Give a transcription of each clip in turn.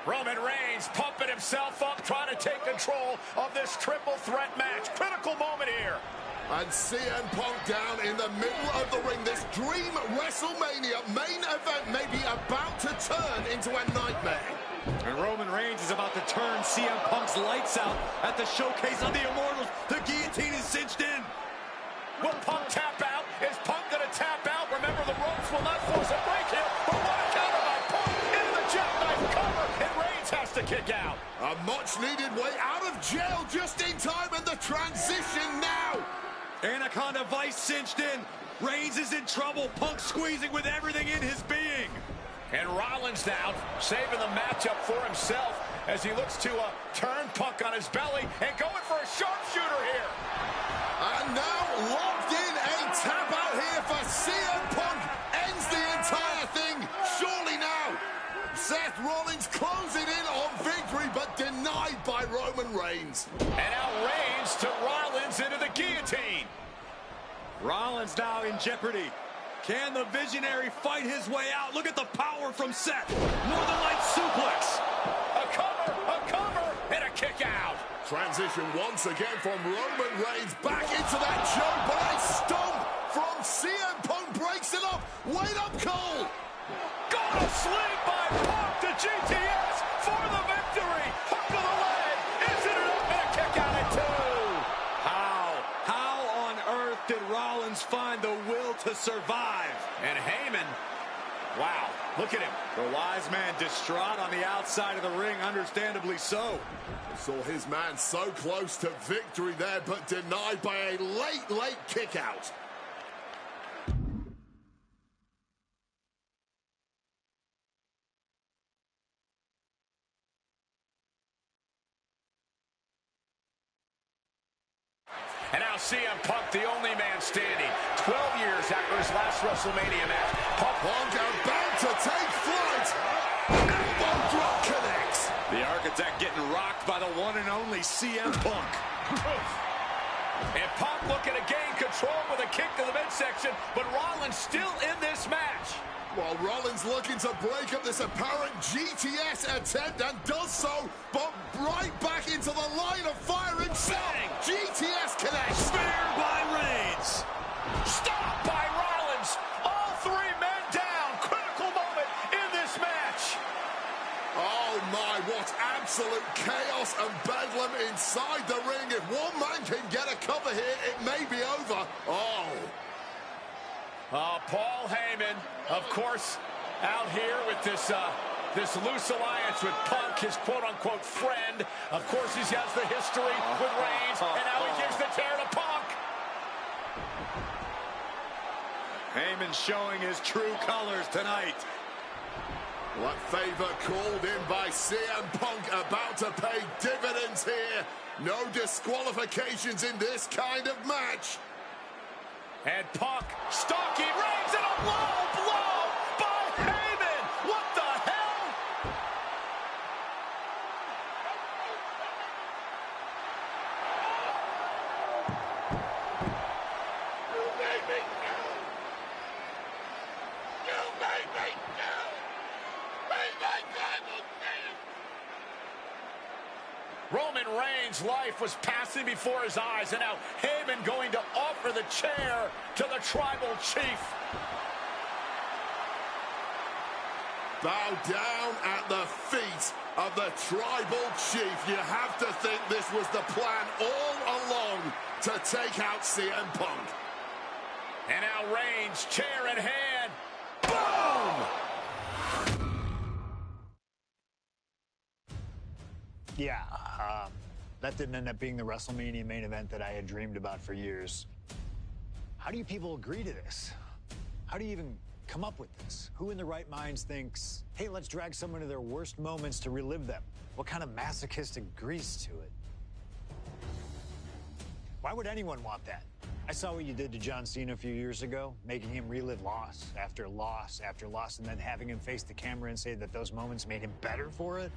Roman Reigns pumping himself up, trying to take control of this triple threat match. Critical moment here. And CM Punk down in the middle of the ring. This dream WrestleMania main event may be about to turn into a nightmare. And Roman Reigns is about to turn CM Punk's lights out at the showcase of the Immortals. The guillotine is cinched in. Will Punk tap out? Is Punk going to tap out? Remember, the ropes will not force a break here. But what a counter by Punk into the jackknife cover. And Reigns has to kick out. A much-needed way out of jail just in time, and the transition now. Anaconda Vice cinched in. Reigns is in trouble. Punk squeezing with everything in his being. And Rollins now saving the matchup for himself as he looks to turn Punk on his belly and going for a sharpshooter here. And now locked in, a tap out here for CM Punk. Ends the entire thing, surely now. Seth Rollins closing in on victory, but denied by Roman Reigns. And now Reigns to Rollins into the guillotine. Rollins now in jeopardy. Can the Visionary fight his way out? Look at the power from Seth. Northern Lights suplex. A cover, and a kick out. Transition once again from Roman Reigns back into that choke, but a stomp from CM Punk breaks it up. Wait up, Cole. Got a sling by Punk to GTS for the victory. Hook of the leg. Is it enough? And a kick out at two. How on earth did Rollins find the will to survive? And Heyman, wow, look at him. The wise man distraught on the outside of the ring, understandably so. Saw his man so close to victory there, but denied by a late kick out. And now CM Punk, the only man standing. 12 years after his last WrestleMania match. Punk about to take flight. Elbow drop connects. The Architect getting rocked by the one and only CM Punk. And Punk looking to gain control with a kick to the midsection, but Rollins still in this match. While Rollins looking to break up this apparent GTS attempt, and does so, but right back into the line of fire himself. GTS connects. Spear by Reigns. Stop by Rollins. All three men down. Critical moment in this match. Oh my, what absolute chaos and bedlam inside the ring. If one man can get a cover here, it may be over. Paul Heyman, of course, out here with this loose alliance with Punk, his quote-unquote friend. Of course, he has the history with Reigns, and now he gives the tear to Punk. Heyman showing his true colors tonight. What favor called in by CM Punk about to pay dividends here. No disqualifications in this kind of match. And Punk stalking Reigns, and a low blow by Heyman. What the hell? You made me know. You made me know. Made my Bible Roman Reigns' life was passing before his eyes, and now Heyman going to offer the chair to the tribal chief. Bow down at the feet of the tribal chief. You have to think this was the plan all along to take out CM Punk. And now Reigns, chair in hand. Boom! Yeah, that didn't end up being the WrestleMania main event that I had dreamed about for years. How do you people agree to this? How do you even come up with this? Who in their right minds thinks, hey, let's drag someone to their worst moments to relive them? What kind of masochistic grease to it? Why would anyone want that? I saw what you did to John Cena a few years ago, making him relive loss after loss after loss, and then having him face the camera and say that those moments made him better for it.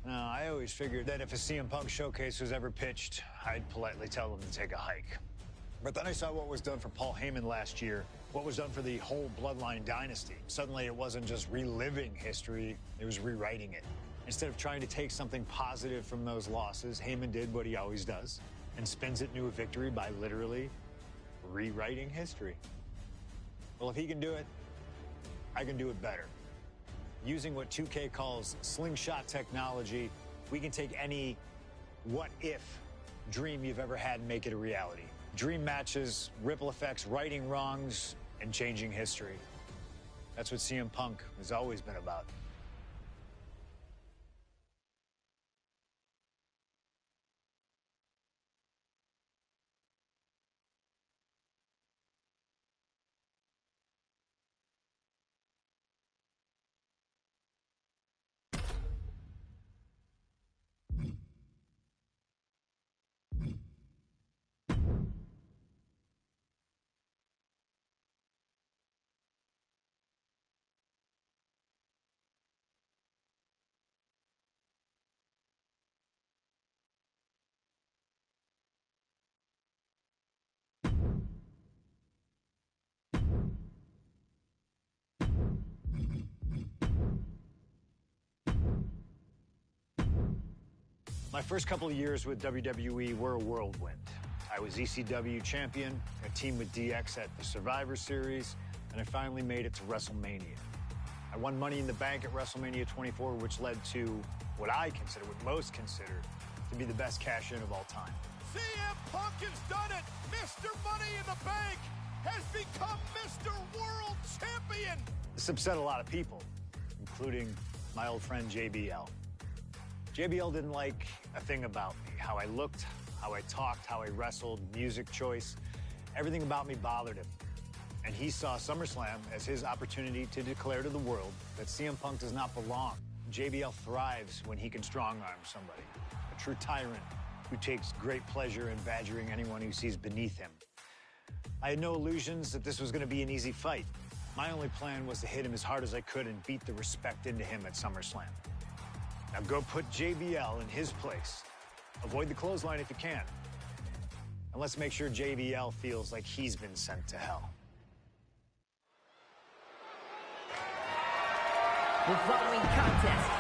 No, I always figured that if a CM Punk showcase was ever pitched, I'd politely tell them to take a hike. But then I saw what was done for Paul Heyman last year, what was done for the whole Bloodline dynasty. Suddenly it wasn't just reliving history, it was rewriting it. Instead of trying to take something positive from those losses, Heyman did what he always does and spins it into a victory by literally rewriting history. Well, if he can do it, I can do it better. Using what 2K calls slingshot technology, we can take any what-if dream you've ever had and make it a reality. Dream matches, ripple effects, righting wrongs, and changing history. That's what CM Punk has always been about. My first couple of years with WWE were a whirlwind. I was ECW champion, a team with DX at the Survivor Series, and I finally made it to WrestleMania. I won Money in the Bank at WrestleMania 24, which led to what I consider, what most consider, to be the best cash-in of all time. CM Punk has done it! Mr. Money in the Bank has become Mr. World Champion! This upset a lot of people, including my old friend JBL. JBL didn't like a thing about me, how I looked, how I talked, how I wrestled, music choice. Everything about me bothered him. And he saw SummerSlam as his opportunity to declare to the world that CM Punk does not belong. JBL thrives when he can strong-arm somebody, a true tyrant who takes great pleasure in badgering anyone who sees beneath him. I had no illusions that this was going to be an easy fight. My only plan was to hit him as hard as I could and beat the respect into him at SummerSlam. Now go put JBL in his place. Avoid the clothesline if you can. And let's make sure JBL feels like he's been sent to hell. The following contest.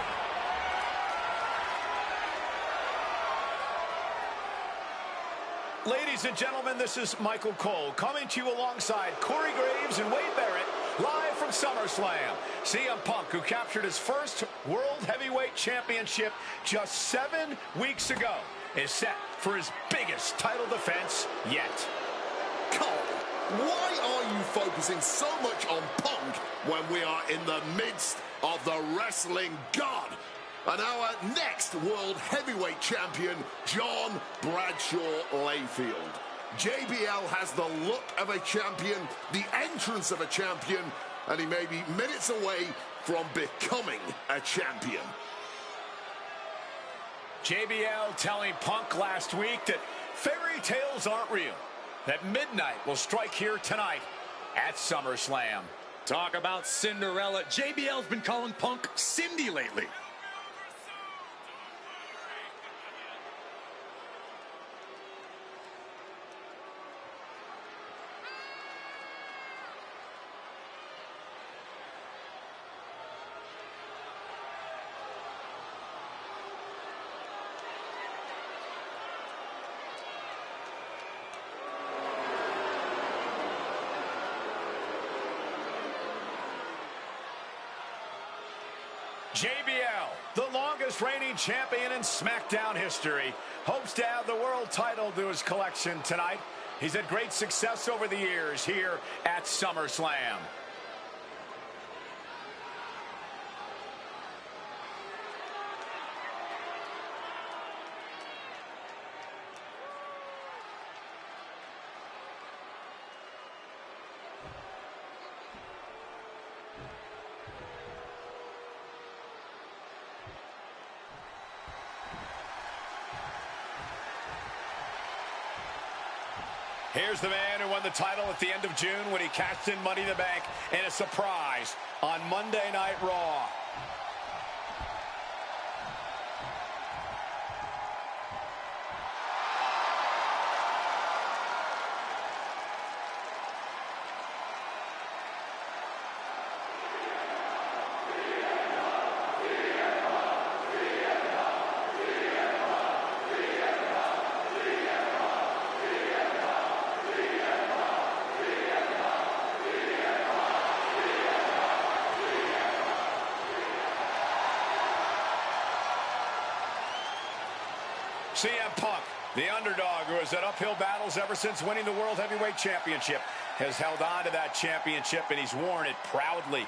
Ladies and gentlemen, this is Michael Cole coming to you alongside Corey Graves and Wade Barrett, live from SummerSlam. CM Punk, who captured his first World Heavyweight Championship just 7 weeks ago, is set for his biggest title defense yet. Cole, why are you focusing so much on Punk when we are in the midst of the wrestling god? And our next World Heavyweight Champion, John Bradshaw Layfield. JBL has the look of a champion, the entrance of a champion, and he may be minutes away from becoming a champion. JBL telling Punk last week that fairy tales aren't real, that midnight will strike here tonight at SummerSlam. Talk about Cinderella. JBL's been calling Punk Cindy lately. JBL, the longest reigning champion in SmackDown history, hopes to add the world title to his collection tonight. He's had great success over the years here at SummerSlam. Here's the man who won the title at the end of June when he cashed in Money in the Bank in a surprise on Monday Night Raw. CM Punk, the underdog who has had uphill battles ever since winning the World Heavyweight Championship, has held on to that championship, and he's worn it proudly.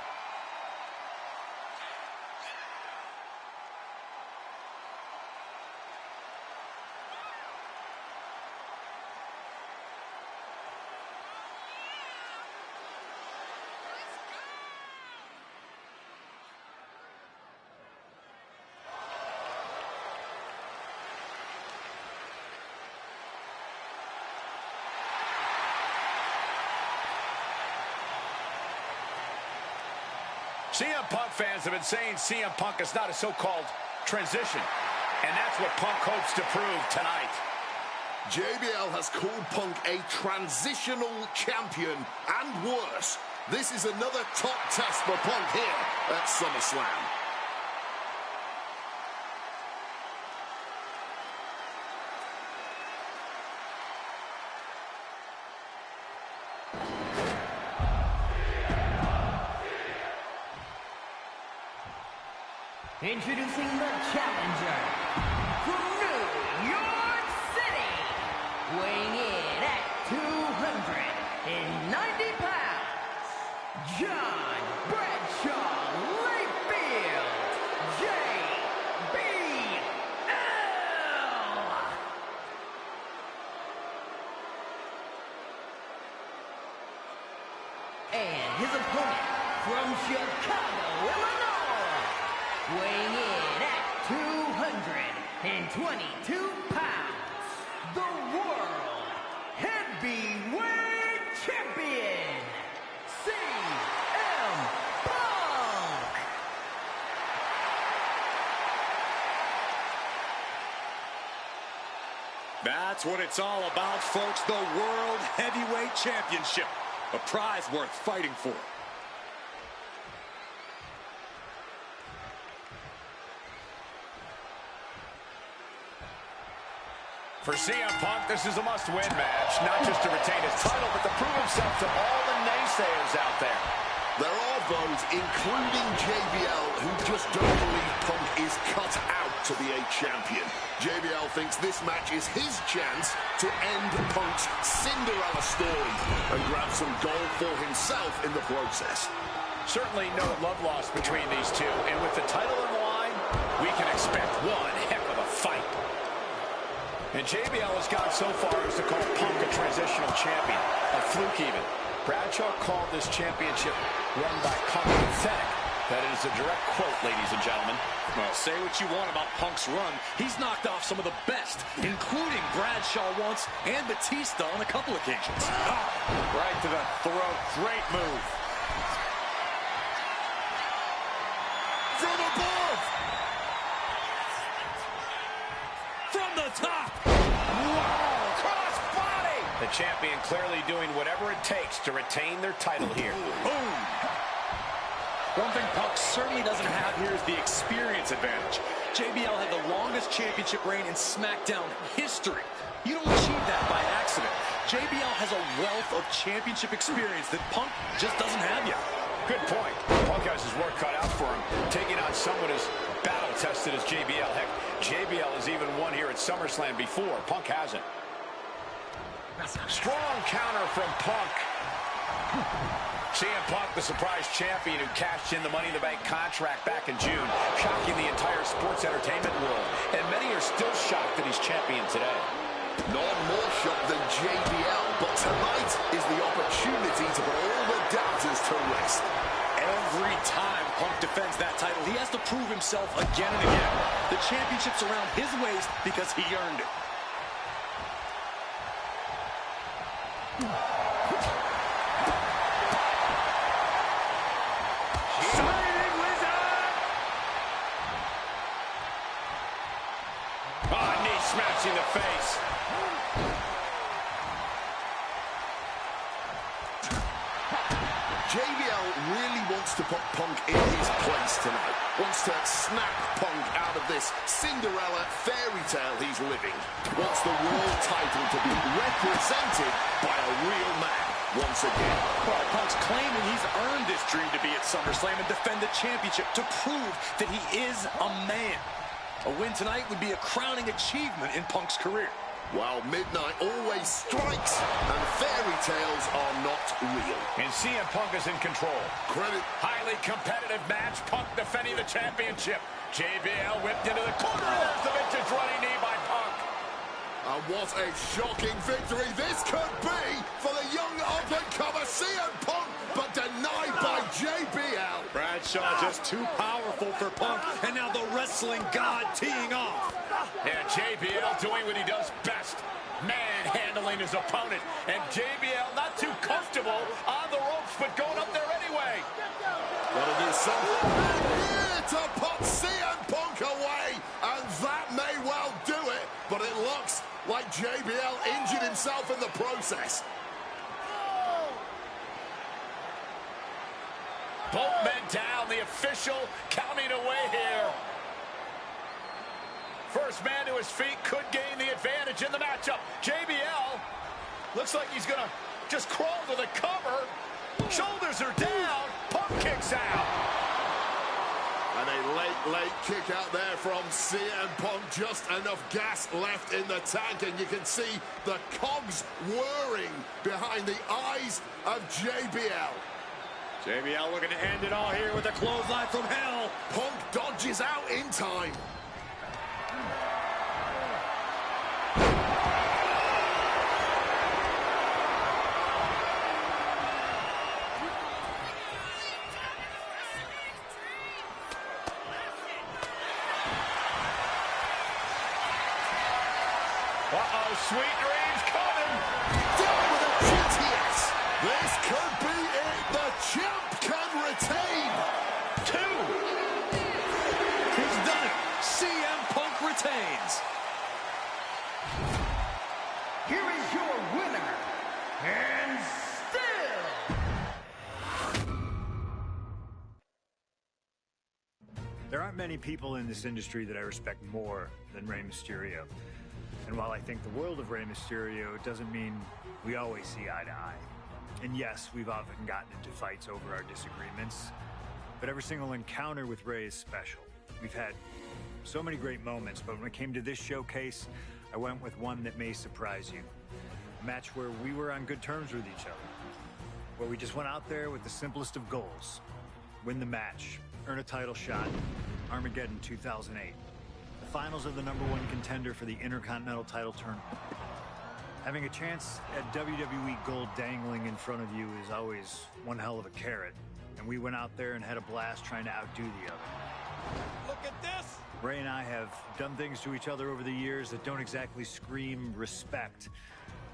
CM Punk fans have been saying CM Punk is not a so-called transition, and that's what Punk hopes to prove tonight. JBL has called Punk a transitional champion, and worse. This is another top test for Punk here at SummerSlam. Introducing the challenger from New York City, weighing in at 290 pounds, John Bradshaw Layfield, JBL. And his opponent from Chicago, Illinois, weighing in at 222 pounds, the World Heavyweight Champion, CM Punk. That's what it's all about, folks. The World Heavyweight Championship. A prize worth fighting for. For CM Punk, this is a must-win match, not just to retain his title, but to prove himself to all the naysayers out there. There are those, including JBL, who just don't believe Punk is cut out to be a champion. JBL thinks this match is his chance to end Punk's Cinderella story and grab some gold for himself in the process. Certainly no love lost between these two, and with the title on the line, we can expect one heck of a fight. And JBL has gone so far as to call Punk a transitional champion, a fluke even. Bradshaw called this championship run by Punk pathetic. That is a direct quote, ladies and gentlemen. Well, say what you want about Punk's run. He's knocked off some of the best, including Bradshaw once and Batista on a couple occasions. Oh, right to the throat. Great move. From above! From the top! Wow, cross body! The champion clearly doing whatever it takes to retain their title here. Boom! One thing Punk certainly doesn't have here is the experience advantage. JBL had the longest championship reign in SmackDown history. You don't achieve that by accident. JBL has a wealth of championship experience that Punk just doesn't have yet. Good point. Punk has his work cut out for him, taking on someone as battle-tested as JBL. Heck, JBL has even won here at SummerSlam before. Punk hasn't. Strong counter from Punk. CM Punk, the surprise champion who cashed in the Money in the Bank contract back in June, shocking the entire sports entertainment world. And many are still shocked that he's champion today. None more shocked than JBL, but tonight is the opportunity to put all the doubters to rest. Every time Punk defends that title, he has to prove himself again and again. The championship's around his waist because he earned it. Knee smash in the face. JBL really wants to put Punk in his place tonight. Wants to snap Punk out of this Cinderella fairy tale he's living. Wants the world title to be represented by a real man once again. Well, Punk's claiming he's earned this dream to be at SummerSlam and defend the championship to prove that he is a man. A win tonight would be a crowning achievement in Punk's career. Well, midnight always strikes, and fairy tales are not real. And CM Punk is in control. Credit. Highly competitive match. Punk defending the championship. JBL whipped into the corner. There's the vintage running knee by Punk. And what a shocking victory this could be for the young up-and-comer CM Punk, but denied by JBL. Bradshaw just too powerful for Punk, and now the wrestling god teeing off. Yeah, JBL doing what he does best, manhandling his opponent. And JBL not too comfortable on the ropes, but going up there anyway. Gotta do something here to put CM Punk away, and that may well do it, but it looks like JBL injured himself in the process. Both men down, the official counting away here. First man to his feet could gain the advantage in the matchup. JBL looks like he's gonna just crawl to the cover. Shoulders are down. Punk kicks out. And a late kick out there from CM Punk. Just enough gas left in the tank, and you can see the cogs whirring behind the eyes of JBL. JBL looking to end it all here with a clothesline from hell. Punk dodges out in time. Uh-oh, sweet dreams coming. Down with a GTS. This could be it. The champ can retain. 2. He's done it. CM Punk retains. Here is your winner, and still. There aren't many people in this industry that I respect more than Rey Mysterio. And while I think the world of Rey Mysterio, it doesn't mean we always see eye to eye. And yes, we've often gotten into fights over our disagreements, but every single encounter with Rey is special. We've had so many great moments, but when it came to this showcase, I went with one that may surprise you. A match where we were on good terms with each other, where we just went out there with the simplest of goals. Win the match, earn a title shot, Armageddon 2008. The finals of the #1 contender for the Intercontinental title tournament. Having a chance at WWE gold dangling in front of you is always one hell of a carrot, and we went out there and had a blast trying to outdo the other. Look at this. Rey and I have done things to each other over the years that don't exactly scream respect,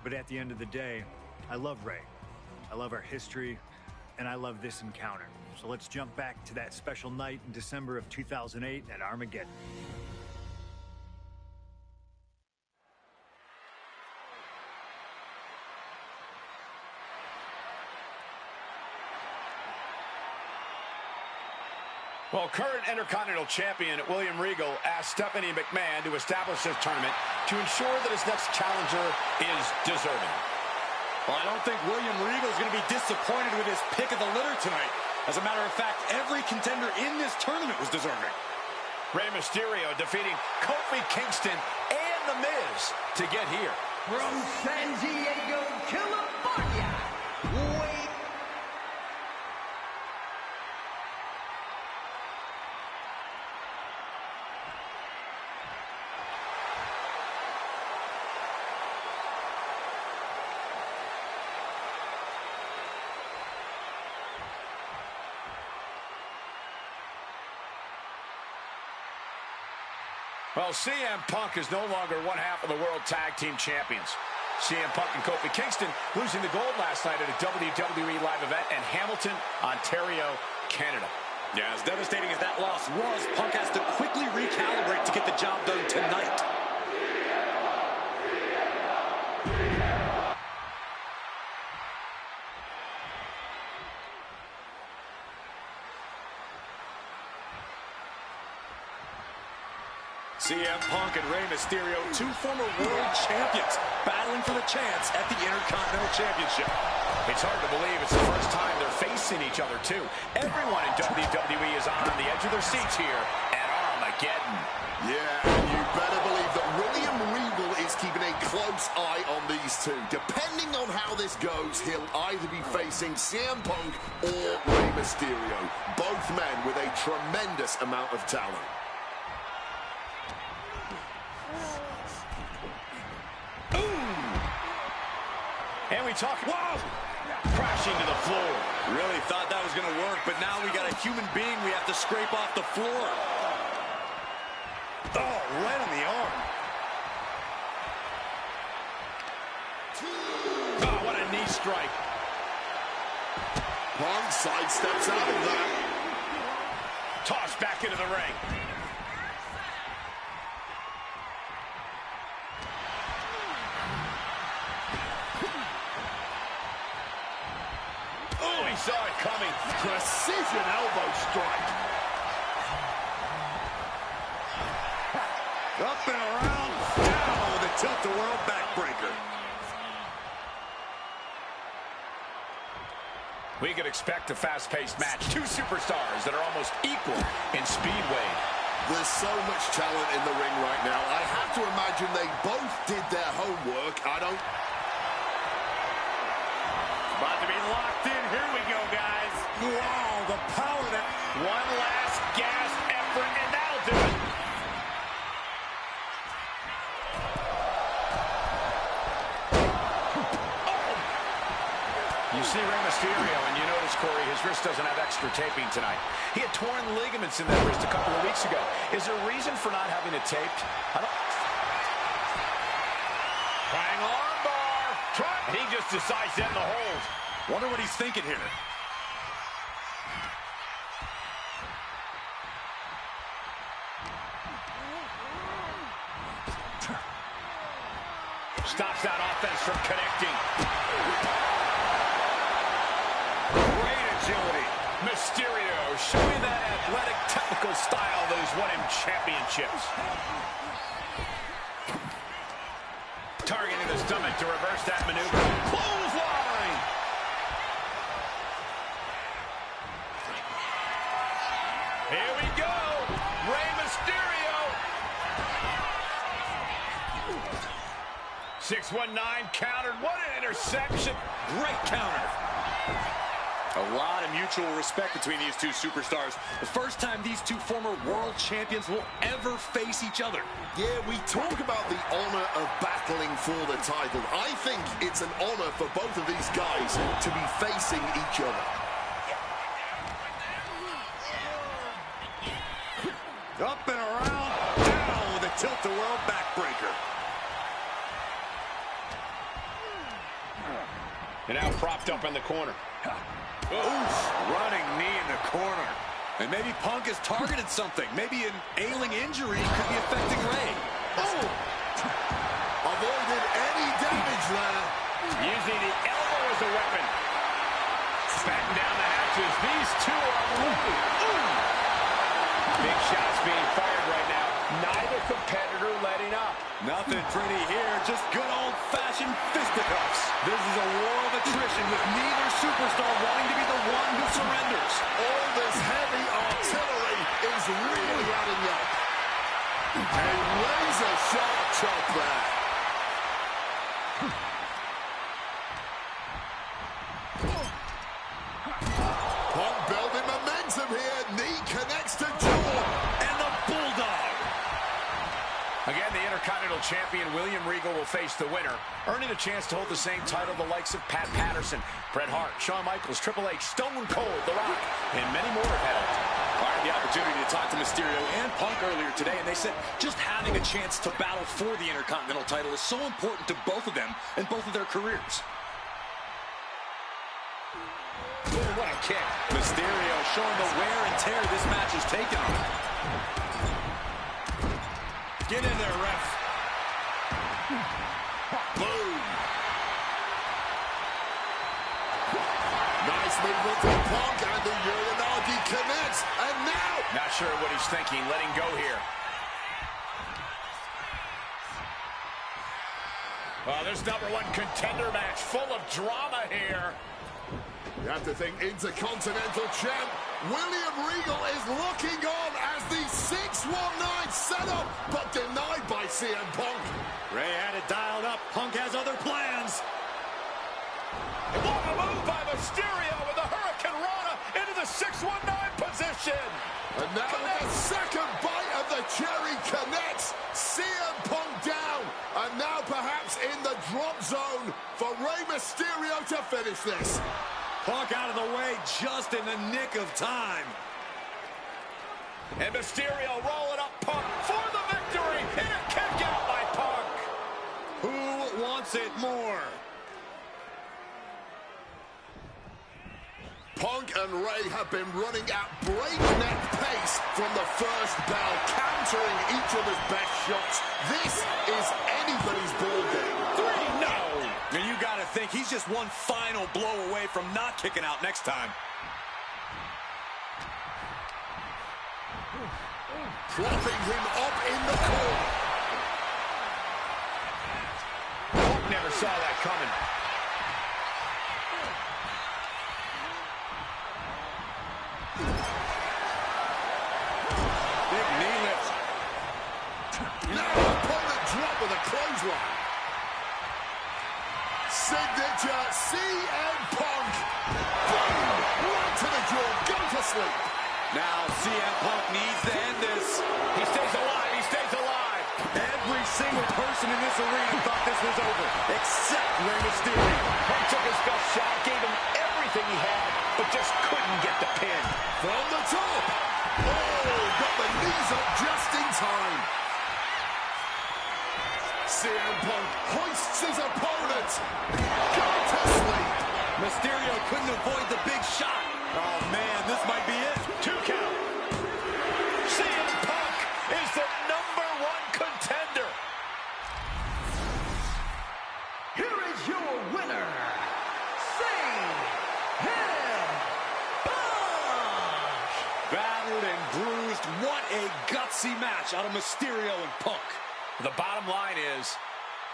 but at the end of the day, I love Rey. I love our history, and I love this encounter. So let's jump back to that special night in December of 2008 at Armageddon. Well, current Intercontinental Champion William Regal asked Stephanie McMahon to establish this tournament to ensure that his next challenger is deserving. Well, I don't think William Regal is going to be disappointed with his pick of the litter tonight. As a matter of fact, every contender in this tournament was deserving. Rey Mysterio defeating Kofi Kingston and The Miz to get here. From San Diego, California, Wwe. Well, CM Punk is no longer one half of the World Tag Team Champions. CM Punk and Kofi Kingston losing the gold last night at a WWE live event in Hamilton, Ontario, Canada. Yeah, as devastating as that loss was, Punk has to quickly recalibrate to get the job done tonight. CM Punk and Rey Mysterio, 2 former world champions, battling for the chance at the Intercontinental Championship. It's hard to believe it's the first time they're facing each other, too. Everyone in WWE is on the edge of their seats here at Armageddon. Yeah, and you better believe that William Regal is keeping a close eye on these two. Depending on how this goes, he'll either be facing CM Punk or Rey Mysterio. Both men with a tremendous amount of talent. And we talk... Whoa! Crashing to the floor. Really thought that was going to work, but now we got a human being we have to scrape off the floor. Oh, right on the arm. Oh, what a knee strike. Punk sidesteps out of that. Tossed back into the ring. Oh, he saw it coming. Precision elbow strike. Up and around, down with a tilt-the-world backbreaker. We could expect a fast-paced match. Two superstars that are almost equal in speed weight. There's so much talent in the ring right now. I have to imagine they both did their homework. About to be locked in. Here we go, guys. Wow, the power that... One last gasp effort, and that'll do it. You see Rey Mysterio, and you notice, Corey, his wrist doesn't have extra taping tonight. He had torn ligaments in that wrist a couple of weeks ago. Is there a reason for not having it taped? Trying armbar. And he just decides to end the hold. Wonder what he's thinking here. Stops that offense from connecting. Great agility. Mysterio showing that athletic, technical style that has won him championships. Targeting the stomach to reverse that maneuver. Clothesline! Here we go! Rey Mysterio! 619 countered. What an interception! Great counter. A lot of mutual respect between these two superstars. The first time these two former world champions will ever face each other. Yeah, we talk about the honor of battling for the title. I think it's an honor for both of these guys to be facing each other. Up and around, down with a tilt-the-world backbreaker. And now propped up in the corner. Oof, running knee in the corner. And maybe Punk has targeted something. Maybe an ailing injury could be affecting Rey. Oh! Avoided any damage there. Using the elbow as a weapon. Batten down the hatches. These two are moving. Big shots being fired right now. Neither competitor letting up. Nothing pretty here, just good old-fashioned fisticuffs. This is a war of attrition with neither superstar wanting to be the one who surrenders. All this heavy artillery is really adding up. A razor-sharp chop there. Punk building momentum here. Knee connects to jaw. And the Bulldog. Again, the Intercontinental Champion William Regal will face the winner, earning a chance to hold the same title the likes of Pat Patterson, Bret Hart, Shawn Michaels, Triple H, Stone Cold, The Rock, and many more have held. I had the opportunity to talk to Mysterio and Punk earlier today, and they said just having a chance to battle for the Intercontinental title is so important to both of them and both of their careers. Ooh, what a kick. Mysterio showing the wear and tear this match has taken on him. Get in there, ref. Boom. Nice movement from Punk, and the Uranagi connects. And now... Not sure what he's thinking, letting go here. Well, this #1 contender match full of drama here. You have to think Intercontinental Champ William Regal is looking on as the 619 setup, but denied by CM Punk. Ray had it dialed up. Punk has other plans. What a move by Mysterio with the Hurricane Rana into the 619 position. And now with the second bite of the cherry connects, CM Punk down. And now perhaps in the drop zone for Rey Mysterio to finish this. Punk out of the way just in the nick of time. And Mysterio rolling up Punk for the victory. And a kick out by Punk. Who wants it more? Punk and Ray have been running at breakneck pace from the first bell, countering each other's best shots. This is anybody's ball game. 3, no! And you gotta think he's just one final blow away from not kicking out next time. Propping him up in the corner. Punk never saw that coming. Big knee lift. Now opponent drop with a clothesline. Signature CM Punk. Boom! Right to the jaw. Go to sleep. Now CM Punk needs to end this. He stays alive. He stays alive. Every single person in this arena thought this was over, except Rey Mysterio. Punk took his best shot, gave him everything he had, but just couldn't get the pin. From the top. Oh, got the knees up just in time. CM Punk hoists his opponent. Go to sleep. Mysterio couldn't avoid the big shot. Oh, man, this might be it. 2 count. CM Punk is the #1 contender. Here is your winner, CM Punk. Battered and bruised. What a gutsy match out of Mysterio and Punk. The bottom line is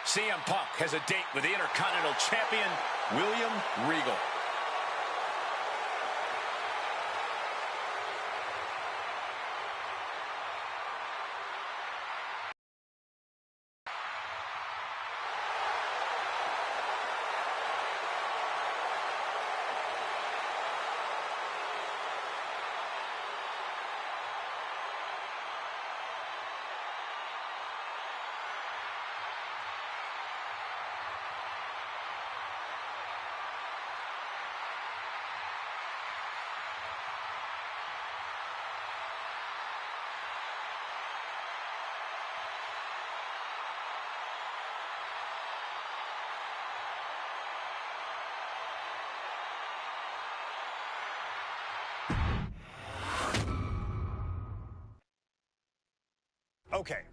CM Punk has a date with the Intercontinental Champion, William Regal.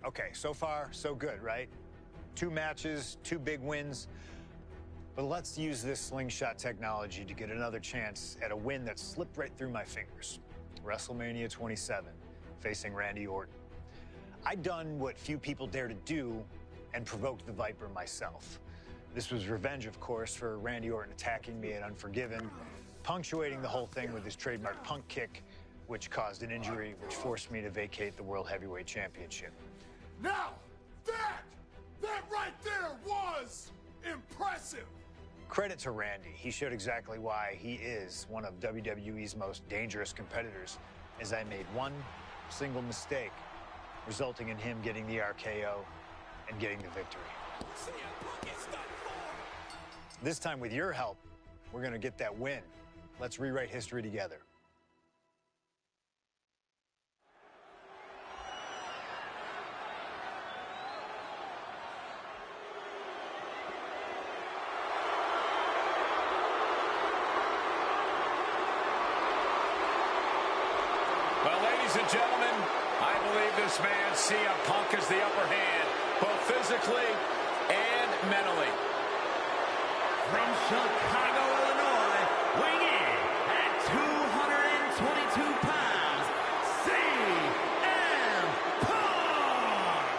Okay, so far, so good, right? 2 matches, 2 big wins. But let's use this slingshot technology to get another chance at a win that slipped right through my fingers. WrestleMania 27, facing Randy Orton. I'd done what few people dare to do and provoked the Viper myself. This was revenge, of course, for Randy Orton attacking me at Unforgiven, punctuating the whole thing with his trademark punk kick, which caused an injury, which forced me to vacate the World Heavyweight Championship. Now, that right there was impressive. Credit to Randy. He showed exactly why he is one of WWE's most dangerous competitors, as I made one single mistake, resulting in him getting the RKO and getting the victory. This time, with your help, we're going to get that win. Let's rewrite history together. Well, ladies and gentlemen, I believe this man, CM Punk, has the upper hand, both physically and mentally. From Chicago, Illinois, weighing in at 222 pounds, CM Punk!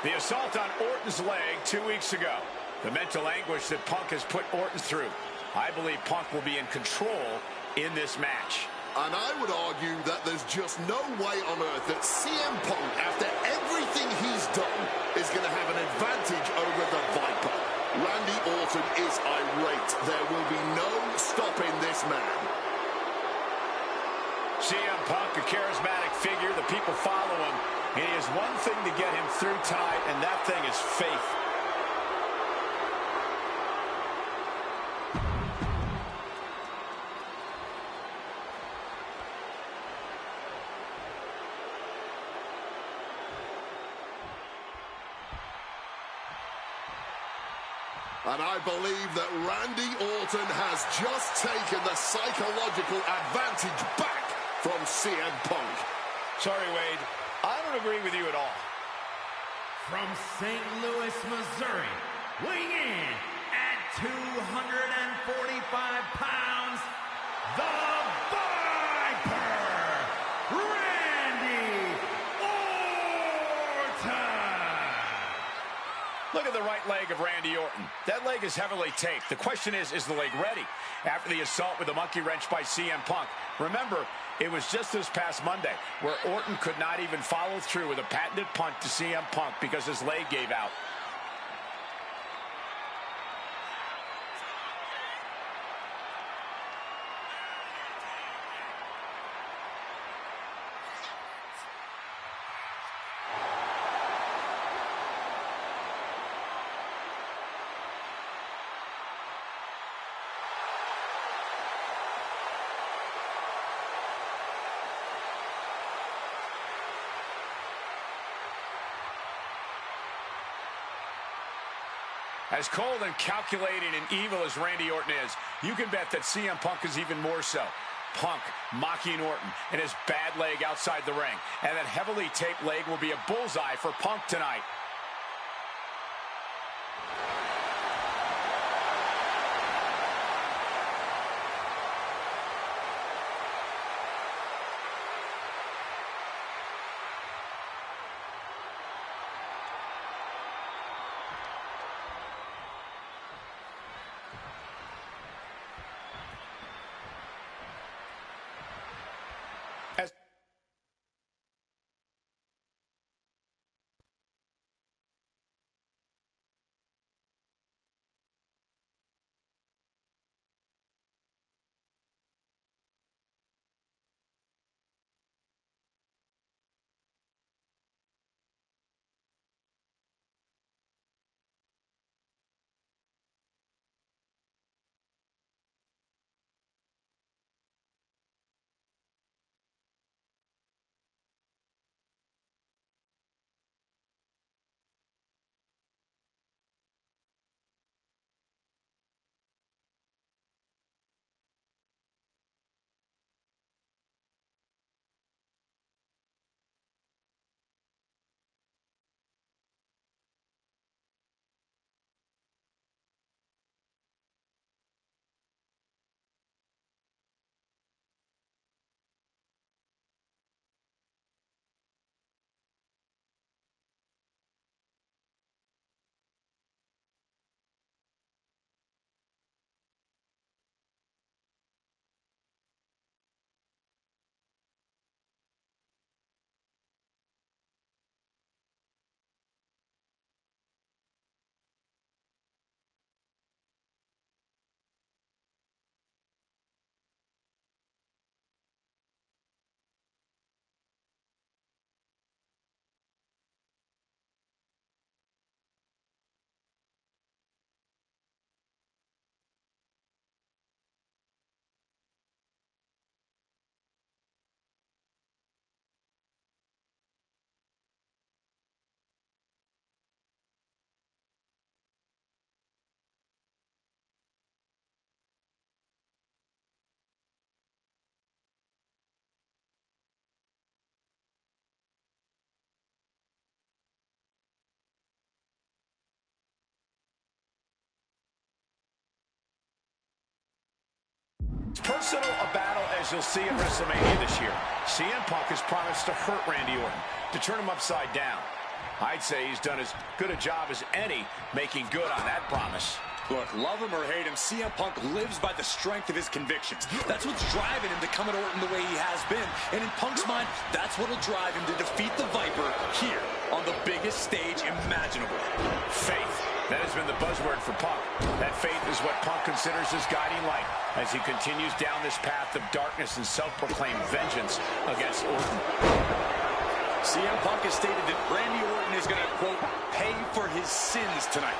The assault on Orton's leg 2 weeks ago. The mental anguish that Punk has put Orton through. I believe Punk will be in control in this match. And I would argue that there's just no way on earth that CM Punk, after everything he's done, is going to have an advantage over the Viper. Randy Orton is irate. There will be no stopping this man. CM Punk, a charismatic figure. The people follow him. It is one thing to get him through tonight, and that thing is faith. And I believe that Randy Orton has just taken the psychological advantage back from CM Punk. Sorry, Wade. I don't agree with you at all. From St. Louis, Missouri, weighing in at 245 pounds, the Viper, Randy Orton. Look at the right leg of Randy Orton. That leg is heavily taped. The question is the leg ready? After the assault with the monkey wrench by CM Punk. Remember, it was just this past Monday where Orton could not even follow through with a patented punt to CM Punk because his leg gave out. As cold and calculating and evil as Randy Orton is, you can bet that CM Punk is even more so. Punk mocking Orton and his bad leg outside the ring. And that heavily taped leg will be a bullseye for Punk tonight. Personal a battle as you'll see at WrestleMania this year. CM Punk has promised to hurt Randy Orton, to turn him upside down. I'd say he's done as good a job as any making good on that promise. Look, love him or hate him, CM Punk lives by the strength of his convictions. That's what's driving him to come at Orton the way he has been. And in Punk's mind, that's what'll drive him to defeat the Viper here on the biggest stage imaginable. Faith. That has been the buzzword for Punk. That faith is what Punk considers his guiding light as he continues down this path of darkness and self-proclaimed vengeance against Orton. CM Punk has stated that Randy Orton is going to, quote, pay for his sins tonight.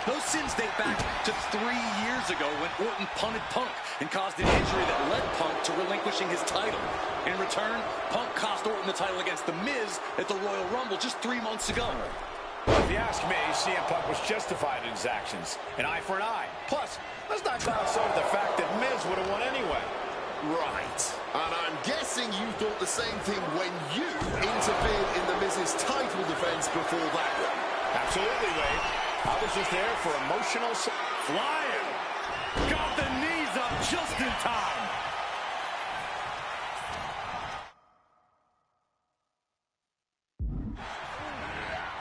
Those sins date back to 3 years ago when Orton punted Punk and caused an injury that led Punk to relinquishing his title. In return, Punk cost Orton the title against The Miz at the Royal Rumble just 3 months ago. Well, if you ask me, CM Punk was justified in his actions. An eye for an eye. Plus, let's not gloss over the fact that Miz would have won anyway. Right. And I'm guessing you thought the same thing when you interfered in The Miz's title defense before that one. Absolutely, Wade. I was just there for emotional... Flying. Got the knees up just in time.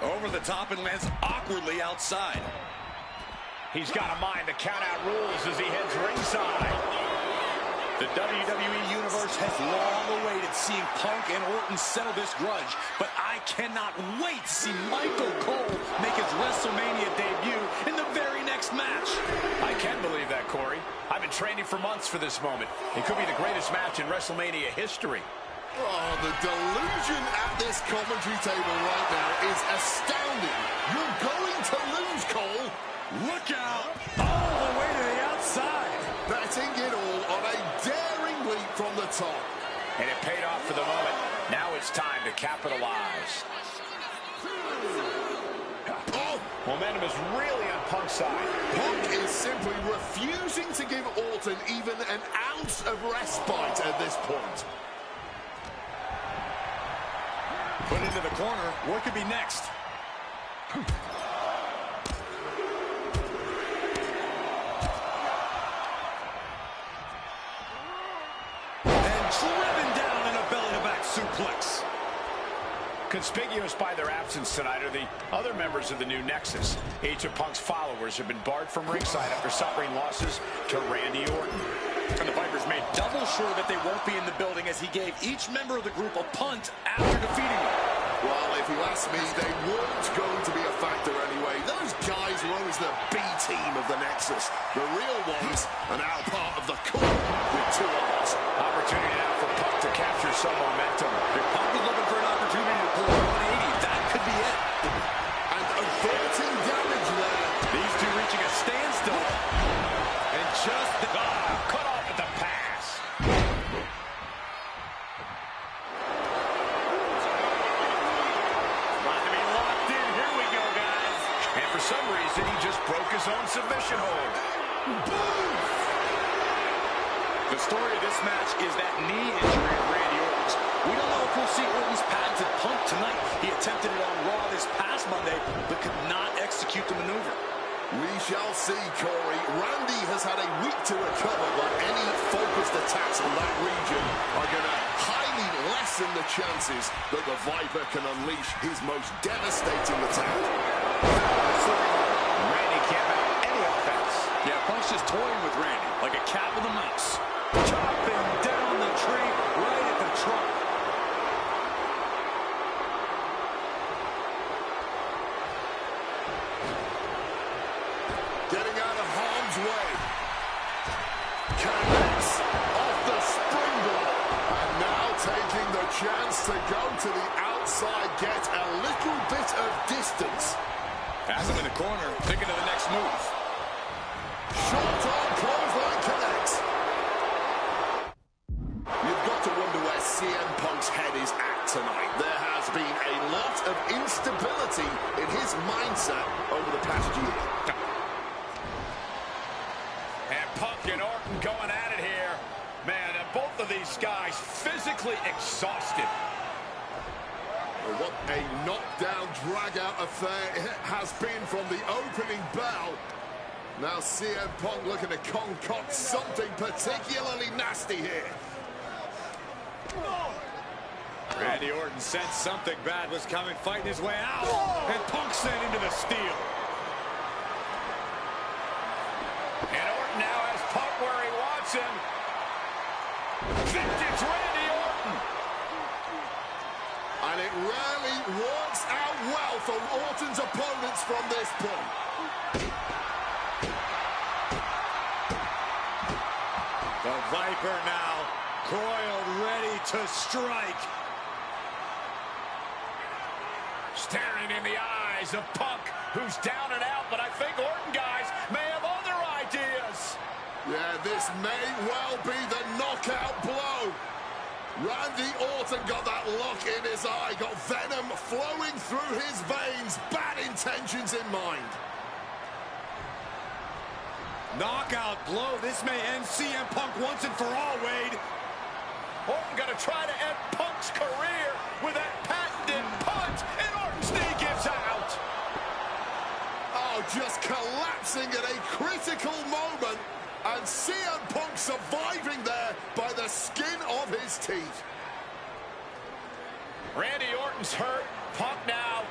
Over the top and lands awkwardly outside. He's got to mind the count-out rules as he heads ringside. The WWE Universe has long awaited seeing Punk and Orton settle this grudge, but I cannot wait to see Michael Cole make his WrestleMania debut in the very next match. I can believe that, Corey. I've been training for months for this moment. It could be the greatest match in WrestleMania history. Oh, the delusion at this commentary table right now is astounding. You're going to lose, Cole. Look out. All the way to the outside. Betting it all on a daring leap from the top. And it paid off for the moment. Now it's time to capitalize. Oh, momentum is really on Punk's side. Punk is simply refusing to give Orton even an ounce of respite at this point. Put into the corner. What could be next? Driven down in a belly-to-back suplex. Conspicuous by their absence tonight are the other members of the new Nexus. Each of Punk's followers have been barred from ringside after suffering losses to Randy Orton. And the Vipers made double sure that they won't be in the building as he gave each member of the group a punt after defeating them. Well, if you ask me, they weren't going to be a factor anyway. Those guys were always the B team of the Nexus. The real ones are now part of the core with 2 R's. Opportunity now for Punk to capture some momentum. If Punk is looking for an opportunity to pull a 180, that could be it. And averting damage there. These two reaching a standstill. And just cut off at the pass. About to be locked in. Here we go, guys. And for some reason, he just broke his own submission hold. Boom! The story of this match is that knee injury of Randy Orton's. We don't know if we'll see Orton's patented Punk tonight. He attempted it on Raw this past Monday, but could not execute the maneuver. We shall see, Corey. Randy has had a week to recover, but any focused attacks on that region are going to highly lessen the chances that the Viper can unleash his most devastating attack. Randy can't mount any offense. Yeah, Punk's just toying with Randy, like a cat with a mouse. Chopping down the tree right at the trunk. Getting out of harm's way. Connects off the springboard. And now taking the chance to go to the outside, get a little bit of distance. Has him in the corner, thinking of the next move. Short arm clothesline connects. You've got to wonder where CM Punk's head is at tonight. There has been a lot of instability in his mindset over the past year. And Punk and Orton going at it here. Man, both of these guys physically exhausted. What a knockdown, drag-out affair it has been from the opening bell. Now CM Punk looking to concoct something particularly nasty here. Randy Orton sensed something bad was coming, fighting his way out. And Punk sent into the steel. And it's Randy Orton. And it rarely works out well for Orton's opponents from this point. The Viper now coiled, ready to strike. Staring in the eyes of Punk, who's down and out, but I think Orton, guys, may have other ideas. Yeah, this may well be the knockout blow. Randy Orton got that look in his eye, got venom flowing through his veins, bad intentions in mind. Knockout blow. This may end CM Punk once and for all, Wade. Orton going to try to end Punk's career with that patented punch, and Orton's knee gives out. Oh, just collapsing at a critical moment, and CM Punk surviving there by the skin of his teeth. Randy Orton's hurt. Punk now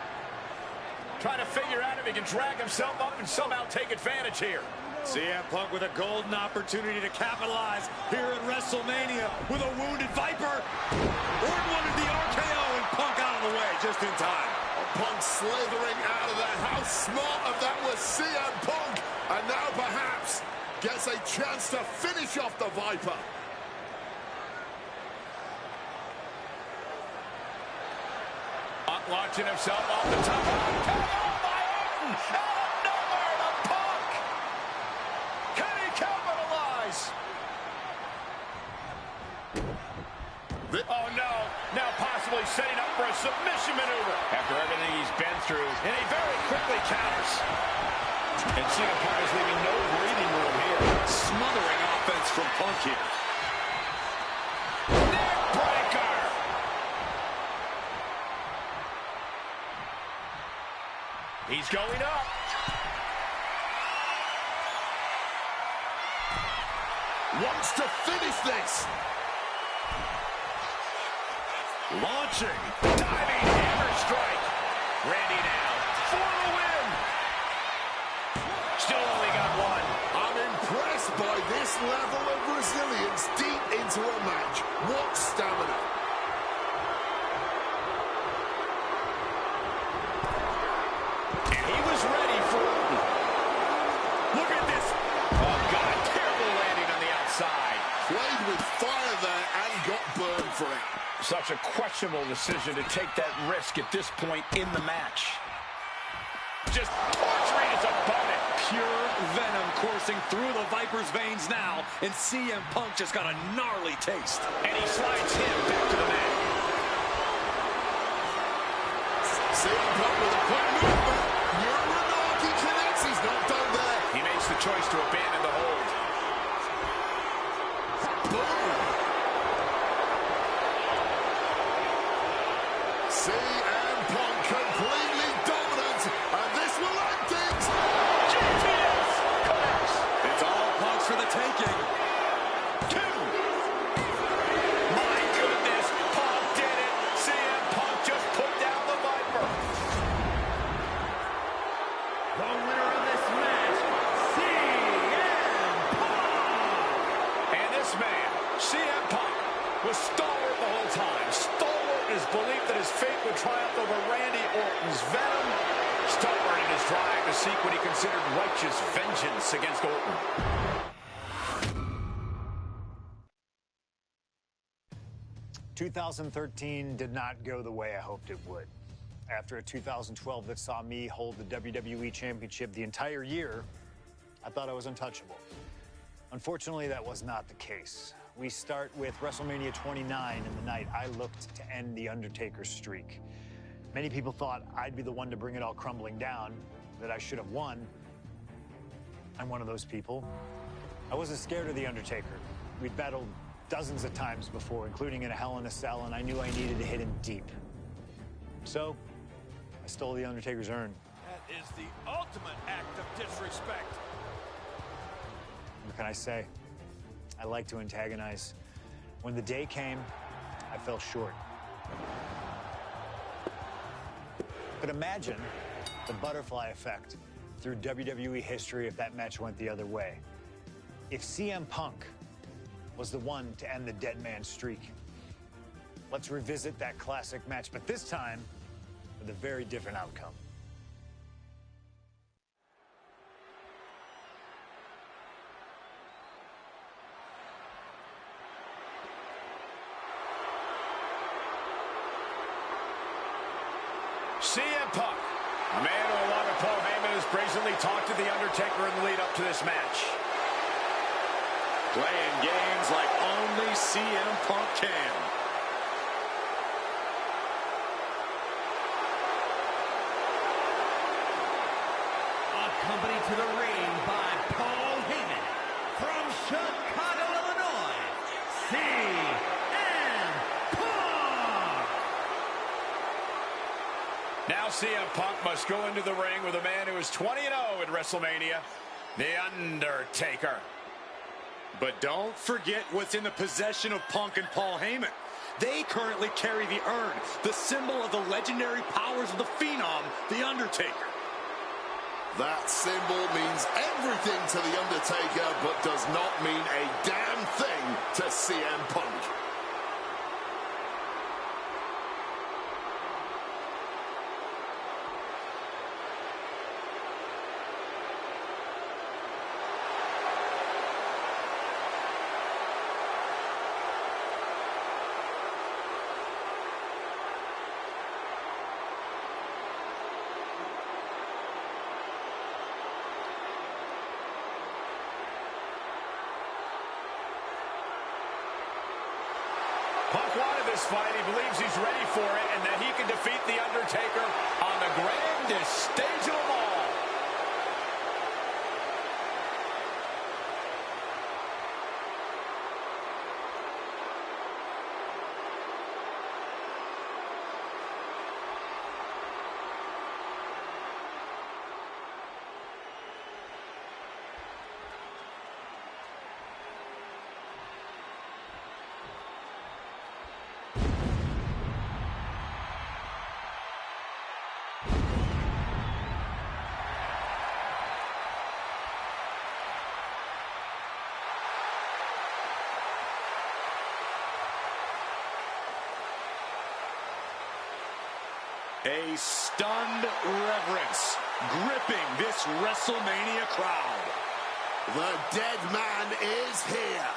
trying to figure out if he can drag himself up and somehow take advantage here. CM Punk with a golden opportunity to capitalize here at WrestleMania with a wounded Viper. Orton wanted the RKO and Punk out of the way just in time. Punk slithering out of there. How smart of that was CM Punk. And now perhaps gets a chance to finish off the Viper. Punk launching himself off the top. KO by Orton! Out of nowhere to Punk! Can he capitalize? Oh no, now possibly setting up for a submission maneuver. After everything he's been through, and he very quickly counters. And CM Punk is leaving no breathing room here. Smothering offense from Punk here. Neck breaker! He's going up. Wants to finish this. Launching. Diving hammer strike. Randy now for the win. Still only got one. I'm impressed by this level of resilience deep into a match. What stamina. And he was ready for Orton. Look at this. Oh, God. Terrible landing on the outside. Played with fire there and got burned for it. Such a questionable decision to take that risk at this point in the match. Just torturing his opponent. Pure venom coursing through the Viper's veins now, and CM Punk just got a gnarly taste. And he slides him back to the mat. CM Punk with a quick movement. Uranagi connects. He's not done there. He makes the choice to abandon the hold. Boom. CM Punk completely dominant, and this will end things. GTS connects. It's all Punk's for the taking. Two. My goodness, Punk did it. CM Punk just put down the Viper. The winner of this match, CM Punk! And this man, CM Punk, was stalwart the whole time. Stalwart in his belief that his fate would triumph over Randy Orton's venom. Stalwart in his drive to seek what he considered righteous vengeance against Orton. "2013 did not go the way I hoped it would. After a 2012 that saw me hold the WWE Championship the entire year, I thought I was untouchable. Unfortunately, that was not the case. We start with WrestleMania 29 and the night I looked to end The Undertaker's streak. Many people thought I'd be the one to bring it all crumbling down, that I should have won. I'm one of those people. I wasn't scared of The Undertaker. We'd battled dozens of times before, including in a Hell in a Cell, and I knew I needed to hit him deep. So, I stole The Undertaker's urn. That is the ultimate act of disrespect. What can I say? I like to antagonize. When the day came, I fell short. But imagine the butterfly effect through WWE history if that match went the other way. If CM Punk was the one to end the dead man streak. Let's revisit that classic match, but this time with a very different outcome. CM Punk, a man who, along with Paul Heyman, has brazenly talked to The Undertaker in the lead up to this match. Playing games like only CM Punk can. Accompanied to the ring by Paul Heyman from Chicago, Illinois, CM Punk. Now CM Punk must go into the ring with a man who is 20-0 at WrestleMania, The Undertaker. But don't forget what's in the possession of Punk and Paul Heyman. They currently carry the urn, the symbol of the legendary powers of the Phenom, The Undertaker. That symbol means everything to The Undertaker, but does not mean a damn thing to CM Punk. Punk wanted this fight. He believes he's ready for it and that he can defeat The Undertaker on the grandest stage of them all. A stunned reverence gripping this WrestleMania crowd. The dead man is here.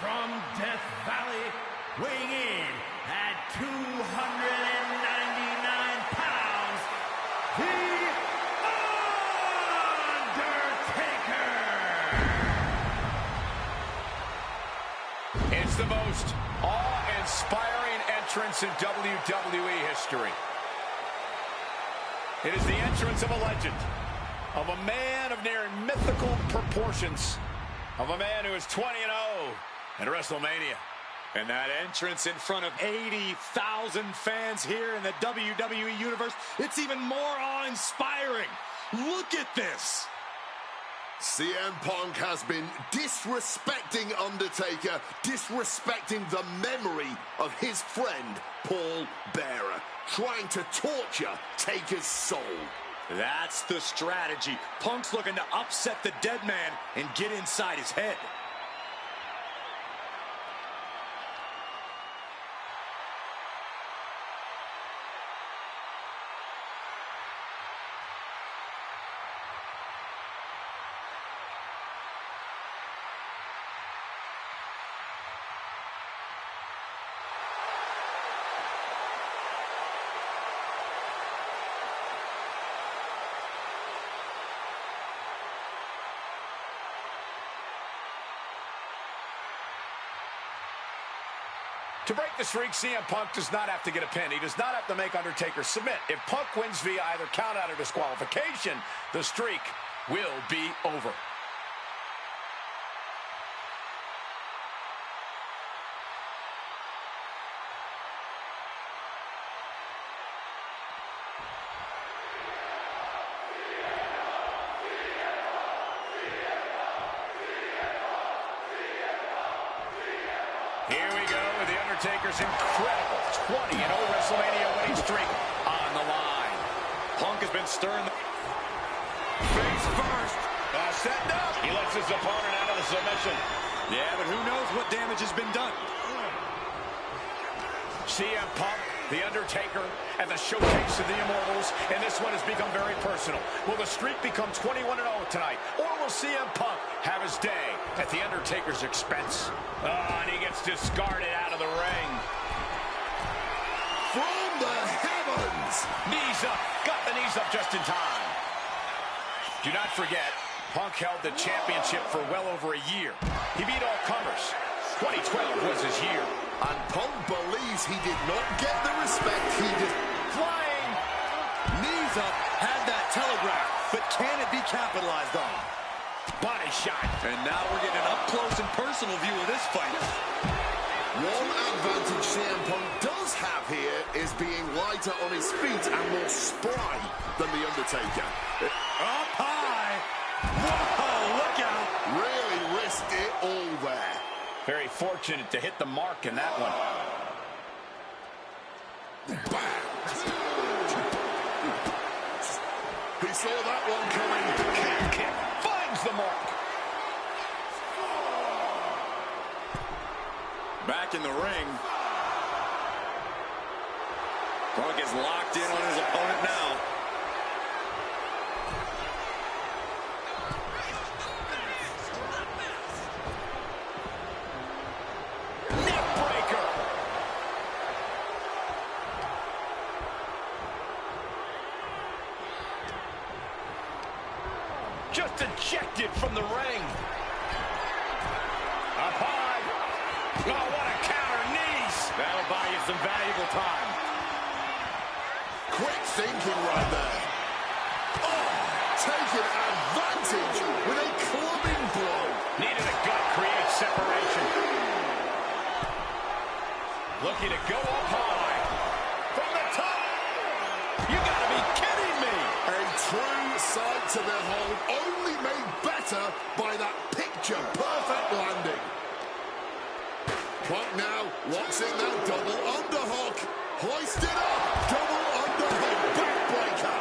From Death Valley, weighing in at 299 pounds, The Undertaker! It's the most awe-inspiring entrance in WWE history. It is the entrance of a legend, of a man of near mythical proportions, of a man who is 20-0 at WrestleMania. And that entrance in front of 80,000 fans here in the WWE Universe, it's even more awe-inspiring. Look at this. CM Punk has been disrespecting Undertaker, disrespecting the memory of his friend, Paul Bearer, trying to torture Taker's soul. That's the strategy. Punk's looking to upset the dead man and get inside his head. To break the streak, CM Punk does not have to get a pin. He does not have to make Undertaker submit. If Punk wins via either countout or disqualification, the streak will be over. Here we go with The Undertaker's incredible 20-0 WrestleMania winning streak on the line. Punk has been stirring the... Face first, Setting up. He lets his opponent out of the submission. Yeah, but who knows what damage has been done. CM Punk, The Undertaker, and the showcase of the Immortals, and this one has become very personal. Will the streak become 21-0 tonight, or will CM Punk have his day at The Undertaker's expense? And he gets discarded out of the ring. From the heavens! Knees up. Got the knees up just in time. Do not forget, Punk held the championship for well over a year. He beat all comers. 2012 was his year. And Punk believes he did not get the respect he did. Flying. Knees up, had that telegraph, but can it be capitalized on? Body shot. And now we're getting an up-close and personal view of this fight. One advantage CM Punk does have here is being lighter on his feet and more spry than The Undertaker. Up high. Whoa, look out. Really risked it all there. Very fortunate to hit the mark in that one. He saw that one coming. Kick finds the mark. Back in the ring. Punk is locked in on his opponent now. Neckbreaker. Just ejected from the ring. Up high. Oh, what a counter. Knees. That'll buy you some valuable time. Quick thinking right there. Oh, taking advantage with a clubbing blow. Needed a gut, create separation. Looking to go up high. From the top. You gotta be kidding me. A true sight to behold, only made better by that picture-perfect landing. Punk now locks in that double underhook. Hoisted up, double underhook, backbreaker.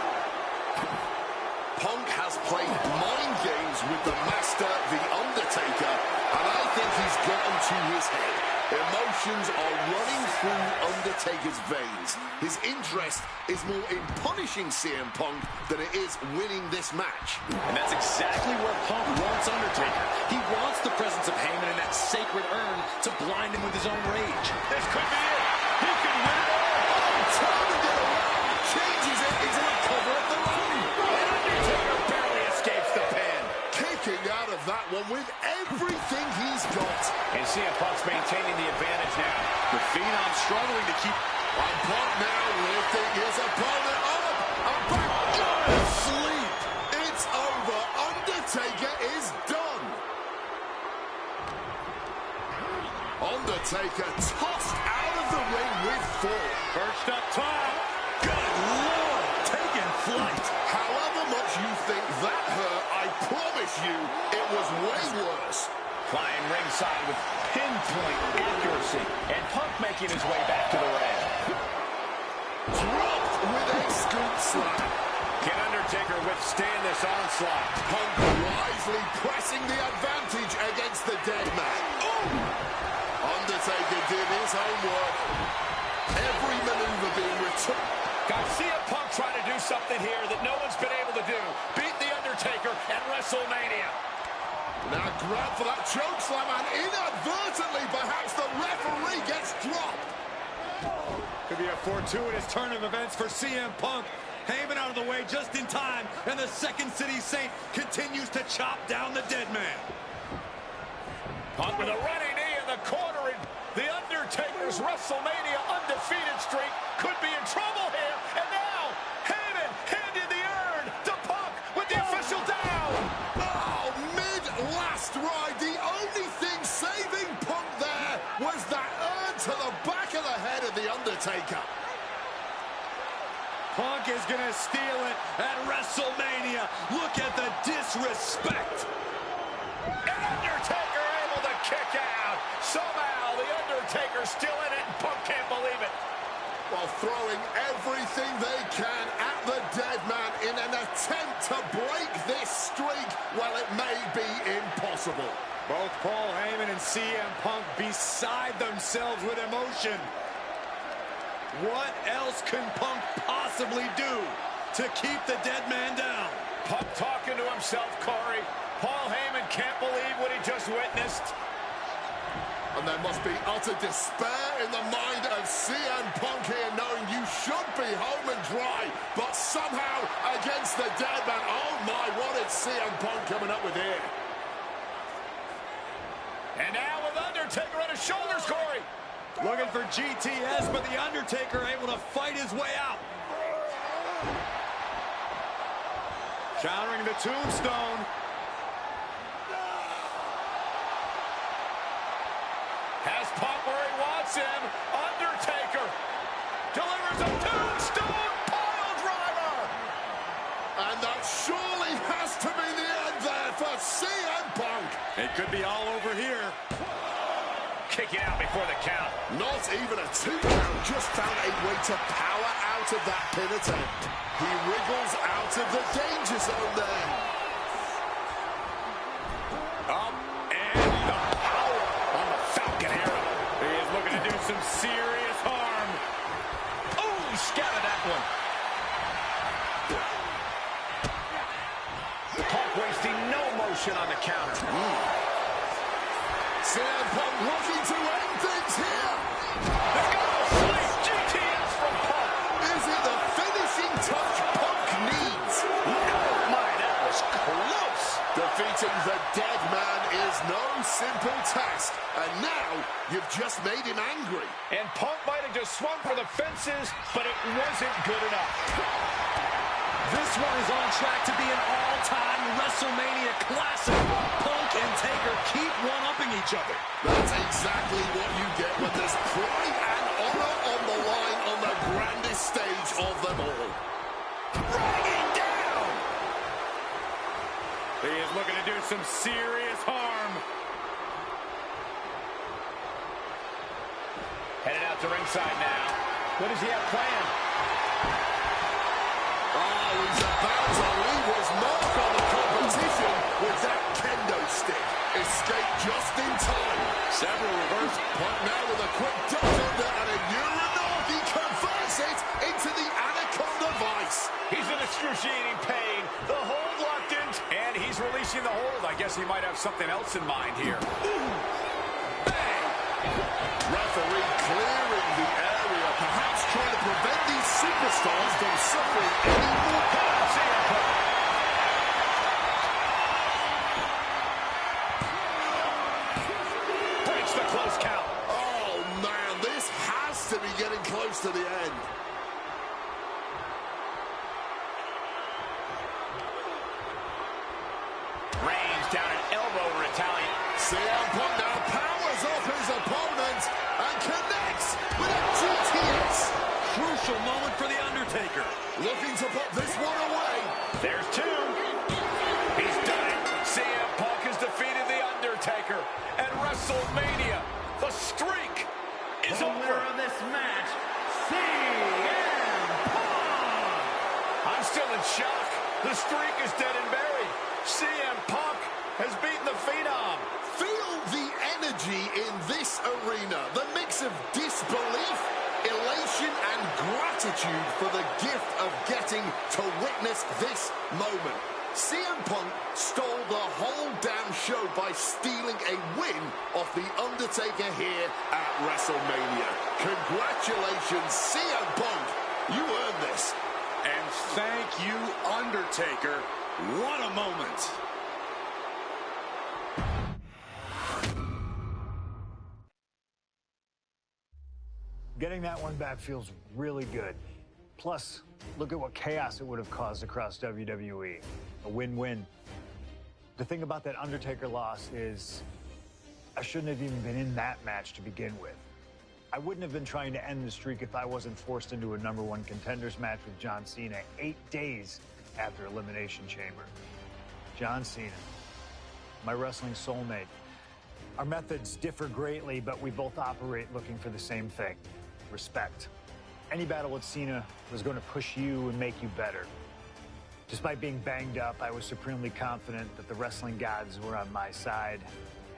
Punk has played mind games with the master, The Undertaker, and I think he's gotten to his head. Emotions are running through Undertaker's veins. His interest is more in punishing CM Punk than it is winning this match. And that's exactly where Punk wants Undertaker. He wants the presence of Heyman in that sacred urn to blind him with his own rage. This could be it. He could win it all. Turning it around, changes it into a cover of the run. Undertaker barely escapes the pin. Kicking out of that one with everything he's got. And CM Punk's maintaining the advantage now. The Phenom struggling to keep... And Punk now lifting his opponent up. And back asleep. It's over. Undertaker is done. Undertaker tossed out of the ring with force. Perched up top. Good Lord, taking flight. However much you think that hurt, I promise you it was way worse. Flying ringside with pinpoint accuracy. And Punk making his way back to the ring. Dropped with a scoop slam. Can Undertaker withstand this onslaught? Punk wisely pressing the advantage against the dead man. Undertaker did his homework. Every maneuver being returned. Garcia Punk trying to do something here that no one's been able to do. Beat The Undertaker at WrestleMania. Now grab for that choke slam, and inadvertently perhaps the referee gets dropped. Could be a fortuitous turn of events for CM Punk. Heyman out of the way just in time, and the Second City Saint continues to chop down the dead man. Punk with a running knee in the corner, and The Undertaker's WrestleMania undefeated streak could be in trouble here. And now, Heyman handed the urn to Punk with the official down. Oh, mid-last ride, the only thing saving Punk there was that urn to the back of the head of The Undertaker. Punk is going to steal it at WrestleMania. Look at the disrespect. And Undertaker able to kick out. Somehow, The Undertaker still in it, and Punk can't believe it. While throwing everything they can at the dead man in an attempt to break this streak. Well, it CM Punk beside themselves with emotion. What else can Punk possibly do to keep the dead man down? Punk talking to himself, Corey. Paul Heyman can't believe what he just witnessed. And there must be utter despair in the mind of CM Punk here, knowing you should be home and dry, but somehow against the dead man. Oh my, what is CM Punk coming up with here? And now with Undertaker on his shoulders, Corey. Looking for GTS, but the Undertaker able to fight his way out. Countering the tombstone. Has Punk where he wants him. Undertaker delivers a tombstone pile driver. And that surely has to be the end there for CM Punk. It could be all over here. Kicking out before the count. Not even a 2 count, just found a way to power out of that pin attempt. He wriggles out of the danger zone there. Up and the power on the Falcon Arrow. He is looking to do some serious harm. Oh, he scattered that one. Punk wasting no motion on the counter. CM Punk looking to end things here. They've got a slice GTS from Punk. Is it the finishing touch Punk needs? Oh my, that was close. Defeating the dead man is no simple task. And now, you've just made him angry. And Punk might have just swung for the fences, but it wasn't good enough. This one is on track to be an all-time WrestleMania classic. Punk and Taker keep one-upping each other. That's exactly what you get when there's pride and honor on the line on the grandest stage of them all. Dragging down. He is looking to do some serious harm. Headed out to ringside now. What does he have planned? Oh, he's about to leave his mark on the competition with that kendo stick. Escape just in time. Several reverse. Punk now with a quick duck under and a Uranagi converts it into the Anaconda Vice. He's in excruciating pain. The hold locked in, and he's releasing the hold. I guess he might have something else in mind here. Ooh. Bang! Referee clearing the area, perhaps trying to prevent these superstars from suffering any more pain. Breaks the close count. Oh, man, this has to be getting close to the end. Reigns down an elbow over Italian. CM Punk now powers off his opponent and connects with a GTS. Crucial moment for The Undertaker. Looking to put this one away. There's two. He's done it. CM Punk has defeated The Undertaker at WrestleMania. The streak is over. Winner of this match, CM Punk. I'm still in shock. The streak is dead and buried. CM Punk has beaten the Phenom. Feel the energy in this arena. The mix of disbelief, elation, and gratitude for the gift of getting to witness this moment. CM Punk stole the whole damn show by stealing a win off The Undertaker here at WrestleMania. Congratulations, CM Punk. You earned this. And thank you, Undertaker. What a moment. Getting that one back feels really good. Plus, look at what chaos it would have caused across WWE. A win-win. The thing about that Undertaker loss is I shouldn't have even been in that match to begin with. I wouldn't have been trying to end the streak if I wasn't forced into a #1 contenders match with John Cena 8 days after Elimination Chamber. John Cena, my wrestling soulmate. Our methods differ greatly, but we both operate looking for the same thing: respect. Any battle with Cena was going to push you and make you better. Despite being banged up, I was supremely confident that the wrestling gods were on my side,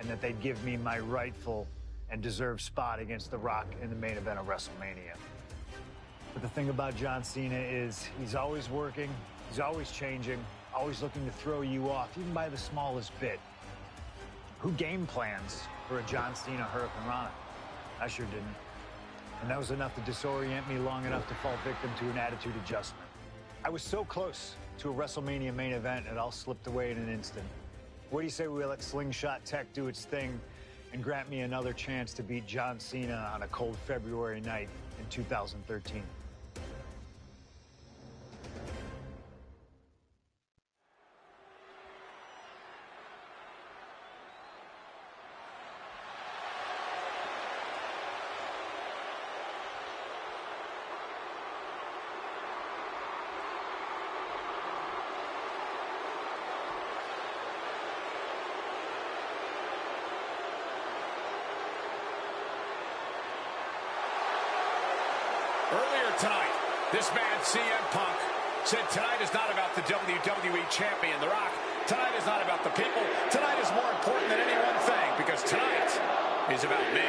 and that they'd give me my rightful and deserved spot against The Rock in the main event of WrestleMania. But the thing about John Cena is he's always working, he's always changing, always looking to throw you off, even by the smallest bit. Who game plans for a John Cena Hurricane Rana? I sure didn't. And that was enough to disorient me long enough to fall victim to an attitude adjustment. I was so close to a WrestleMania main event, it all slipped away in an instant. What do you say we let Slingshot Tech do its thing and grant me another chance to beat John Cena on a cold February night in 2013? Earlier tonight, this man, CM Punk, said tonight is not about the WWE Champion, The Rock. Tonight is not about the people. Tonight is more important than any one thing, because tonight is about me.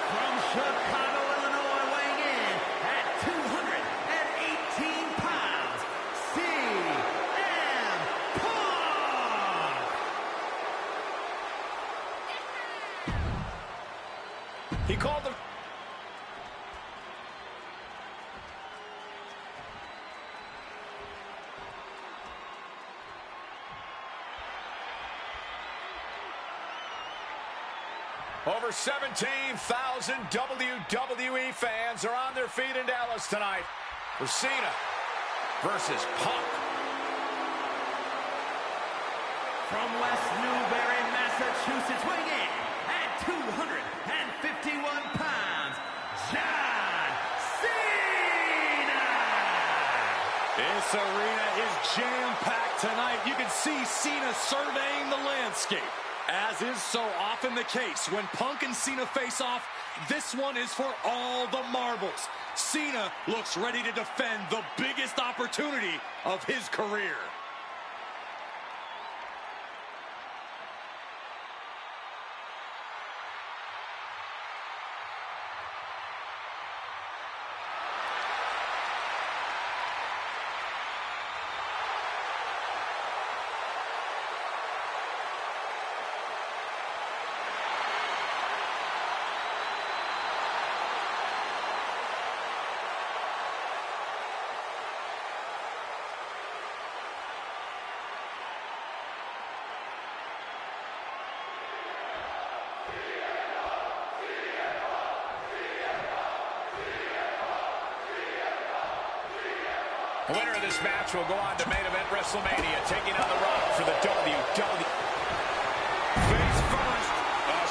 From Chicago, Illinois, weighing in at 218 pounds, CM Punk! He called them. Over 17,000 WWE fans are on their feet in Dallas tonight for Cena versus Punk. From West Newbury, Massachusetts, weighing in at 251 pounds, John Cena! This arena is jam-packed tonight. You can see Cena surveying the landscape. As is so often the case, when Punk and Cena face off, this one is for all the marbles. Cena looks ready to defend the biggest opportunity of his career. The winner of this match will go on to main event WrestleMania, taking on The Rock for the WWE. Face first.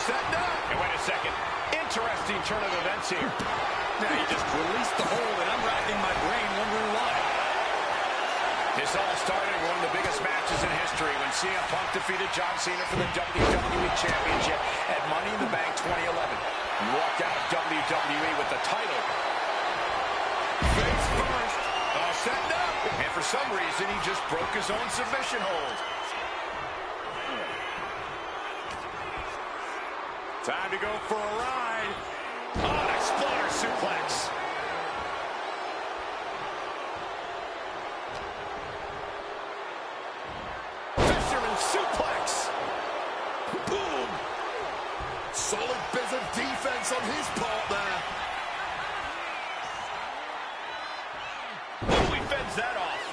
Set down. And wait a second. Interesting turn of events here. Now he just released the hold, and I'm racking my brain wondering why. This all started in one of the biggest matches in history when CM Punk defeated John Cena for the WWE Championship at Money in the Bank 2011. He walked out of WWE with the title. Face first. Set up. And for some reason, he just broke his own submission hold. Time to go for a ride. Oh, an exploder suplex. Fisherman suplex. Boom! Solid bit of defense on his part there. That off.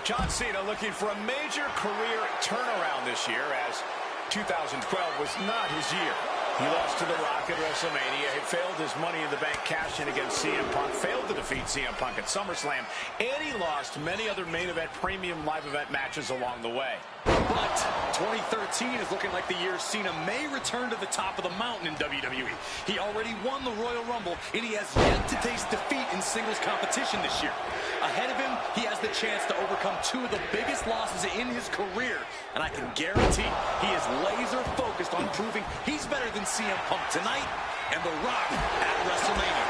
John Cena looking for a major career turnaround this year, as 2012 was not his year. He lost to The Rock at WrestleMania. He failed his Money in the Bank cash-in against CM Punk, failed to defeat CM Punk at SummerSlam, and he lost many other main event premium live event matches along the way. But 2013 is looking like the year Cena may return to the top of the mountain in WWE. He already won the Royal Rumble, and he has yet to taste defeat in singles competition this year. Ahead of him, he has the chance to overcome two of the biggest losses in his career, and I can guarantee he is laser focused focused on proving he's better than CM Punk tonight and The Rock at WrestleMania.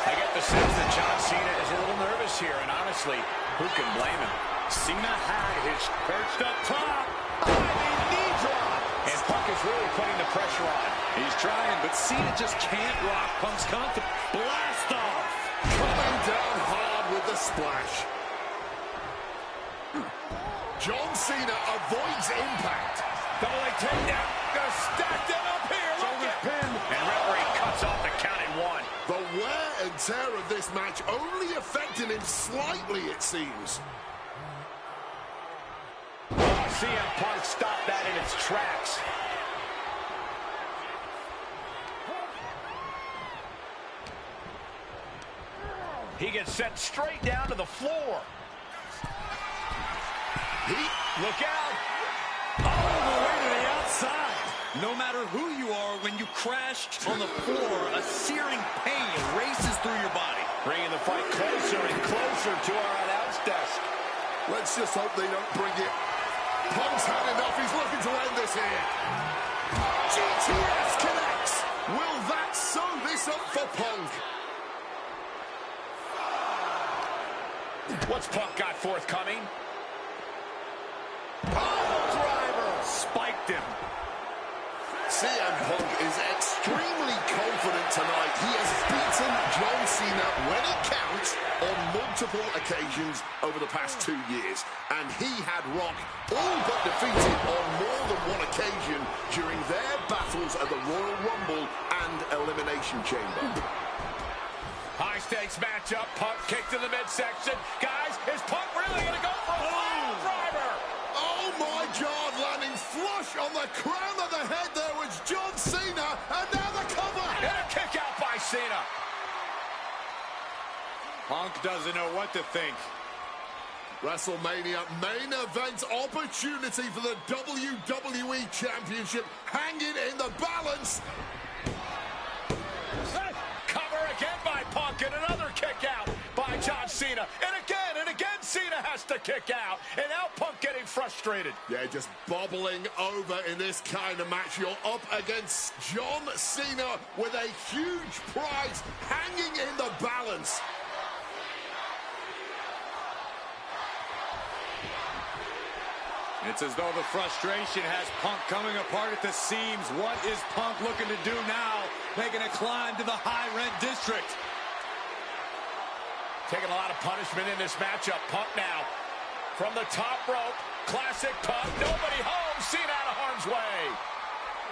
I get the sense that John Cena is a little nervous here, and honestly, who can blame him? Cena had his perched up top. Diving knee drop. And Punk is really putting the pressure on. He's trying, but Cena just can't rock Punk's confidence. Blast off. Coming down hard with the splash. John Cena avoids impact. Double leg takedown. Gonna stack that up here. Look at pin. And referee cuts off the count at 1. The wear and tear of this match only affecting him slightly, it seems. CM Punk stopped that in its tracks. He gets sent straight down to the floor. Look out. All the way to the outside. No matter who you are, when you crash on the floor, a searing pain races through your body. Bringing the fight closer and closer to our announce desk. Let's just hope they don't bring it. Punk's had enough. He's looking to end this here. GTS connects. Will that sew this up for Punk? What's Punk got forthcoming? Driver. Spiked him. CM Punk is extremely confident tonight. He has beaten John Cena when it counts on multiple occasions over the past 2 years. And he had Rock all but defeated on more than one occasion during their battles at the Royal Rumble and Elimination Chamber. High stakes matchup. Punk kicked in the midsection. Guys, is Punk really going to go for a pile driver? Oh my God, landing flush on the crown of the head there was John Cena, and now the cover. And a kick out by Cena. Punk doesn't know what to think. WrestleMania main event opportunity for the WWE Championship hanging in the balance. Cover again by Punk, and another kick out by John Cena. And again Cena has to kick out. And now Punk getting frustrated. Yeah, just bobbling over in this kind of match. You're up against John Cena with a huge prize hanging in the balance. It's as though the frustration has Punk coming apart at the seams. What is Punk looking to do now? Making a climb to the high-rent district. Taking a lot of punishment in this matchup. Punk now from the top rope. Classic Punk. Nobody home. Cena out of harm's way.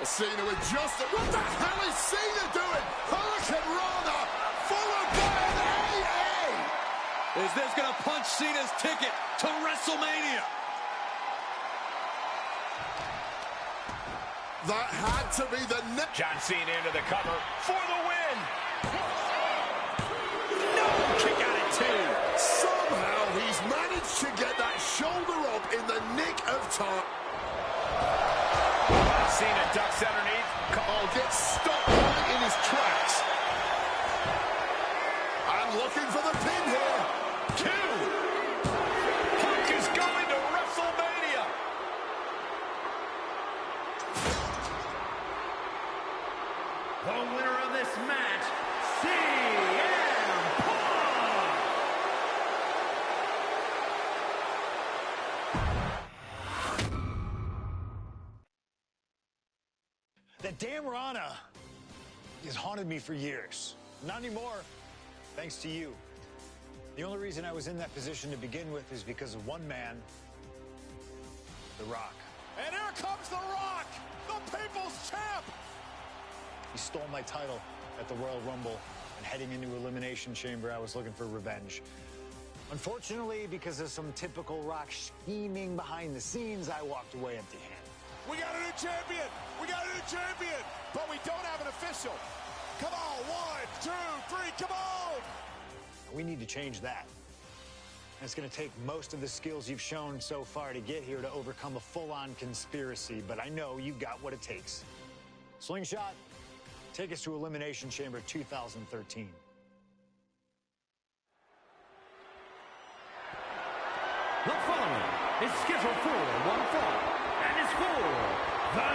Cena with just... What the hell is Cena doing? Hurricane Rana followed by an AA. Is this going to punch Cena's ticket to WrestleMania? That had to be the net. John Cena into the cover for the win. No! Kick out at 2. Somehow he's managed to get that shoulder up in the nick of time. Cena ducks underneath. Cole gets stopped right in his tracks. And looking for the pin here. 2. Punk is going to WrestleMania. The winner of this match, CM Punk! That damn Rana has haunted me for years. Not anymore, thanks to you. The only reason I was in that position to begin with is because of one man, The Rock. And here comes The Rock, the People's Champ. He stole my title at the Royal Rumble, and heading into Elimination Chamber, I was looking for revenge. Unfortunately, because of some typical Rock scheming behind the scenes, I walked away empty-handed. We got a new champion. We got a new champion. But we don't have an official. Come on, 1, 2, 3, come on. We need to change that. And it's going to take most of the skills you've shown so far to get here to overcome a full-on conspiracy, but I know you've got what it takes. Slingshot, take us to Elimination Chamber 2013. The following is scheduled for one fall and is for the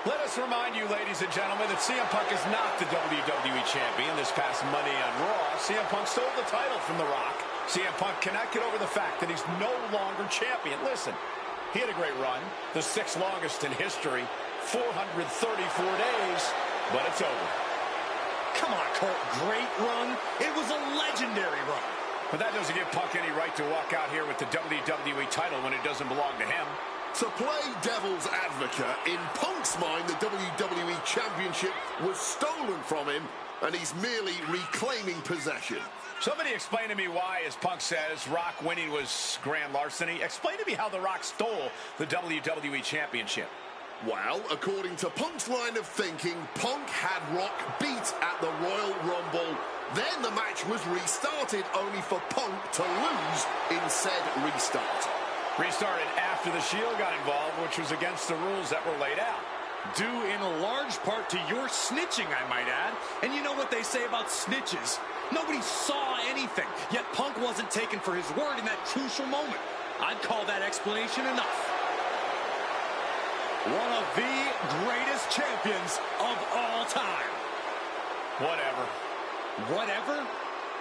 Let us remind you, ladies and gentlemen, that CM Punk is not the WWE Champion. This past Monday on Raw, CM Punk stole the title from The Rock. CM Punk cannot get over the fact that he's no longer champion. Listen, he had a great run, the 6th longest in history, 434 days, but it's over. Come on, Cole, great run? It was a legendary run. But that doesn't give Punk any right to walk out here with the WWE title when it doesn't belong to him. To play devil's advocate, in Punk's mind, the WWE Championship was stolen from him, and he's merely reclaiming possession. Somebody explain to me why, as Punk says, Rock winning was grand larceny. Explain to me how The Rock stole the WWE Championship. Well, according to Punk's line of thinking, Punk had Rock beat at the Royal Rumble. Then the match was restarted, only for Punk to lose in said restart. Restarted after the Shield got involved, which was against the rules that were laid out. Due in a large part to your snitching, I might add. And you know what they say about snitches? Nobody saw anything, yet Punk wasn't taken for his word in that crucial moment. I'd call that explanation enough. One of the greatest champions of all time. Whatever. Whatever?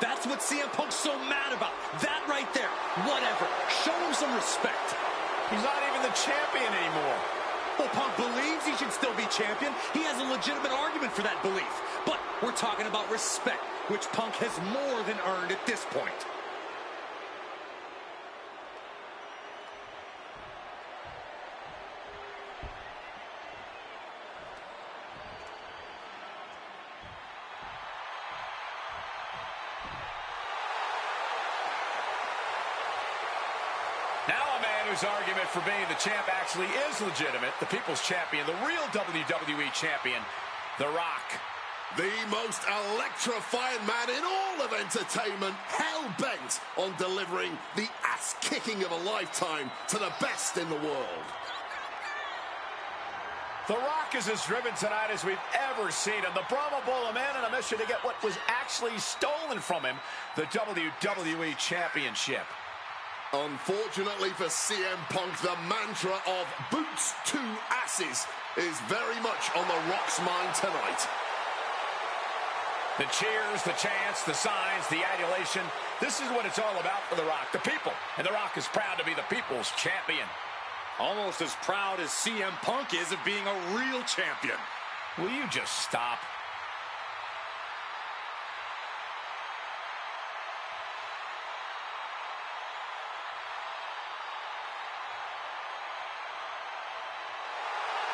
That's what CM Punk's so mad about. That right there. Whatever. Show him some respect. He's not even the champion anymore. Well, Punk believes he should still be champion. He has a legitimate argument for that belief. But we're talking about respect, which Punk has more than earned at this point. Now a man whose argument for being the champ actually is legitimate, the People's Champion, the real WWE Champion, The Rock. The most electrifying man in all of entertainment, hell-bent on delivering the ass-kicking of a lifetime to the best in the world. The Rock is as driven tonight as we've ever seen him. The Brahma Bull, a man on a mission to get what was actually stolen from him, the WWE Championship. Unfortunately for CM Punk, the mantra of boots to asses is very much on The Rock's mind tonight. The cheers, the chants, the signs, the adulation. This is what it's all about for The Rock, the people. And The Rock is proud to be the People's Champion. Almost as proud as CM Punk is of being a real champion. Will you just stop?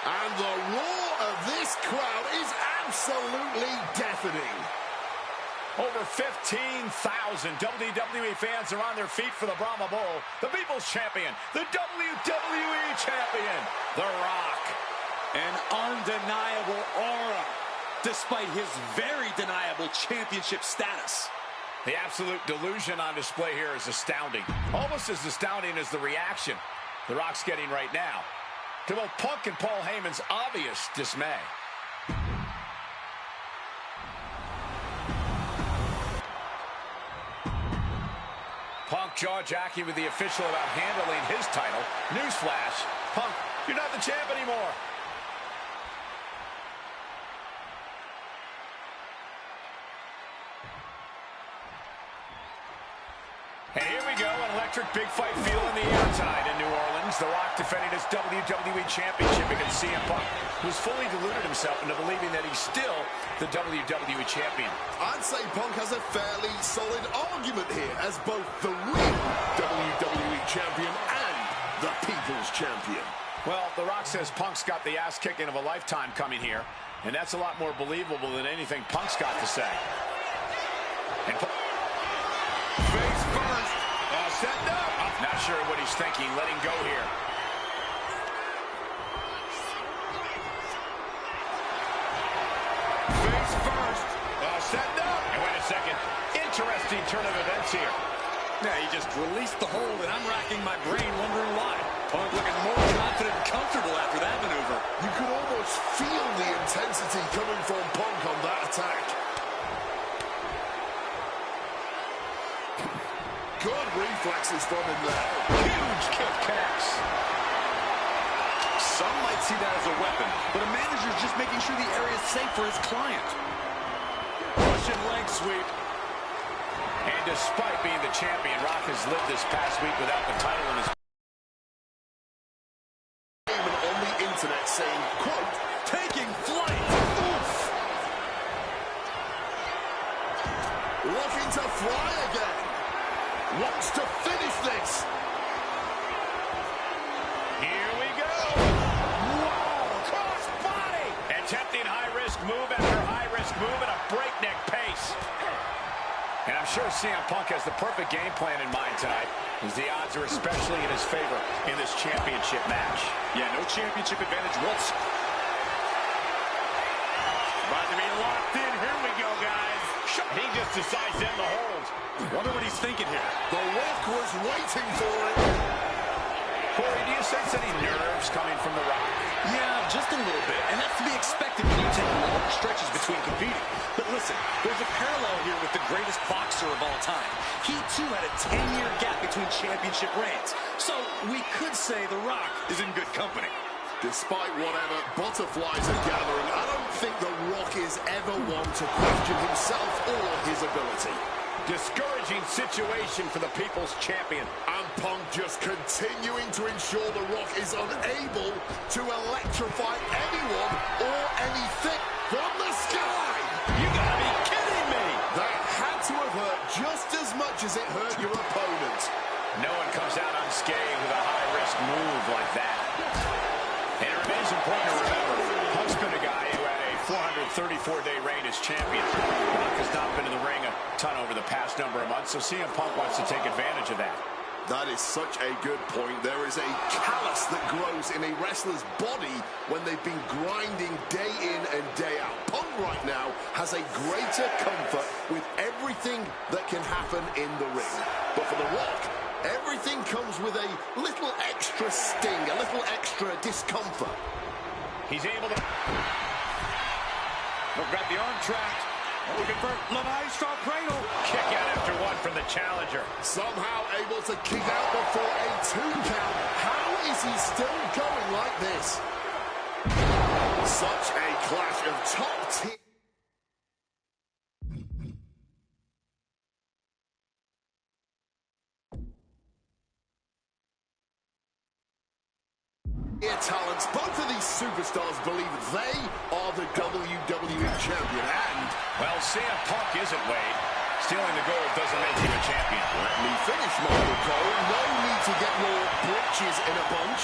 And the roar of this crowd is absolutely deafening. Over 15,000 WWE fans are on their feet for the Brahma Bull, the People's Champion, the WWE Champion, The Rock. An undeniable aura, despite his very deniable championship status. The absolute delusion on display here is astounding. Almost as astounding as the reaction The Rock's getting right now to both Punk and Paul Heyman's obvious dismay. Punk jaw-jacking with the official about handling his title. Newsflash, Punk, you're not the champ anymore. And here we go, an electric big fight feel in the air tonight in New Orleans. The Rock defending his WWE Championship against CM Punk, who's fully deluded himself into believing that he's still the WWE Champion. I'd say Punk has a fairly solid argument here as both the real WWE Champion and the People's Champion. Well, The Rock says Punk's got the ass-kicking of a lifetime coming here, and that's a lot more believable than anything Punk's got to say. And face first, setting up. Not sure what he's thinking, letting go here. Face first, setting up. And wait a second, interesting turn of events here. Yeah, he just released the hold, and I'm racking my brain wondering why. Punk looking more confident and comfortable after that maneuver. You could almost feel the intensity coming from Punk on that attack. Good reflexes from him there. Huge kick connects. Some might see that as a weapon, but a manager's just making sure the area is safe for his client. Russian leg sweep. And despite being the champion, Rock has lived this past week without the title in his on the internet saying, quote, Taking flight. oof. Looking to fly again. Wants to finish this. Here we go. Whoa, cross body. Attempting high-risk move after high-risk move at a breakneck pace. And I'm sure CM Punk has the perfect game plan in mind tonight, as the odds are especially in his favor in this championship match. Yeah, no championship advantage whatsoever. About to be locked in. Here we go, guys. He just decides to end the hold. Wonder what he's thinking here. The Rock was waiting for it. Corey, do you sense any nerves coming from The Rock? Yeah, just a little bit. And that's to be expected when you take long stretches between competing. But listen, there's a parallel here with the greatest boxer of all time. He, too, had a 10-year gap between championship reigns. So we could say The Rock is in good company. Despite whatever butterflies are gathering, I don't think The Rock is ever one to question himself or his ability. Discouraging situation for the People's Champion. And Punk just continuing to ensure The Rock is unable to electrify anyone or anything from the sky. You gotta be kidding me! That had to have hurt just as much as it hurt your opponent. No one comes out unscathed with a high-risk move like that. And it remains important to remember, Punk's been a guy who had a 434-day reign as champion. Rock has not been in the ring a ton over the past number of months, so CM Punk wants to take advantage of that. That is such a good point. There is a callus that grows in a wrestler's body when they've been grinding day in and day out. Punk right now has a greater comfort with everything that can happen in the ring. But for The Rock, everything comes with a little extra sting, a little extra discomfort. He's able to... We've got the arm trapped. Looking for Le Maestro cradle. Kick out after one from the challenger. Somehow able to kick out before a 2 count. How is he still going like this? Such a clash of top tier. Talents. Both of these superstars believe they are the WWE champion, and well, CM Punk isn't, Wade. Stealing the gold doesn't make you a champion. Let me finish, Michael Cole. No need to get your britches in a bunch.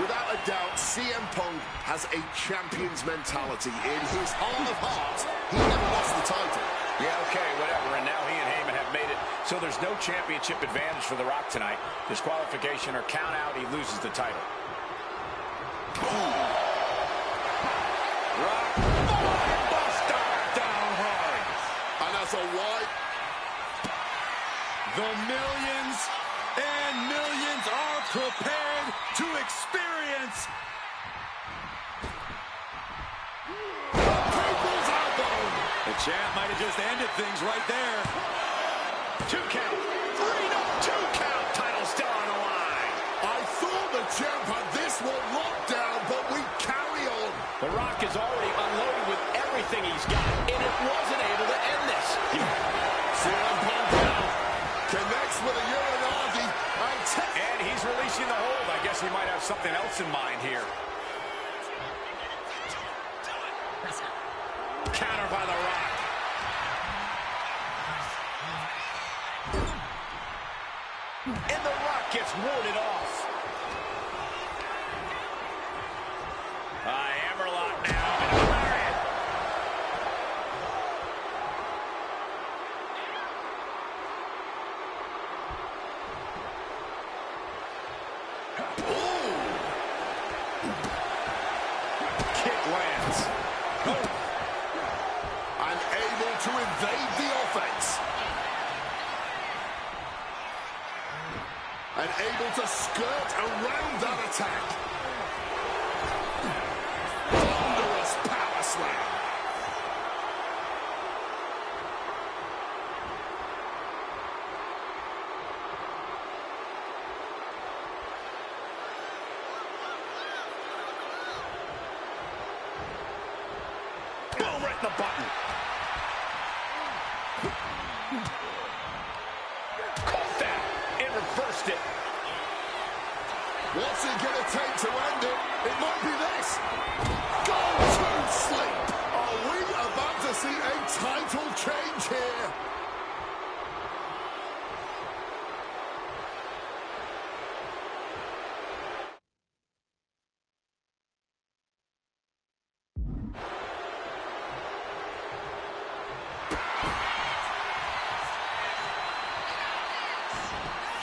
Without a doubt, CM Punk has a champion's mentality. In his heart of hearts, he never lost the title. Yeah, okay, whatever. And now he and Heyman have made it so there's no championship advantage for The Rock tonight. Disqualification or count out, he loses the title. Rock, buster, down hard. And that's a wide. The millions and millions are prepared to experience The people's elbow. the champ might have just ended things right there. 2 count. 3, no, 2 count. Title still on the line. I thought the champ had this one locked down, but we carry on. The Rock is already unloaded with everything he's got, and it wasn't able to end this. CM Punk now connects with a Uranagi, and he's releasing the hold. I guess he might have something else in mind here. Counter by The Rock. And The Rock gets warded off. Hammerlock now. And a lariat. Kick lands. and able to evade the offense. And able to skirt around that attack. Thunderous power slam.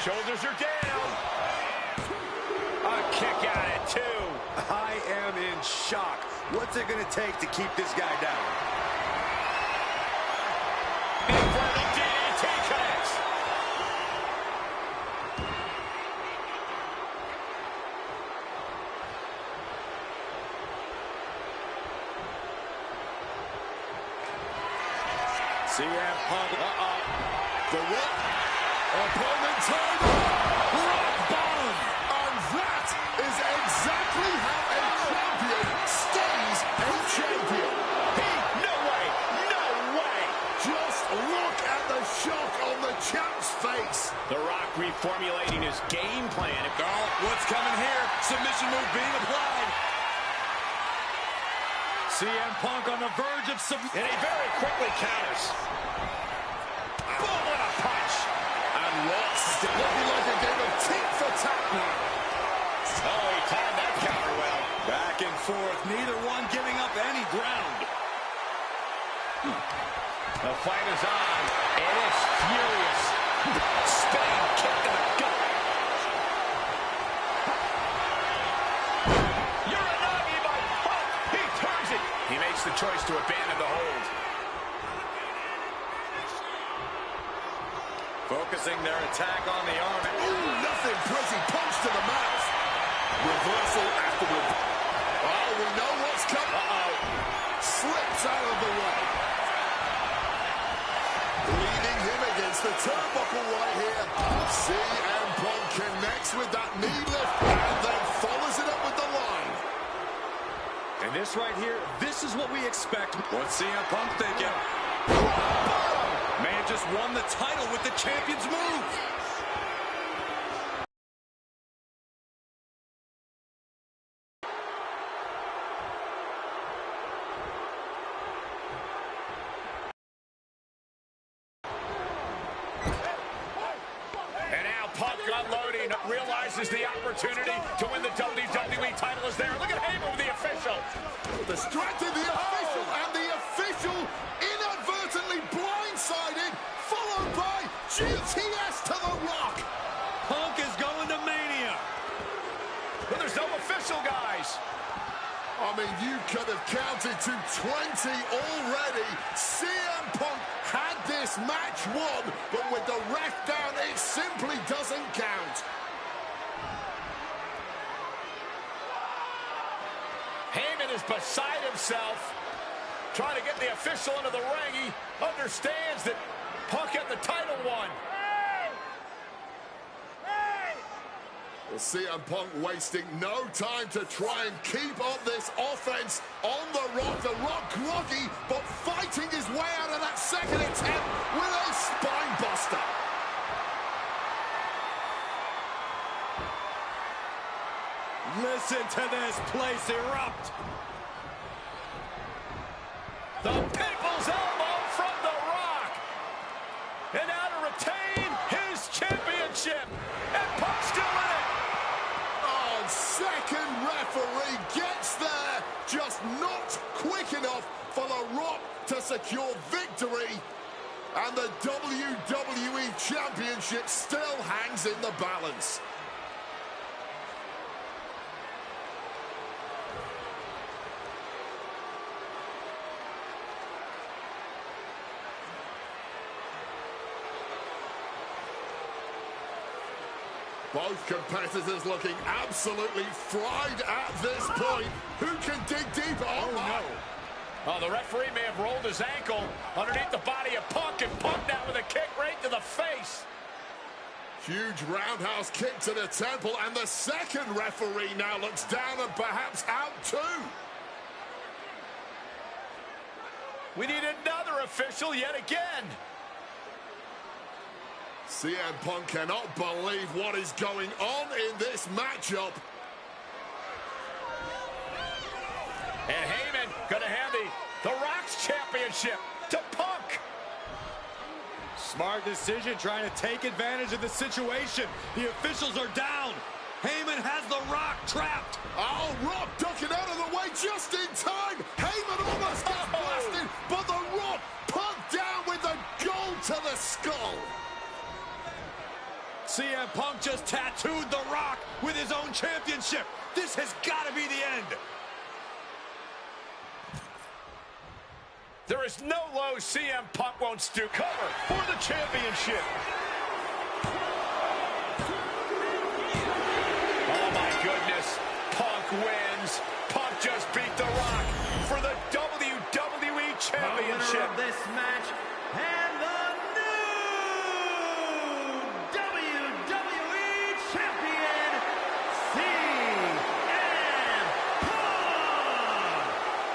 Shoulders are down. A kick out at 2. I am in shock. What's it going to take to keep this guy down? Inverted DDT connects. CM Punk. The Rock. Opponent turned. Rock bottom. And that is exactly how a champion stays a champion. No way. No way. Just look at the shock on the champ's face. The Rock reformulating his game plan. Oh, what's coming here? Submission move being applied. CM Punk on the verge of submission. And he very quickly counters. Boom, what a punch. And what's looking like a game of tit for tat now. Oh, he timed that counter well. Back and forth, neither one giving up any ground. The fight is on. It is furious. Spinning kick to the gut. Uranagi by Punk. He turns it. He makes the choice to abandon the hold. Focusing their attack on the arm. Ooh, nothing pretty. Punch to the mouth. Reversal afterward. Oh, we know what's coming. Slips out of the way. Leading him against the turnbuckle right here. CM Punk connects with that knee lift and then follows it up with the line. And this right here, this is what we expect. What's CM Punk thinking? Man just won the title with the champion's move. And now Punk unloading, realizes the opportunity to win the WWE title is there. Look at Heyman with the official. Distracted the official, and the official inadvertently blindsided, followed by GTS to the Rock. Punk is going to Mania. But there's no official, guys. I mean, you could have counted to 20 already. CM Punk had this match won, but with the ref down, it simply doesn't count. Heyman is beside himself, trying to get the official into the ring. He understands that Punk had the title won. Well, CM Punk wasting no time to try and keep up this offense on the Rock. The Rock groggy, but fighting his way out of that second attempt with a spine buster. Listen to this place erupt. The People's Elbow from The Rock. And now to retain his championship. And Punk's still in it. Oh, second referee gets there, just not quick enough for The Rock to secure victory. And the WWE Championship still hangs in the balance. Both competitors looking absolutely fried at this point. Who can dig deeper? Oh, no. Oh, the referee may have rolled his ankle underneath the body of Punk, and Punk now with a kick right to the face. Huge roundhouse kick to the temple, and the second referee now looks down and perhaps out too. We need another official yet again. CM Punk cannot believe what is going on in this matchup. And Heyman going to hand the Rock's championship to Punk. Smart decision, trying to take advantage of the situation. The officials are down. Heyman has the Rock trapped. Oh, Rock ducking out of the way just in time. Heyman almost got blasted, but the Rock Punk down with the gold to the skull. CM Punk just tattooed The Rock with his own championship. This has got to be the end. There is no low CM Punk won't stoop. Cover for the championship. Oh my goodness. Punk wins. Punk just beat The Rock for the WWE Championship. The winner of this match and the new WWE Champion, CM Punk.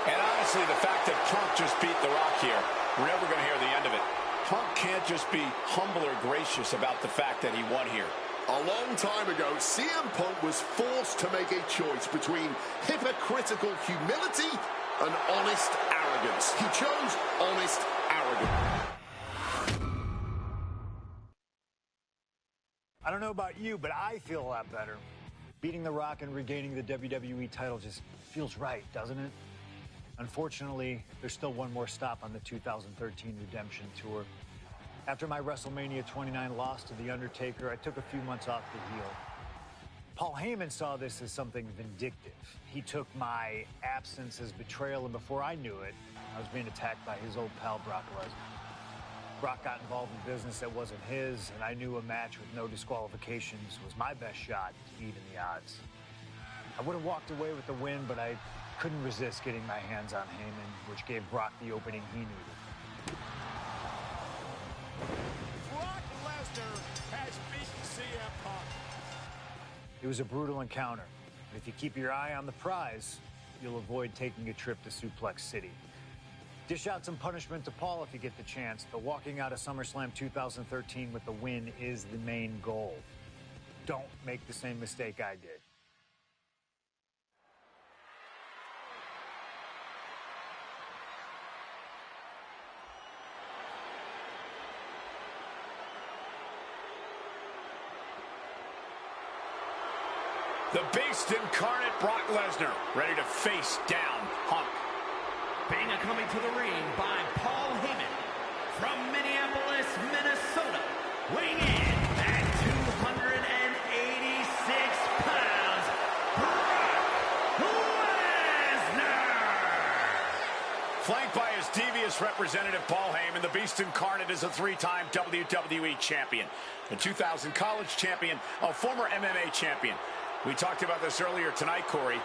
And honestly, the fact that Punk just beat The Rock here, we're never going to hear the end of it. Punk can't just be humble or gracious about the fact that he won here. A long time ago, CM Punk was forced to make a choice between hypocritical humility and honest arrogance. He chose honest arrogance. I don't know about you, but I feel a lot better. Beating The Rock and regaining the WWE title just feels right, doesn't it? Unfortunately, there's still one more stop on the 2013 Redemption Tour. After my WrestleMania 29 loss to The Undertaker, I took a few months off to heal. Paul Heyman saw this as something vindictive. He took my absence as betrayal, and before I knew it, I was being attacked by his old pal, Brock Lesnar. Brock got involved in business that wasn't his, and I knew a match with no disqualifications was my best shot to even the odds. I would have walked away with the win, but I couldn't resist getting my hands on Heyman, which gave Brock the opening he needed. Brock Lesnar has beaten CM Punk. It was a brutal encounter. If you keep your eye on the prize, you'll avoid taking a trip to Suplex City. Dish out some punishment to Paul if you get the chance, but walking out of SummerSlam 2013 with the win is the main goal. Don't make the same mistake I did. The Beast incarnate Brock Lesnar, ready to face down Punk. Being coming to the ring by Paul Heyman from Minneapolis, Minnesota, weighing in at 286 pounds, Brock Lesnar. Flanked by his devious representative, Paul Heyman, the Beast incarnate is a three-time WWE champion, a 2000 college champion, a former MMA champion. We talked about this earlier tonight, Corey.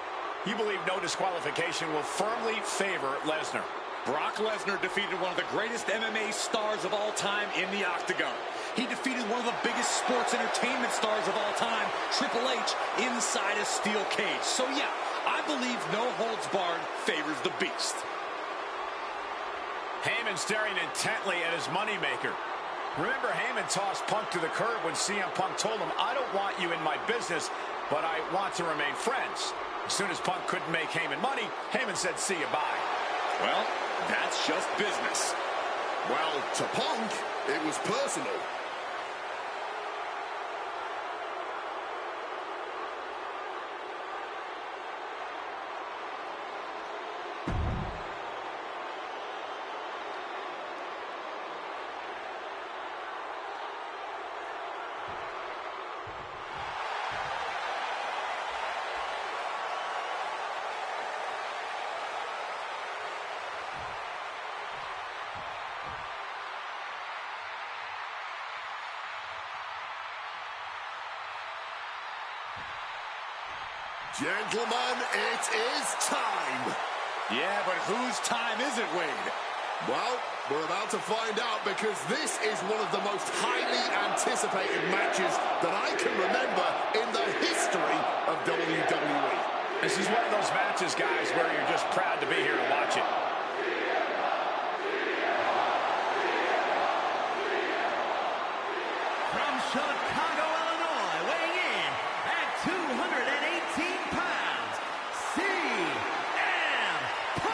You believe no disqualification will firmly favor Lesnar. Brock Lesnar defeated one of the greatest MMA stars of all time in the octagon. He defeated one of the biggest sports entertainment stars of all time, Triple H, inside a steel cage. So yeah, I believe no holds barred favors the Beast. Heyman staring intently at his moneymaker. Remember, Heyman tossed Punk to the curb when CM Punk told him, "I don't want you in my business, but I want to remain friends." As soon as Punk couldn't make Heyman money, Heyman said, "See you, bye." Well, that's just business. Well, to Punk, it was personal. Gentlemen, it is time. Yeah, but whose time is it, Wade? Well, we're about to find out because this is one of the most highly anticipated matches that I can remember in the history of WWE. This is one of those matches, guys, where you're just proud to be here to watch it. From Chicago, Illinois, weighing in at 218 pounds, CM Punk.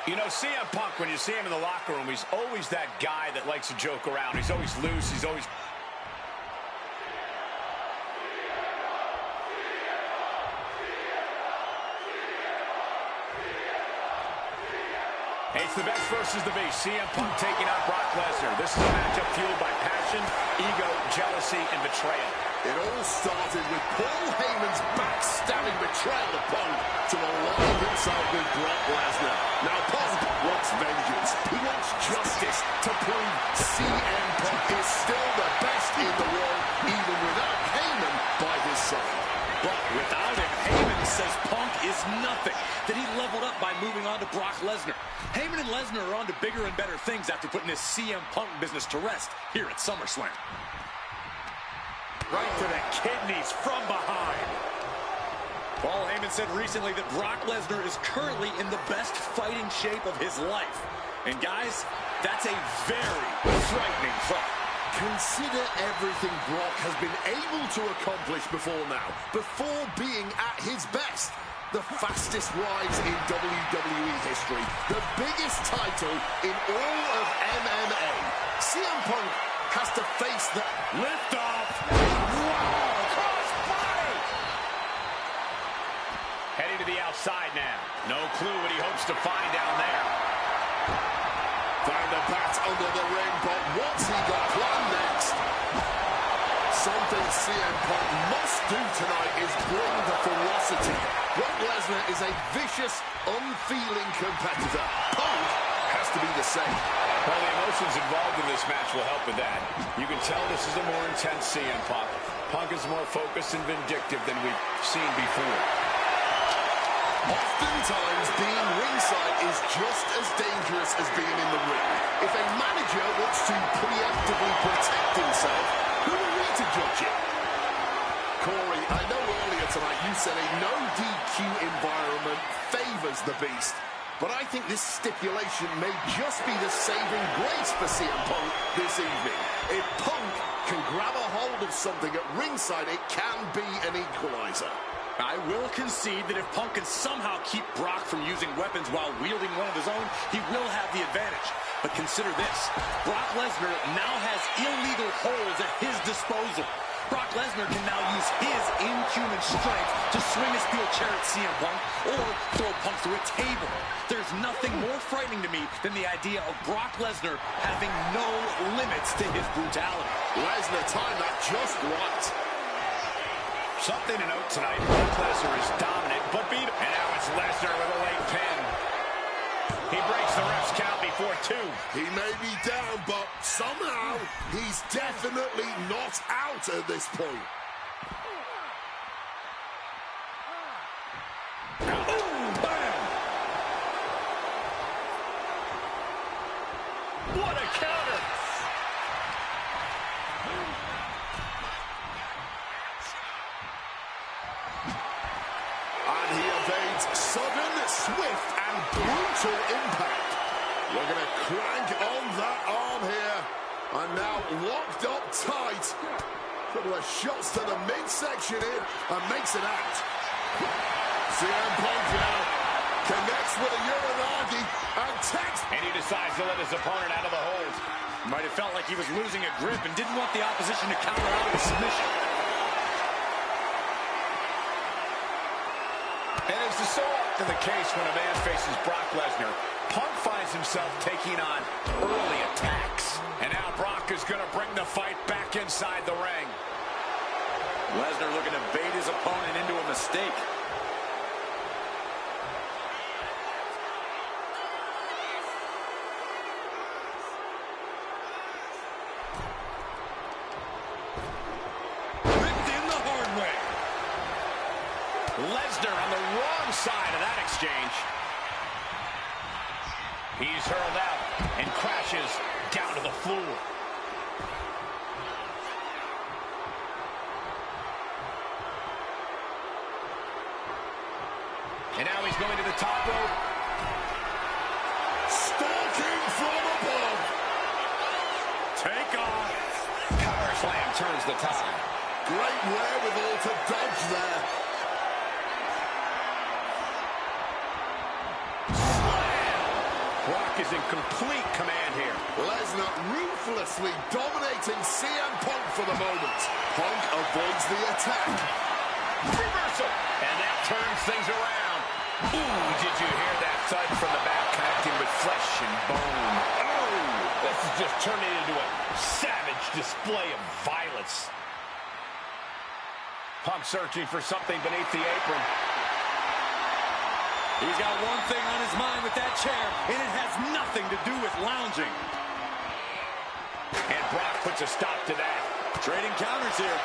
You know, CM Punk, when you see him in the locker room, he's always that guy that likes to joke around. He's always loose. He's always... It's the best versus the beast. CM Punk taking on Brock Lesnar. This is a matchup fueled by passion, ego, jealousy, and betrayal. It all started with Paul Heyman's backstabbing betrayal of Punk to align himself with Brock Lesnar. Now Punk wants vengeance. He wants justice to prove CM Punk is still the best in the world, even without Heyman by his side. But without him, Heyman says Punk is nothing, that he leveled up by moving on to Brock Lesnar. Heyman and Lesnar are on to bigger and better things after putting this CM Punk business to rest here at SummerSlam. Right to the kidneys from behind. Paul Heyman said recently that Brock Lesnar is currently in the best fighting shape of his life. And guys, that's a very frightening thought. Consider everything Brock has been able to accomplish before now, before being at his best. The fastest rise in WWE history, the biggest title in all of MMA. CM Punk has to face the Lift-off. Wow, cross-body. Heading to the outside now. No clue what he hopes to find down there. Found the bat under the ring, but what's he got planned next? Something CM Punk must do tonight is bring the ferocity. Brock Lesnar is a vicious, unfeeling competitor. Punk has to be the same. Well, the emotions involved in this match will help with that. You can tell this is a more intense CM Punk. Punk is more focused and vindictive than we've seen before. Oftentimes, being ringside is just as dangerous as being in the ring. If a manager wants to preemptively protect himself, who are we to judge it? Corey, I know earlier tonight you said a no DQ environment favors the beast, but I think this stipulation may just be the saving grace for CM Punk this evening. If Punk can grab a hold of something at ringside, it can be an equalizer. I will concede that if Punk can somehow keep Brock from using weapons while wielding one of his own, he will have the advantage. But consider this, Brock Lesnar now has illegal holds at his disposal. Brock Lesnar can now use his inhuman strength to swing a steel chair at CM Punk or throw Punk through a table. There's nothing more frightening to me than the idea of Brock Lesnar having no limits to his brutality. Lesnar timed that just right. Something to note tonight, Brock Lesnar is dominant, but beat him. And now it's Lesnar with a late pin. He breaks the ref's count before 2. He may be down, but somehow he's definitely not out at this point. Boom! Bam! What a counter! And he evades sudden, swift, and brutal impact. We're going to crank on that arm here. And now locked up tight. Couple of shots to the midsection here and makes it out. CM Punk now connects with a Uranagi and takes. And he decides to let his opponent out of the hold. Might have felt like he was losing a grip and didn't want the opposition to counter out of a submission. And as is so often the case when a man faces Brock Lesnar, Punk finds himself taking on early attacks. And now Brock is going to bring the fight back inside the ring. Lesnar looking to bait his opponent into a mistake. Lesnar on the wrong side of that exchange. He's hurled out and crashes down to the floor. And now he's going to the top rope. Stalking from above. Take off. Power slam turns the tide. Great wherewithal to dodge there. Brock is in complete command here. Lesnar ruthlessly dominating CM Punk for the moment. Punk avoids the attack. Reversal. And that turns things around. Ooh, did you hear that thud from the back, connecting with flesh and bone? Oh, this is just turning into a savage display of violence. Punk searching for something beneath the apron. He's got one thing on his mind with that chair, and it has nothing to do with lounging. And Brock puts a stop to that. Trading counters here.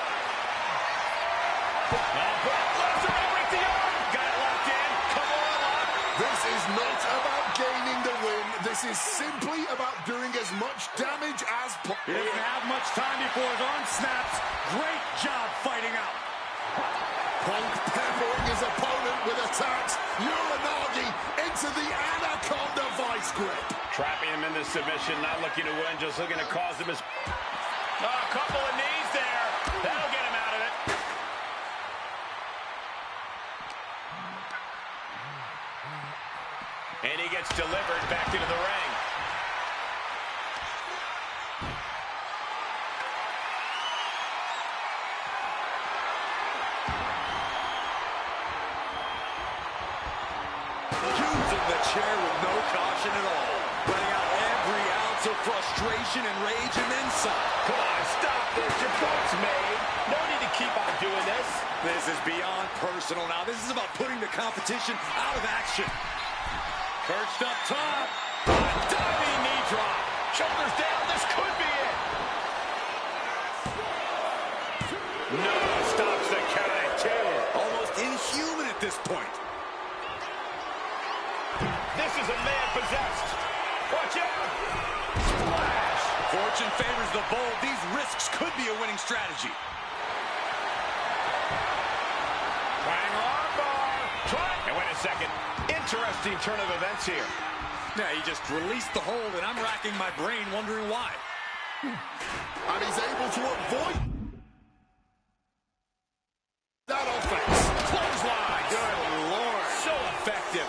Brock Lesnar with the arm. Got it locked in. Come on, lock. This is not about gaining the win. This is simply about doing as much damage as possible. He doesn't have much time before his arm snaps. Great job fighting out. Punk peppering his opponent with attacks. Uranagi into the Anaconda vice grip. Trapping him into submission, not looking to win, just looking to cause him his... Oh, a couple of knees there. That'll get him out of it. And he gets delivered back into the ring. Chair with no caution at all. Letting out every ounce of frustration and rage and then some. Come on, stop this. Your point's made. No need to keep on doing this. This is beyond personal now. This is about putting the competition out of action. Perched up top. Diving knee drop. Shoulders down. This could be it. No, stops the count at 2. Almost inhuman at this point. This is a man possessed. Watch out. Splash. Fortune favors the bold. These risks could be a winning strategy. Trying armbar. And wait a second. Interesting turn of events here. Yeah, he just released the hold, and I'm racking my brain wondering why. And he's able to avoid that offense. Clothesline. Good Lord. So effective.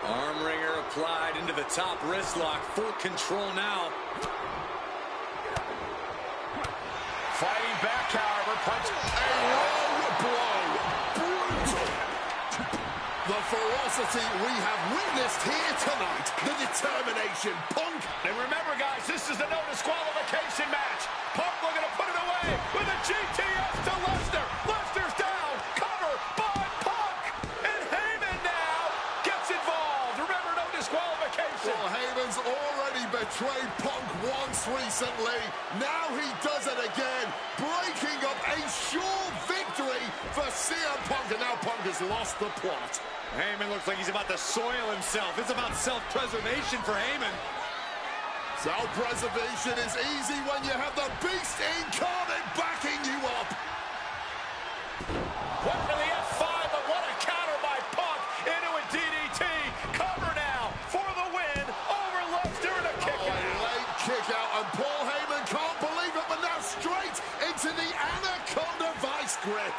Arm wringer applied into the top wrist lock. Full control now. Fighting back, however. Punch. A low blow. Brutal. The ferocity we have witnessed here tonight. The determination. Punk. And remember, guys, this is a no disqualification match. Punk looking to put it away with a GTS to Lesnar. Lesnar's down. Cover by Punk. And Heyman now gets involved. Remember, no disqualification. Well, Heyman's already betrayed Punk once recently. Now he does it again, breaking up a sure victory for CM Punk. And now Punk has lost the plot. Heyman looks like he's about to soil himself. It's about self-preservation for Heyman. Self-preservation is easy when you have the beast incarnate backing you up. What for the F5, but what a counter by Punk into a DDT. Cover now for the win over Lesnar and a kick out. A late kick out, and Paul Heyman can't believe it, but now straight into the Anaconda vice grip.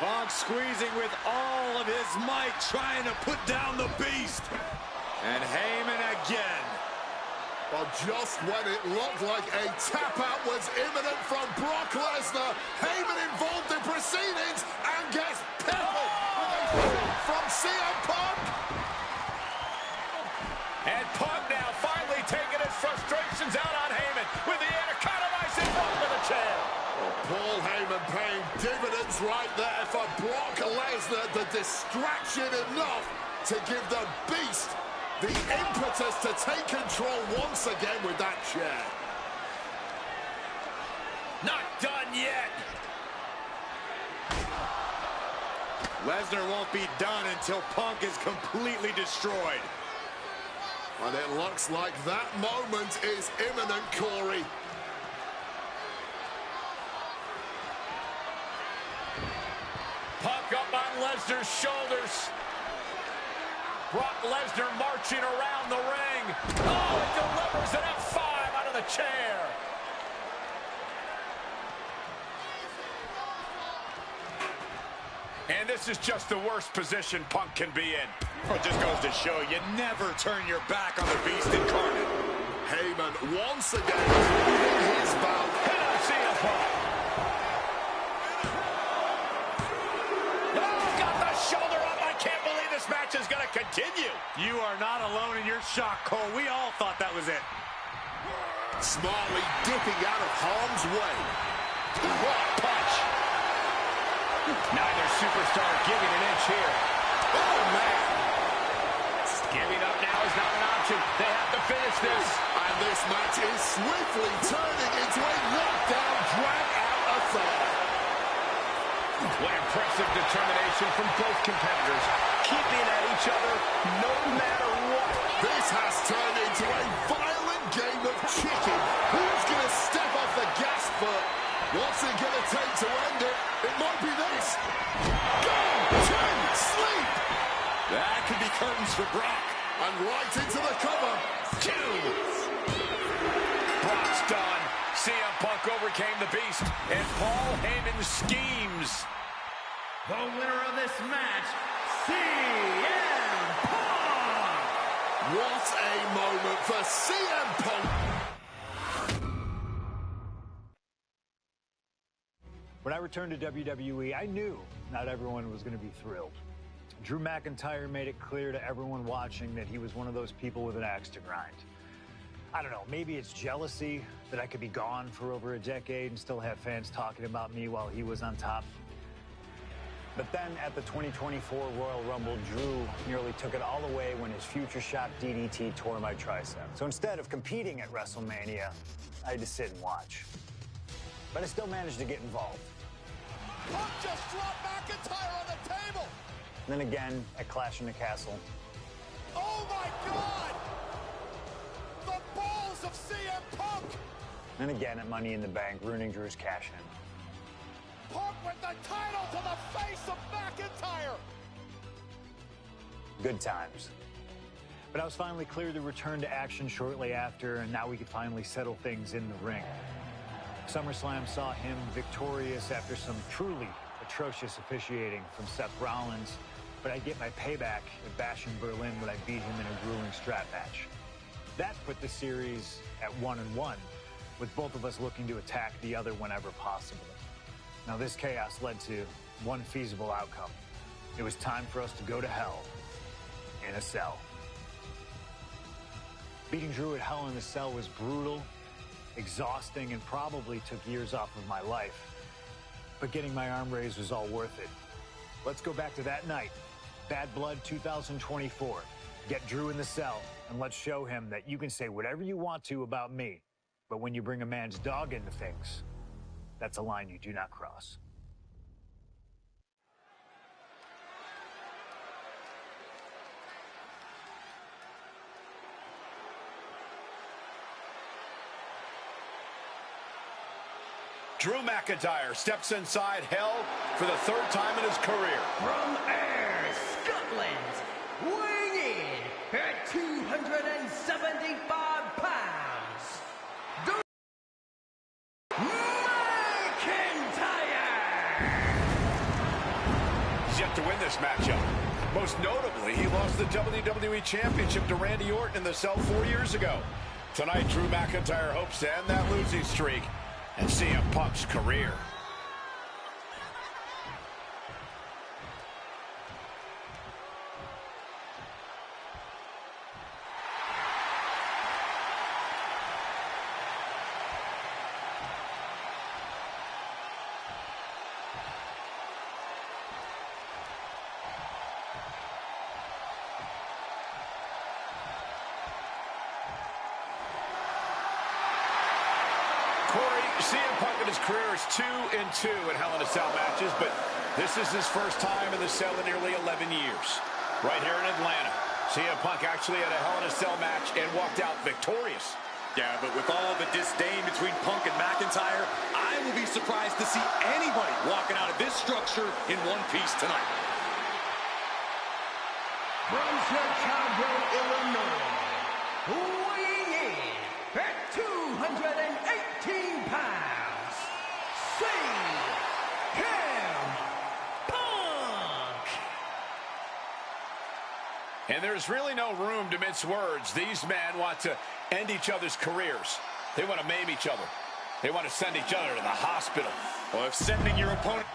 Punk squeezing with all of his might, trying to put down the beast. And Heyman again. Well, just when it looked like a tap-out was imminent from Brock Lesnar, Heyman involved in proceedings and gets peppered with a shot from CM Punk. And Punk now finally taking his frustrations out on Heyman with the Anaconda vice in front of the chair. Well, Paul Heyman paying dividends right there for Brock Lesnar. The distraction enough to give the beast the impetus to take control once again with that chair. Not done yet. Lesnar won't be done until Punk is completely destroyed. And it looks like that moment is imminent, Corey. Punk up on Lesnar's shoulders. Brock Lesnar marching around the ring. Oh, it delivers an F5 out of the chair. And this is just the worst position Punk can be in. Well, it just goes to show you never turn your back on the beast incarnate. Heyman once again proving his bout. And a Punk. Oh, got the shoulder up. I can't believe this match is going to continue. You are not alone in your shock, Cole. We all thought that was it. Smartly dipping out of harm's way. What a punch. Neither superstar giving an inch here. Oh, man. Giving up now is not an option. They have to finish this. And this match is swiftly turning into a knockdown, drag-out affair. What impressive determination from both competitors, keeping at each other no matter what. This has turned into a violent game of chicken. Who's going to step off the gas foot? What's it going to take to end it? It might be this. Go! 10! Sleep! That could be curtains for Brock. And right into the cover. 2. Brock's done. CM Punk overcame the beast, and Paul Heyman schemes. The winner of this match, CM Punk! What a moment for CM Punk. When I returned to WWE, I knew not everyone was going to be thrilled. Drew McIntyre made it clear to everyone watching that he was one of those people with an axe to grind. I don't know, maybe it's jealousy that I could be gone for over a decade and still have fans talking about me while he was on top. But then at the 2024 Royal Rumble, Drew nearly took it all away when his future shock DDT tore my tricep. So instead of competing at WrestleMania, I had to sit and watch. But I still managed to get involved. Punk just dropped McIntyre on the table. Then again at Clash in the Castle. Oh, my God. The balls of CM Punk. Then again at Money in the Bank, ruining Drew's cash-in. Punk with the title to the face of McIntyre. Good times. But I was finally cleared to return to action shortly after, and now we could finally settle things in the ring. SummerSlam saw him victorious after some truly atrocious officiating from Seth Rollins, but I'd get my payback at Bash in Berlin when I beat him in a grueling strap match. That put the series at 1-1, with both of us looking to attack the other whenever possible. Now this chaos led to one feasible outcome. It was time for us to go to hell in a cell. Beating Drew at Hell in a Cell was brutal, exhausting, and probably took years off of my life. But getting my arm raised was all worth it. Let's go back to that night, Bad Blood 2024. Get Drew in the cell, and let's show him that you can say whatever you want to about me, but when you bring a man's dog into things, that's a line you do not cross. Drew McIntyre steps inside Hell for the 3rd time in his career. From Ayr, Scotland, weighing in at 275 pounds, Drew McIntyre! He's yet to win this matchup. Most notably, he lost the WWE Championship to Randy Orton in the cell 4 years ago. Tonight, Drew McIntyre hopes to end that losing streak and CM Punk's career. CM Punk in his career is 2-2 in Hell in a Cell matches, but this is his first time in the cell in nearly 11 years. Right here in Atlanta, CM Punk actually had a Hell in a Cell match and walked out victorious. Yeah, but with all the disdain between Punk and McIntyre, I will be surprised to see anybody walking out of this structure in one piece tonight. From Chicago, Illinois, weighing in at 218 pounds, CM Punk! And there's really no room to mince words. These men want to end each other's careers. They want to maim each other. They want to send each other to the hospital. Well, if sending your opponent...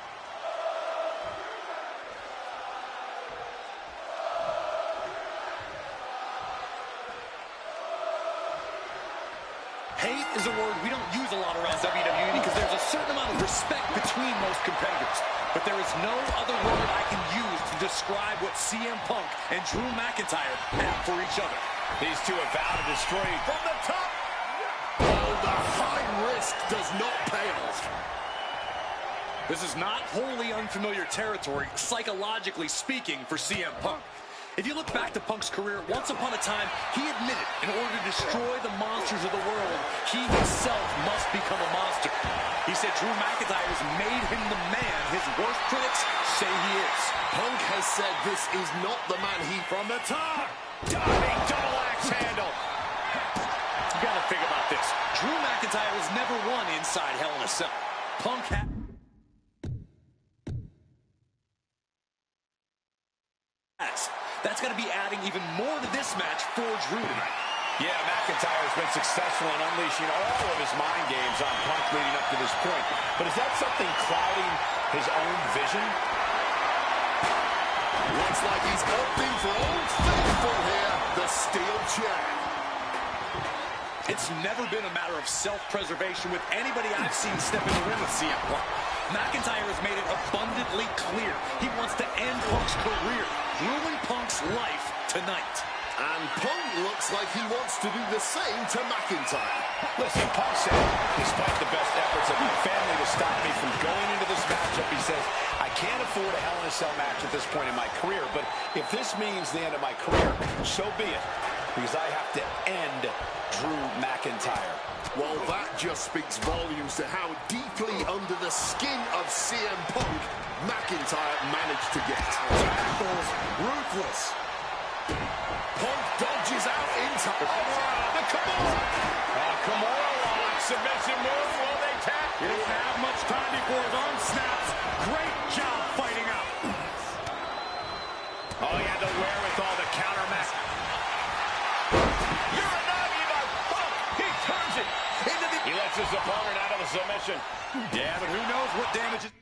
Hate is a word we don't use a lot around WWE because there's a certain amount of respect between most competitors. But there is no other word I can use to describe what CM Punk and Drew McIntyre have for each other. These two have vowed to destroy you from the top. Oh, the high risk does not pay off. This is not wholly unfamiliar territory, psychologically speaking, for CM Punk. If you look back to Punk's career, once upon a time, he admitted in order to destroy the monsters of the world, he himself must become a monster. He said Drew McIntyre has made him the man his worst critics say he is. Punk has said this is not the man he... From the top. Diving double axe handle. You gotta think about this. Drew McIntyre has never won inside Hell in a Cell. Punk has... That's going to be adding even more to this match for Drew tonight. Yeah, McIntyre has been successful in unleashing all of his mind games on Punk leading up to this point. But is that something clouding his own vision? Looks like he's opting for Old Faithful here, the steel chair. It's never been a matter of self-preservation with anybody I've seen step in the ring with CM Punk. McIntyre has made it abundantly clear he wants to end Punk's career, ruin Punk's life tonight. And Punk looks like he wants to do the same to McIntyre. Listen, Punk said, despite the best efforts of my family to stop me from going into this matchup, he says, I can't afford a Hell in a Cell match at this point in my career, but if this means the end of my career, so be it, because I have to end Drew McIntyre. Well, that just speaks volumes to how deeply under the skin of CM Punk McIntyre managed to get. Tackles ruthless. Punk dodges out in time. The Kimura. Kimura lock. Submission move. Will they tap? He doesn't have much time before his arm snaps. Great job fighting out. Oh, he had the wherewithal to counter Mac. Uranagi by Punk. He turns it into the... He lets his opponent out of the submission. Yeah, but who knows what damage has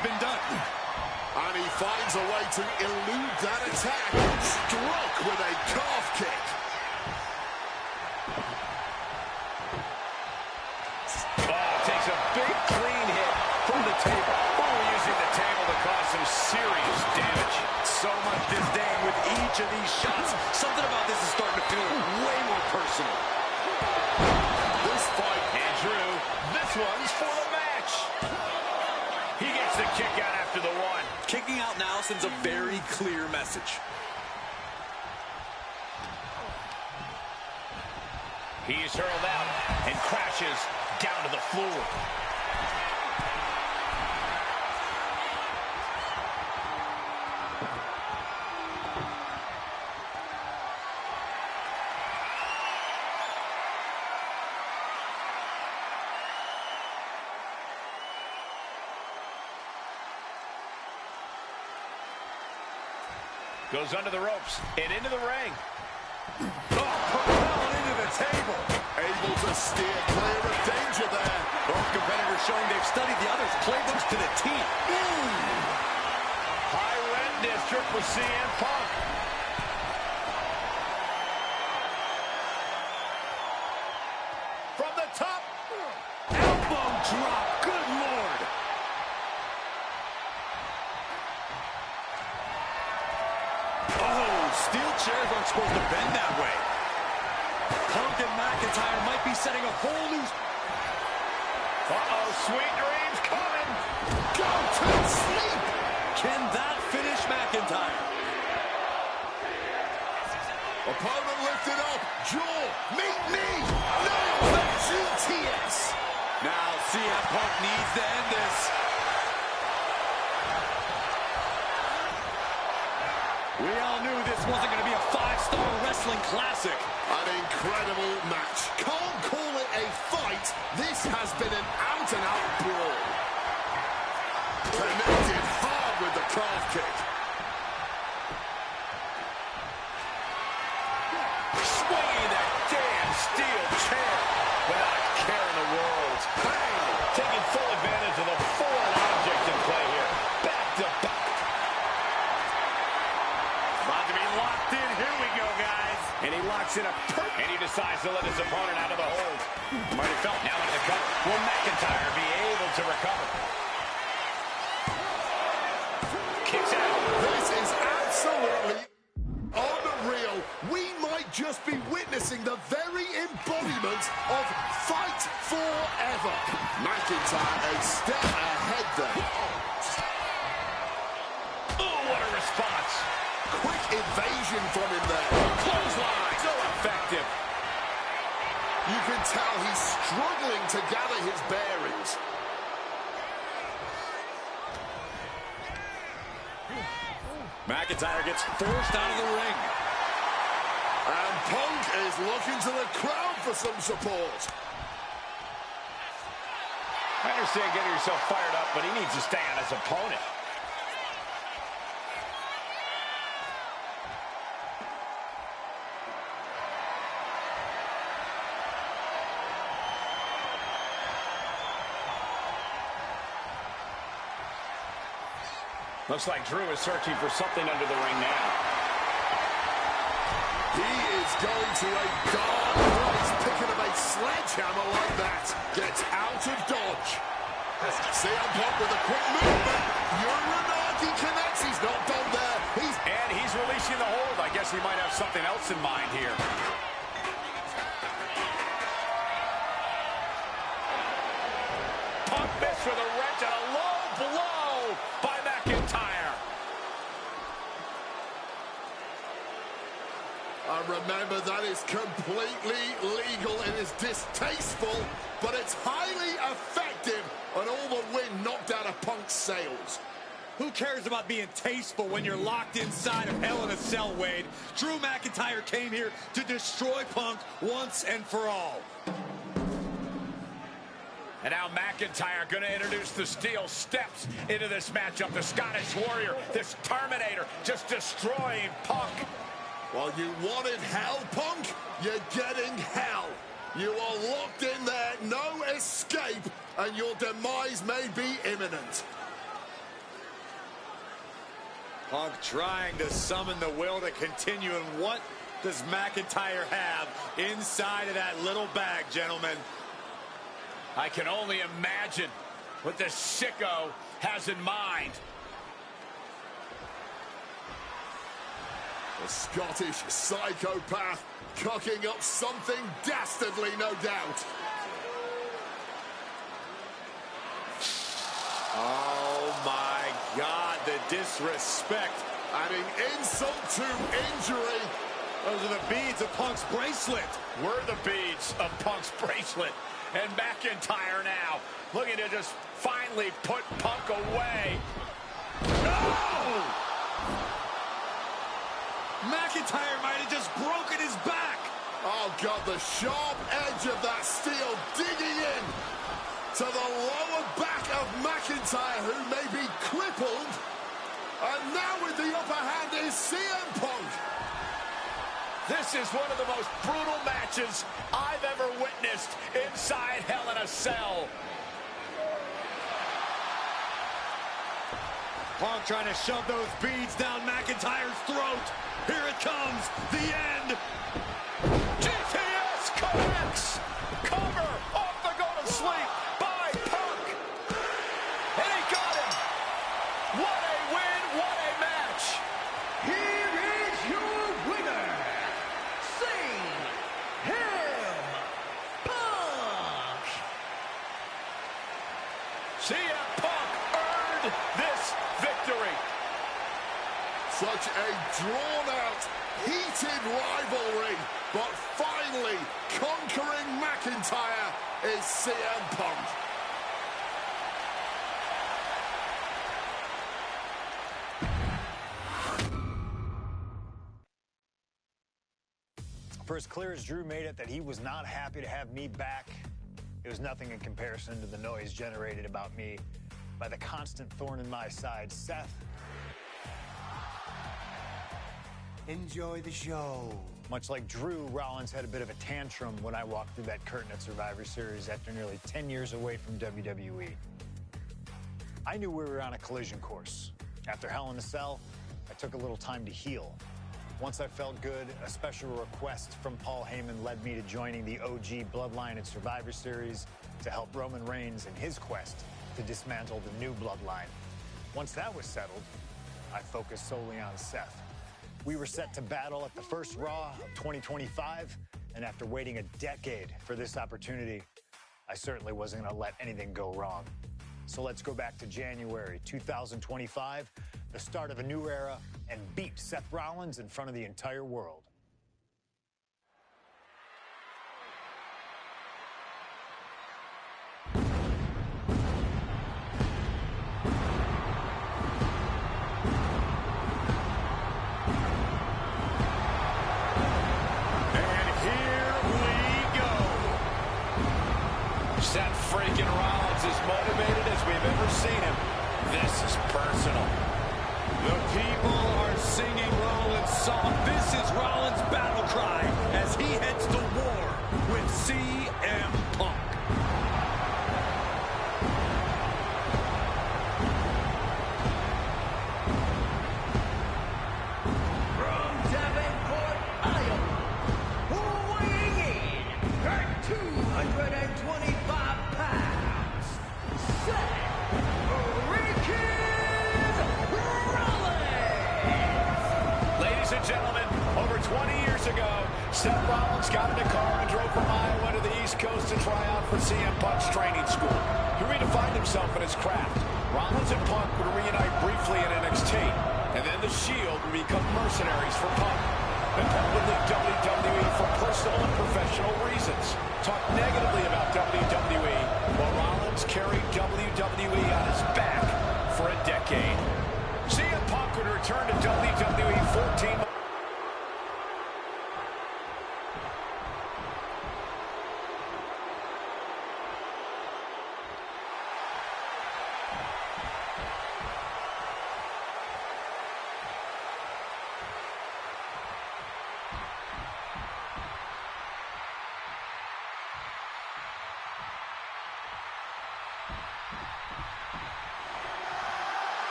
been done. And he finds a way to elude that attack. Struck with a calf kick. Oh, takes a big clean hit from the table. Oh, using the table to cause some serious damage. So much disdain with each of these shots. Something about this is starting to feel way more personal. This fight, And Drew, this one's for the match. He gets the kick out after the one. Kicking out now sends a very clear message. He is hurled out and crashes down to the floor. Goes under the ropes and into the ring. Oh, propelled into the table. able to steer clear of danger there. Both competitors showing they've studied the other's playbooks to the T. High rent district for CM Punk. From the top. Elbow drop. Good Lord. Oh, steel chairs aren't supposed to bend that way. Punk and McIntyre might be setting a whole new... Uh-oh, sweet dreams coming. Go to sleep. Can that finish McIntyre? Opponent lifted up. Jaw. Meet me. Nail the GTS. Now CM Punk needs to end this. We all knew this wasn't going to be a 5-star wrestling classic. An incredible match. Can't call it a fight. This has been an out-and-out brawl. Connected hard with the calf kick. Swinging that damn cover. Kicks out. This is absolutely unreal. We might just be witnessing the very embodiment of fight forever. McIntyre a step ahead there. Oh, what a response. Quick evasion from him there. Clothesline. So effective. You can tell he's struggling to gather his bearings. McIntyre gets forced out of the ring. And Punk is looking to the crowd for some support. I understand getting yourself fired up, but he needs to stay on his opponent. Looks like Drew is searching for something under the ring now. He is going to a dark place, picking up a sledgehammer like that. Gets out of dodge. CM Punk with a quick movement. Uranagi connects. He's not done there. And he's releasing the hold. I guess he might have something else in mind here. Punk missed with a wrench and a low blow by McIntyre. Remember, that is completely legal. It is distasteful, but it's highly effective. And all the wind knocked out of Punk's sails. Who cares about being tasteful when you're locked inside of Hell in a Cell, Wade? Drew McIntyre came here to destroy Punk once and for all. And now McIntyre going to introduce the steel steps into this matchup. The Scottish Warrior, this Terminator, just destroying Punk. Well, you wanted hell, Punk? You're getting hell. You are locked in there, no escape, and your demise may be imminent. Punk trying to summon the will to continue, and what does McIntyre have inside of that little bag, gentlemen? I can only imagine what this sicko has in mind. A Scottish psychopath cocking up something dastardly, no doubt. Oh my God, the disrespect. Adding insult to injury. Those are the beads of Punk's bracelet. Were the beads of Punk's bracelet. And McIntyre now looking to just finally put Punk away. No! McIntyre might have just broken his back. Oh, God, the sharp edge of that steel digging in to the lower back of McIntyre, who may be crippled. And now with the upper hand is CM Punk. This is one of the most brutal matches I've ever witnessed inside Hell in a Cell. Punk trying to shove those beads down McIntyre's throat. Here it comes, the end. GTS connects. Cover off the go to sleep by Punk. And he got him. What a win, what a match. Here is your winner, CM Punk. CM Punk earned this victory. Such a drawn-out, heated rivalry, but finally conquering McIntyre is CM Punk. For as clear as Drew made it that he was not happy to have me back, it was nothing in comparison to the noise generated about me by the constant thorn in my side, Seth. Enjoy the show. Much like Drew, Rollins had a bit of a tantrum when I walked through that curtain at Survivor Series after nearly 10 years away from WWE. I knew we were on a collision course. After Hell in a Cell, I took a little time to heal. Once I felt good, a special request from Paul Heyman led me to joining the OG Bloodline at Survivor Series to help Roman Reigns in his quest to dismantle the new bloodline. Once that was settled, I focused solely on Seth. We were set to battle at the first Raw of 2025, and after waiting a decade for this opportunity, I certainly wasn't going to let anything go wrong. So let's go back to January 2025, the start of a new era, and beat Seth Rollins in front of the entire world. Seth freaking Rollins is motivated as we've ever seen him. This is personal. The people are singing Rollins' song. This is Rollins' battle cry as he heads to war with CM Punk. From Davenport, Iowa, weighing in at 225 pounds, Seth freaking Rollins! Ladies and gentlemen, over 20 years ago, Seth Rollins got in a car and drove from Iowa to the East Coast to try out for CM Punk's training school. He redefined himself in his craft. Rollins and Punk would reunite briefly in NXT, and then the Shield would become mercenaries for Punk. Then Punk would leave WWE for personal and professional reasons. Talk negatively about WWE, while Rollins carried WWE on his back for a decade. CM Punk would return to WWE 14 months.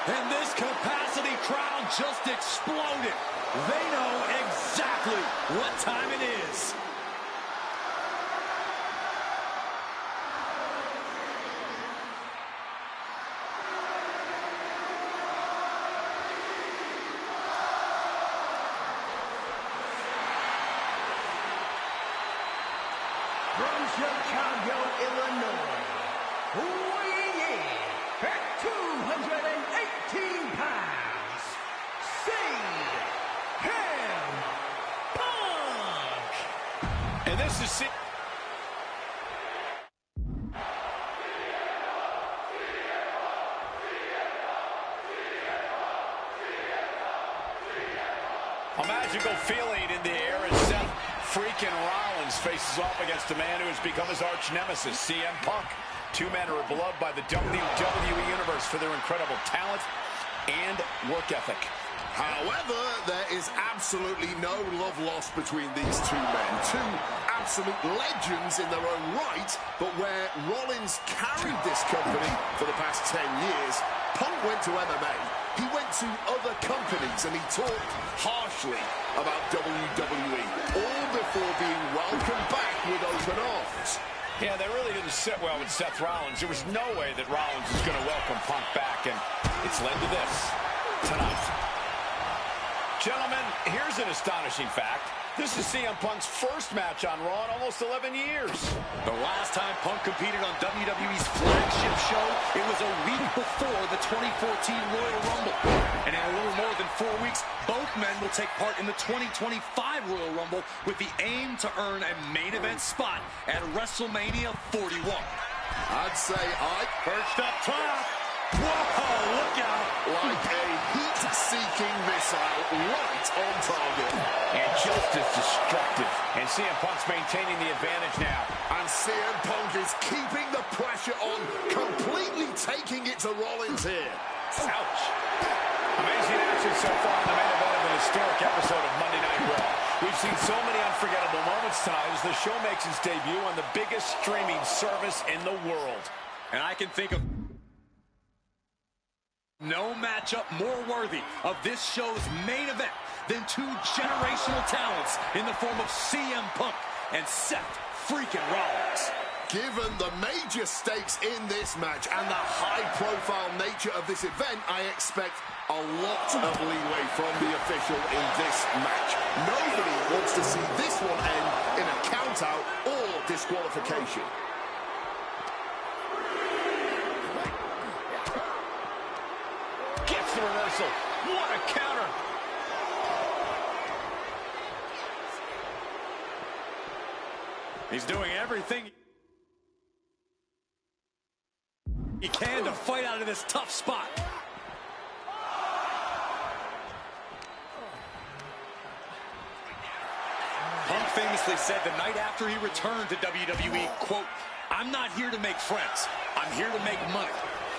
And this capacity crowd just exploded. They know exactly what time it is. From Chicago, Illinois, weighing in at 218 pounds, CM Punk! And this is a magical feeling in the air as Seth freaking Rollins faces off against a man who has become his arch nemesis, CM Punk. Two men who are beloved by the WWE Universe for their incredible talent and work ethic. However, there is absolutely no love lost between these two men. Two absolute legends in their own right, but where Rollins carried this company for the past 10 years, Punk went to MMA. He went to other companies and he talked harshly about WWE, all before being welcomed back with open arms. Yeah, that really didn't sit well with Seth Rollins. There was no way that Rollins was going to welcome Punk back, and it's led to this tonight. Gentlemen, here's an astonishing fact. This is CM Punk's first match on Raw in almost 11 years. The last time Punk competed on WWE's flagship show, it was a week before the 2014 Royal Rumble. And in a little more than 4 weeks, both men will take part in the 2025 Royal Rumble with the aim to earn a main event spot at WrestleMania 41. I'd say Perched up top. Whoa, look out. like a heat-seeking missile right on target. And just as destructive. And CM Punk's maintaining the advantage now. And CM Punk is keeping the pressure on, completely taking it to Rollins here. Ouch. Amazing action so far in the main event of an historic episode of Monday Night Raw. We've seen so many unforgettable moments tonight as the show makes its debut on the biggest streaming service in the world. And I can think of no matchup more worthy of this show's main event than two generational talents in the form of CM Punk and Seth freaking Rollins. Given the major stakes in this match and the high-profile nature of this event, I expect a lot of leeway from the official in this match. Nobody wants to see this one end in a count-out or disqualification. Gets the reversal. What a counter. He's doing everything he can to fight out of this tough spot. Punk famously said the night after he returned to WWE, quote, "I'm not here to make friends. I'm here to make money."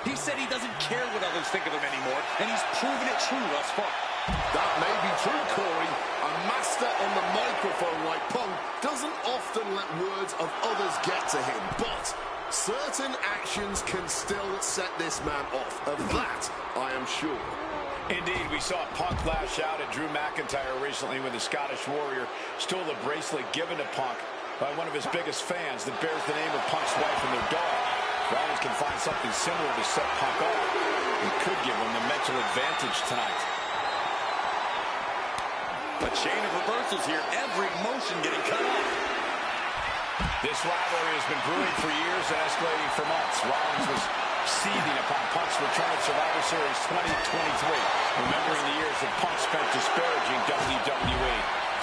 He said he doesn't care what others think of him anymore, and he's proven it true thus far. That may be true, Corey. A master on the microphone like Punk doesn't often let words of others get to him, but certain actions can still set this man off. Of that, I am sure. Indeed, we saw Punk lash out at Drew McIntyre recently when the Scottish Warrior stole the bracelet given to Punk by one of his biggest fans that bears the name of Punk's wife and their dog. Rollins can find something similar to set Punk off. It could give him the mental advantage tonight. A chain of reversals here, every motion getting cut off. This rivalry has been brewing for years and escalating for months. Rollins was seething upon Punk's return at Survivor Series 2023, remembering the years that Punk spent disparaging WWE.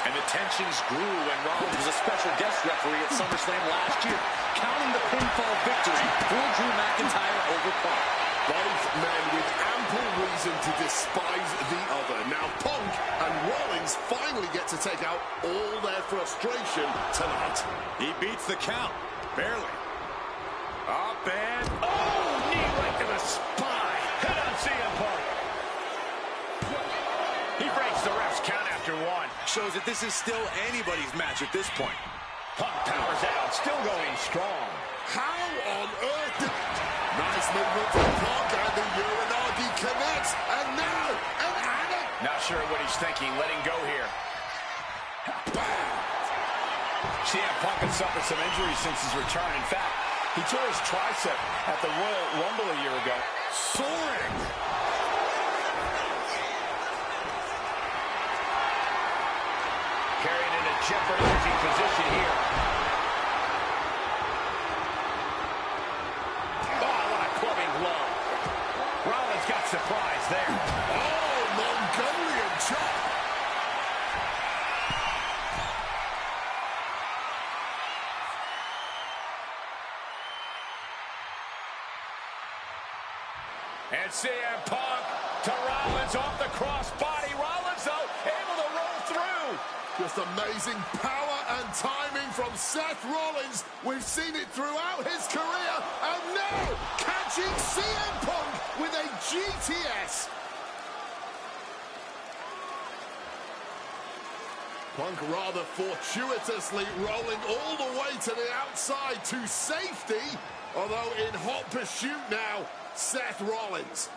And the tensions grew when Rollins was a special guest referee at SummerSlam last year, counting the pinfall victory for Drew McIntyre over Punk. Both men with ample reason to despise the other. Now Punk and Rollins finally get to take out all their frustration tonight. He beats the count, barely. Up and... Oh, knee right to the spine. Hit on CM Punk. He breaks the ref's count after one. Shows that this is still anybody's match at this point. Punk powers out, still going strong. How on earth did... Nice movement from Punk, and the Uranagi connects, and now an adder. Not sure what he's thinking, letting go here. Bam! CM Punk has suffered some injuries since his return. In fact, he tore his tricep at the Royal Rumble a year ago. Soaring! Carried in a jeopardizing position here. Surprise there. Oh, Mongolian chop. And CM Punk to Rollins off the crossbody. Rollins, though, able to roll through. Just amazing power and timing from Seth Rollins. We've seen it throughout his career. And now, catching CM Punk with a GTS. Punk rather fortuitously rolling all the way to the outside to safety. Although in hot pursuit now, Seth Rollins.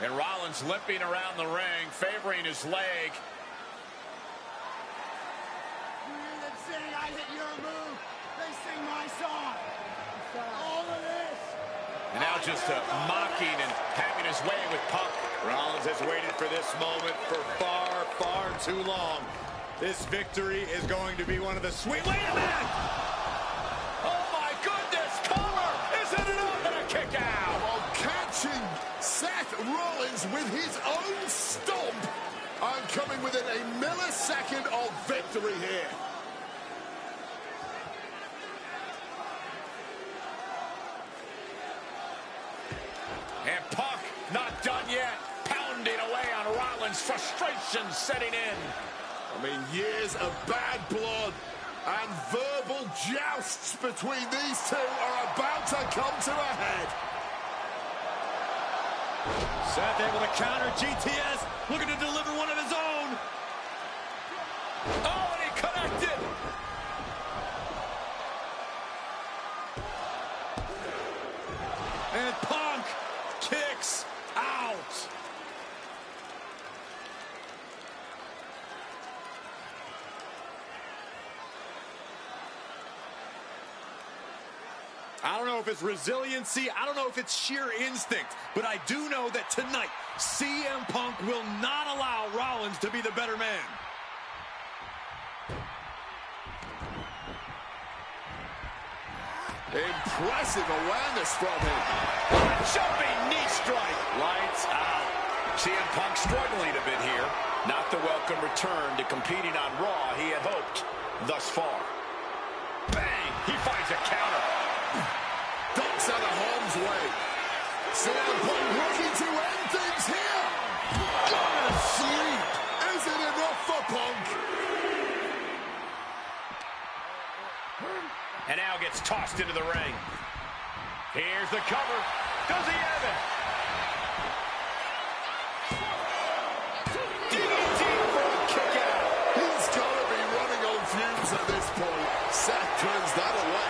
And Rollins limping around the ring, favoring his leg. I hit your move. They sing my song. All of this. And now just mocking and having his way with Punk. Rollins has waited for this moment for far, far too long. This victory is going to be one of the sweet... Wait a minute! Oh my goodness! Cover! Isn't it up? And a kick out! While catching Seth Rollins with his own stomp. I'm coming within a millisecond of victory here. And Punk not done yet. Pounding away on Rollins. Frustration setting in. I mean, years of bad blood and verbal jousts between these two are about to come to a head. Seth able to counter GTS, looking to deliver one of his own. Oh, and he connected. And Punk kicks out. know if it's resiliency. I don't know if it's sheer instinct. But I do know that tonight, CM Punk will not allow Rollins to be the better man. Impressive awareness from him. Jumping knee strike. Lights out. CM Punk struggling a bit here. Not the welcome return to competing on Raw he had hoped thus far. Bang! He finds a counter. Ducks out of harm's way. CM Punk looking to end things here. Gonna sleep. Is it enough for Punk? And now gets tossed into the ring. Here's the cover. Does he have it? DDT for a kick out. He's got to be running on fumes at this point. Seth turns that away.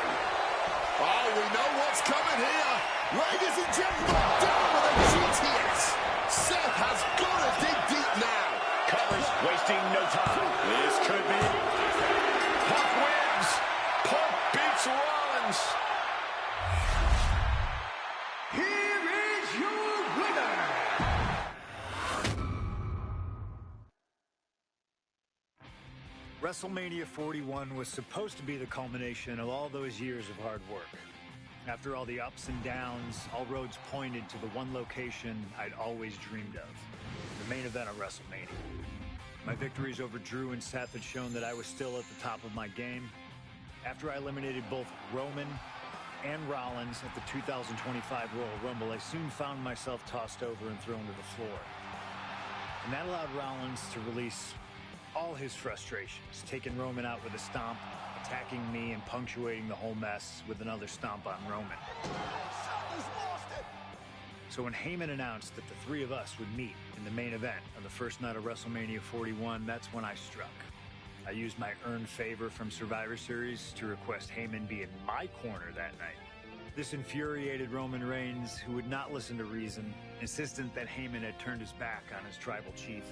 Oh, we know what's coming here. Ladies and gentlemen, down with a GTS. Seth has got to dig deep now. Covers, wasting no time. This could be. Punk wins. Punk beats Rollins. Here is your winner. WrestleMania 41 was supposed to be the culmination of all those years of hard work. After all the ups and downs, all roads pointed to the one location I'd always dreamed of, the main event of WrestleMania. My victories over Drew and Seth had shown that I was still at the top of my game. After I eliminated both Roman and Rollins at the 2025 Royal Rumble, I soon found myself tossed over and thrown to the floor. And that allowed Rollins to release all his frustrations, taking Roman out with a stomp, attacking me, and punctuating the whole mess with another stomp on Roman. So when Heyman announced that the three of us would meet in the main event on the first night of WrestleMania 41, that's when I struck. I used my earned favor from Survivor Series to request Heyman be in my corner that night. This infuriated Roman Reigns, who would not listen to reason, insistent that Heyman had turned his back on his tribal chief.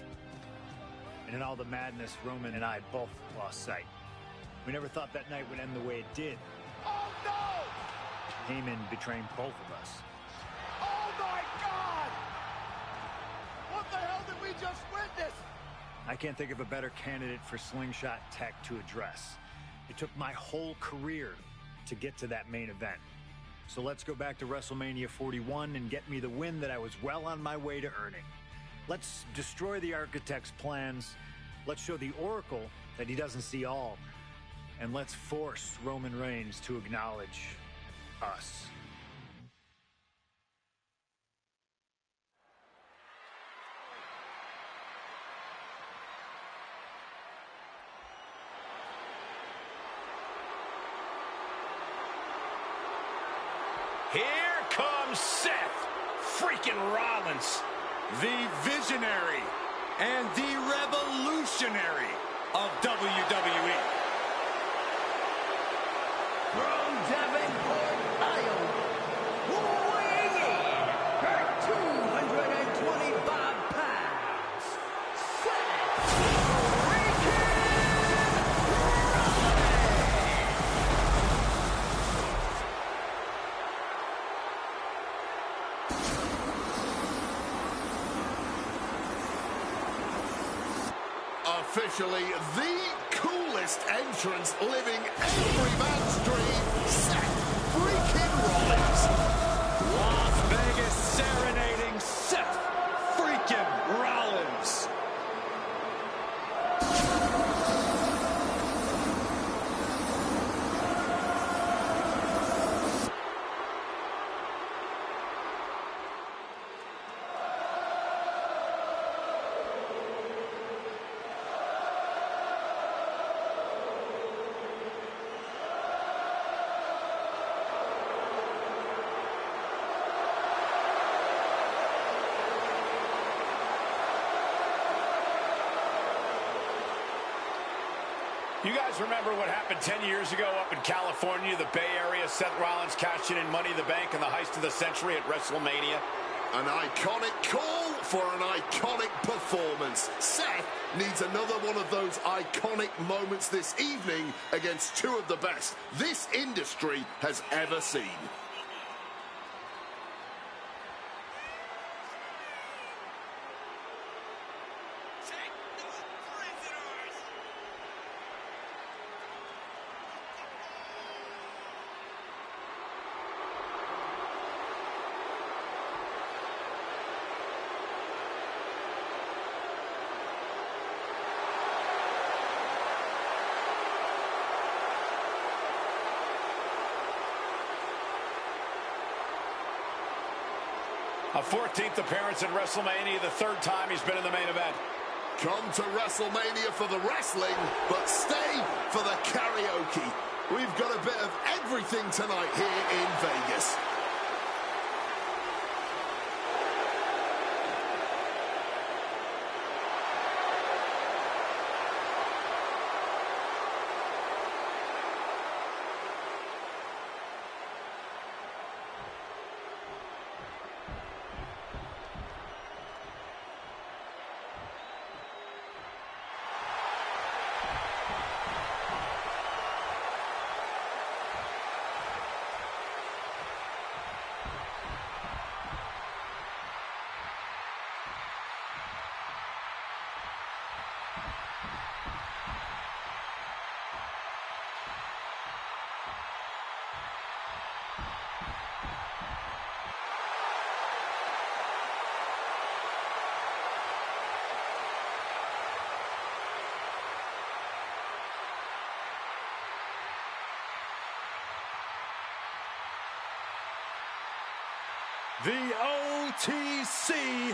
And in all the madness, Roman and I both lost sight. We never thought that night would end the way it did. Oh, no! Heyman betraying both of us. Oh, my God! What the hell did we just witness? I can't think of a better candidate for slingshot tech to address. It took my whole career to get to that main event. So let's go back to WrestleMania 41 and get me the win that I was well on my way to earning. Let's destroy the architect's plans. Let's show the Oracle that he doesn't see all. And let's force Roman Reigns to acknowledge us. Here comes Seth freaking Rollins. The visionary and the revolutionary of WWE. From Davenport, Iowa, weighing in at 225 pounds, Seth freaking Officially the coolest entrance living every man's dream, Seth freaking Rollins. Las Vegas serenading Seth freaking Rollins. You guys remember what happened 10 years ago up in California, the Bay Area? Seth Rollins cashing in Money in the Bank in the heist of the century at WrestleMania. An iconic call for an iconic performance. Seth needs another one of those iconic moments this evening against two of the best this industry has ever seen. A 14th appearance in WrestleMania, the third time he's been in the main event. Come to WrestleMania for the wrestling, but stay for the karaoke. We've got a bit of everything tonight here in Vegas. The OTC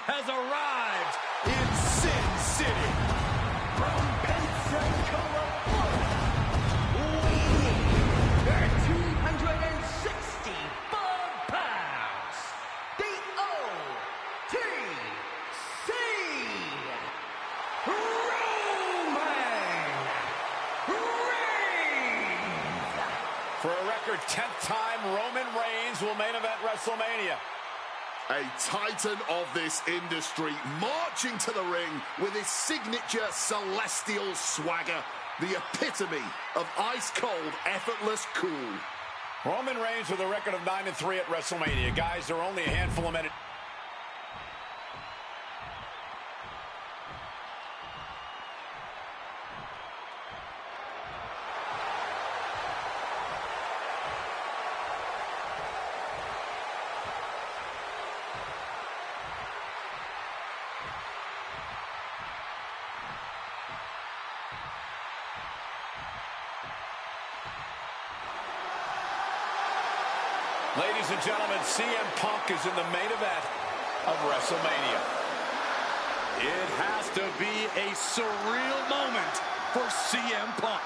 has arrived in Sin City. From Pensacola, Florida, weighing in 265 pounds, the OTC, Roman Reigns. For a record 10th time, Roman Reigns will main event WrestleMania. A titan of this industry marching to the ring with his signature celestial swagger. The epitome of ice-cold, effortless cool. Roman Reigns with a record of 9-3 at WrestleMania. Guys, there are only a handful of minutes. Ladies and gentlemen, CM Punk is in the main event of WrestleMania. It has to be a surreal moment for CM Punk.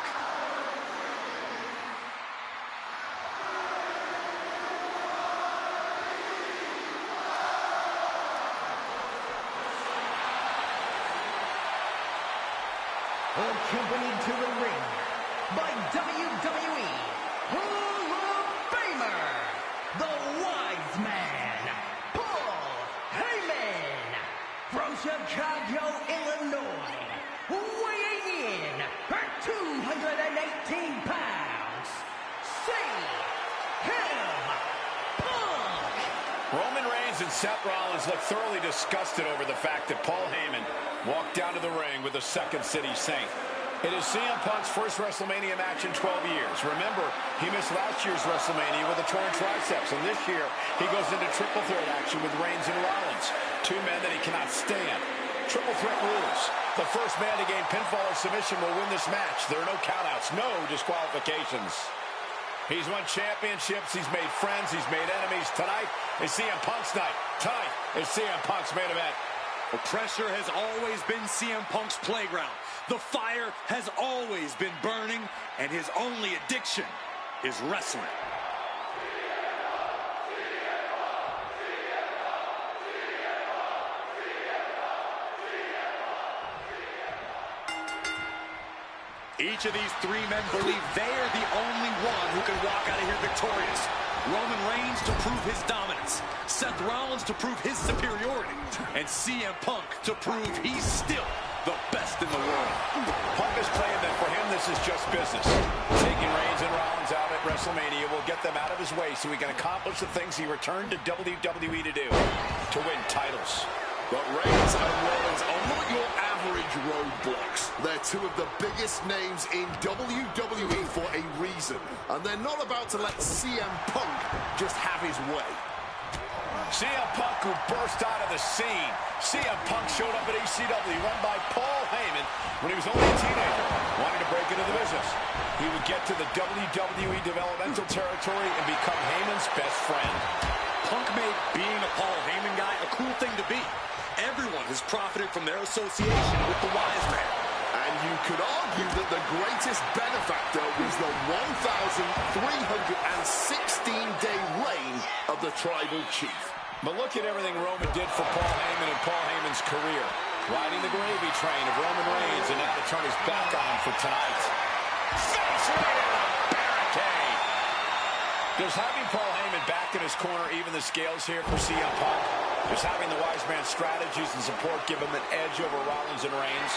Accompanied to the ring by WWE Hall of Famer, the Wise Man, Paul Heyman, from Chicago, Illinois, weighing in at 218 pounds, CM Punk. Roman Reigns and Seth Rollins look thoroughly disgusted over the fact that Paul Heyman walked down to the ring with the Second City Saint. It is CM Punk's first WrestleMania match in 12 years. Remember, he missed last year's WrestleMania with a torn triceps, and this year he goes into triple threat action with Reigns and Rollins, two men that he cannot stand. Triple threat rules. The first man to gain pinfall or submission will win this match. There are no countouts, no disqualifications. He's won championships, he's made friends, he's made enemies. Tonight is CM Punk's night. Tonight is CM Punk's main event. The pressure has always been CM Punk's playground. The fire has always been burning, and his only addiction is wrestling. Each of these three men believe they are the only one who can walk out of here victorious. Roman Reigns to prove his dominance, Seth Rollins to prove his superiority, and CM Punk to prove he's still the best in the world. Punk has claimed that for him this is just business. Taking Reigns and Rollins out at WrestleMania will get them out of his way so he can accomplish the things he returned to WWE to do, to win titles. But Reigns and Rollins are not your average roadblocks. They're two of the biggest names in WWE for a reason. And they're not about to let CM Punk just have his way. CM Punk, who burst out of the scene. CM Punk showed up at ECW, run by Paul Heyman, when he was only a teenager, wanting to break into the business. He would get to the WWE developmental territory and become Heyman's best friend. Punk made being a Paul Heyman guy a cool thing to be. Everyone has profited from their association with the wise man. And you could argue that the greatest benefactor was the 1,316-day reign of the Tribal Chief. But look at everything Roman did for Paul Heyman and Paul Heyman's career. Riding the gravy train of Roman Reigns, and now to turn his back on him for tonight. Face right in the barricade. Does having Paul Heyman back in his corner even the scales here for CM Punk? Does having the wise man's strategies and support give him an edge over Rollins and Reigns?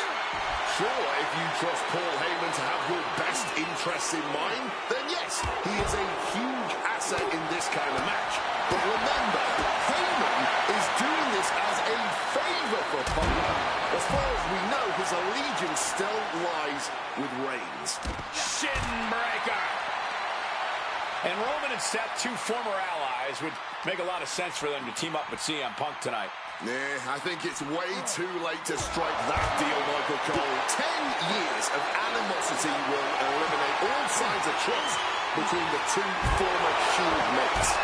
Sure, if you trust Paul Heyman to have your best interests in mind, then yes, he is a huge asset in this kind of match. But remember, Heyman is doing this as a favor for Punk. As far as we know, his allegiance still lies with Reigns. Shin breaker. And Roman and Seth, two former allies, would make a lot of sense for them to team up with CM Punk tonight. Yeah, I think it's way too late to strike that deal, Michael Cole. 10 years of animosity will eliminate all signs of trust between the two former Shield mates.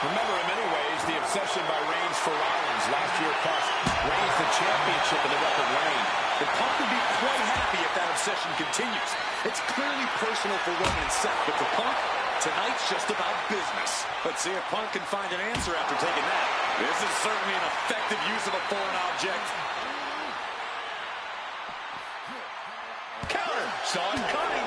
Remember, in many ways, the obsession by Reigns for Rollins last year cost Reigns the championship in the record reign. And Punk would be quite happy if that obsession continues. It's clearly personal for Roman and Seth, but for Punk, tonight's just about business. Let's see if Punk can find an answer after taking that. This is certainly an effective use of a foreign object. Counter! Saw it coming.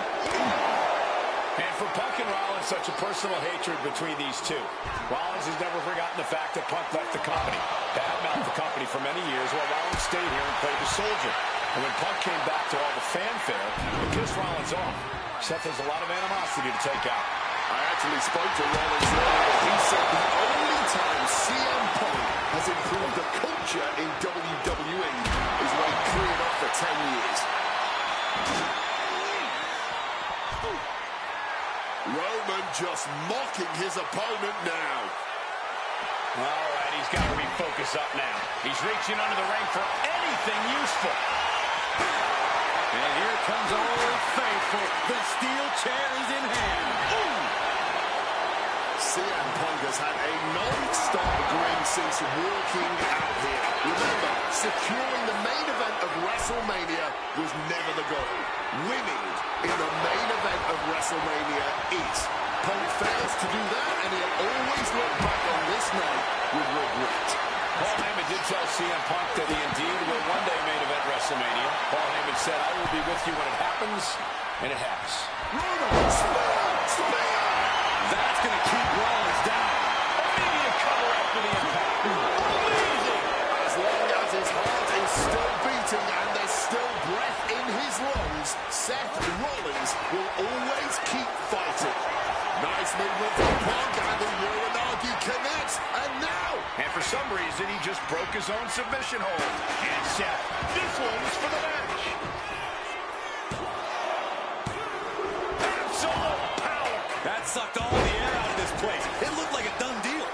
And for Punk and Rollins, such a personal hatred between these two. Rollins has never forgotten the fact that Punk left the company, badmouthed the company for many years, while Rollins stayed here and played the soldier. And when Punk came back to all the fanfare, it pissed Rollins off. Seth has a lot of animosity to take out. I actually spoke to Rollins earlier. He said the only time CM Punk has improved the culture in WWE is when he cleared up for 10 years. Roman just mocking his opponent now. All right, he's got to refocus up now. He's reaching under the ring for anything useful. And here comes Old Faithful. The steel chair is in hand. Ooh. CM Punk has had a non-stop grin since walking out here. Remember, securing the main event of WrestleMania was never the goal. Winning in the main event of WrestleMania is. Punk fails to do that, and he'll always look back on this night with regret. Paul Heyman did tell CM Punk that he indeed will one day main event WrestleMania. Paul Heyman said, "I will be with you when it happens," and it has. Roman, spear! That's going to keep Rollins down. Immediate cover after the impact. Amazing! As long as his heart is still beating and there's still breath in his lungs, Seth Rollins will always keep fighting. Nice movement from Punk, and the Uranagi connects, and now... And for some reason, he just broke his own submission hold. And Seth, this one's for the match. Absolute power. That sucked all the air out of this place. It looked like a done deal.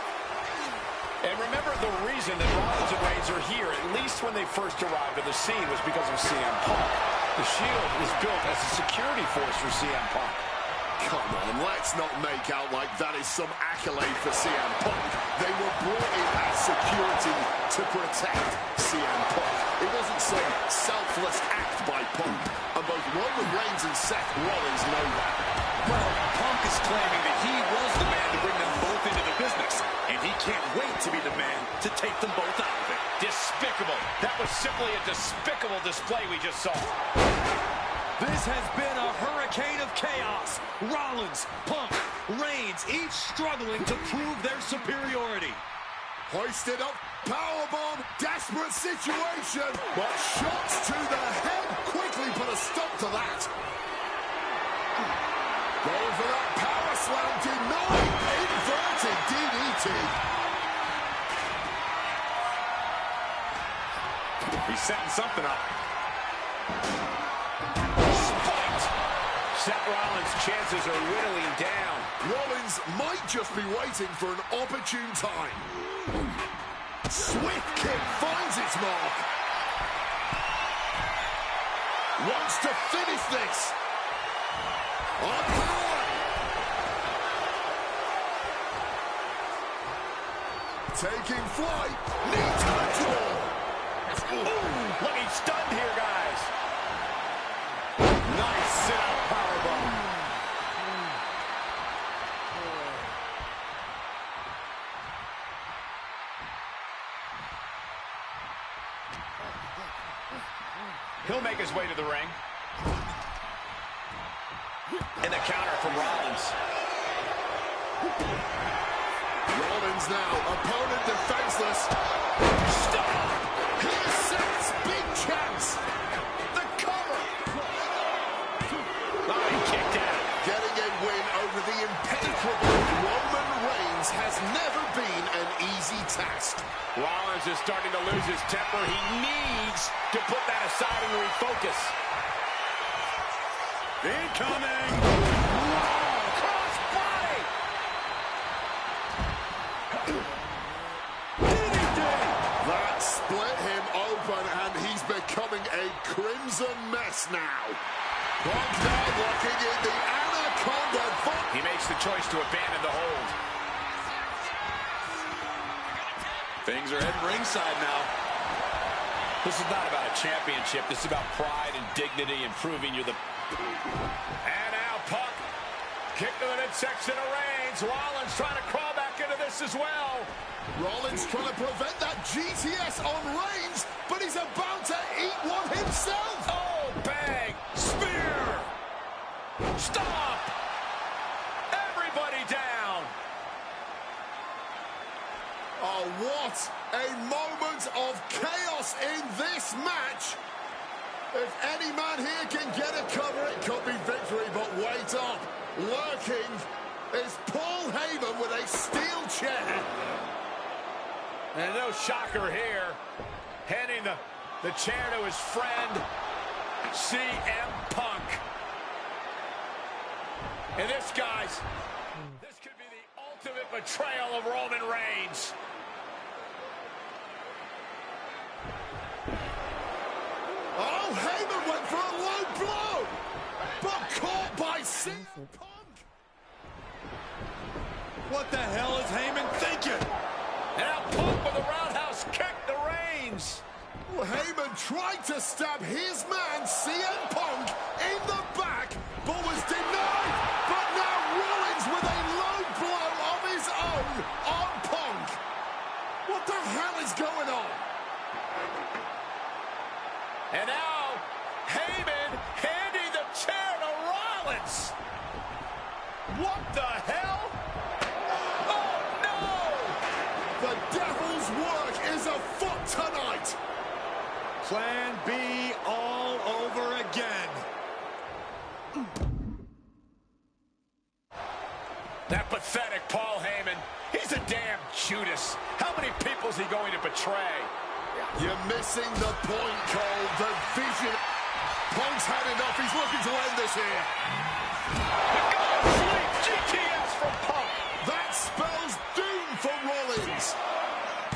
And remember, the reason that Rollins and Reigns are here, at least when they first arrived on the scene, was because of CM Punk. The Shield was built as a security force for CM Punk. Come on, let's not make out like that is some accolade for CM Punk. They were brought in as security to protect CM Punk. It wasn't some selfless act by Punk. And both Roman Reigns and Seth Rollins know that. Well, Punk is claiming that he was the man to bring them both into the business. And he can't wait to be the man to take them both out of it. Despicable. That was simply a despicable display we just saw. This has been a hurricane of chaos. Rollins, Punk, Reigns, each struggling to prove their superiority. Hoisted up, powerbomb, desperate situation, but shots to the head quickly put a stop to that. Going for that power slam, denied, inverted DDT. He's setting something up. Seth Rollins' chances are whittling down. Rollins might just be waiting for an opportune time. Swift kick finds its mark. Wants to finish this. On power. taking flight. Knee to the jaw. Ooh, look, he's stunned here, guys. Nice sit-out powerbomb. He'll make his way to the ring. And the counter from Rollins. Rollins now, opponent defenseless. Stop! Here's Seth's big chance. The cover. Oh, he kicked out. Getting a win over the impenetrable Roman Reigns has never been an easy task. Rollins is starting to lose his temper. He needs to put that aside and refocus. Incoming! Cross body! That split him open, and he's becoming a crimson mess now. Punk now locking in the Anaconda foot. He makes the choice to abandon the hold. Things are heading ringside now. This is not about a championship. This is about pride and dignity and proving you're the... And now Punk. Kick to the midsection of Reigns. Rollins trying to crawl back into this as well. Rollins trying to prevent that GTS on Reigns, but he's about to eat one himself. Oh, bang. Spear. Stop. Everybody down. Oh, what a moment of chaos in this match. If any man here can get a cover, it could be victory, but wait up. Lurking is Paul Heyman with a steel chair. And no shocker here. Handing the chair to his friend, CM Punk. And this, guys, this could be the ultimate betrayal of Roman Reigns. Oh, Heyman went for a low blow, but caught by CM Punk. What the hell is Heyman thinking? And now Punk with a roundhouse kick to Reigns. Well, Heyman tried to stab his man, CM Punk, in the back, but was denied. But now Rollins with a low blow of his own on Punk. What the hell is going on? And now Heyman handing the chair to Rollins. What the hell? Oh, no! The devil's work is afoot tonight. Plan B all over again. That pathetic Paul Heyman. He's a damn Judas. How many people's he going to betray? You're missing the point, Cole. The vision. Punk's had enough. He's looking to end this here. Sleep GTS from Punk. That spells doom for Rollins.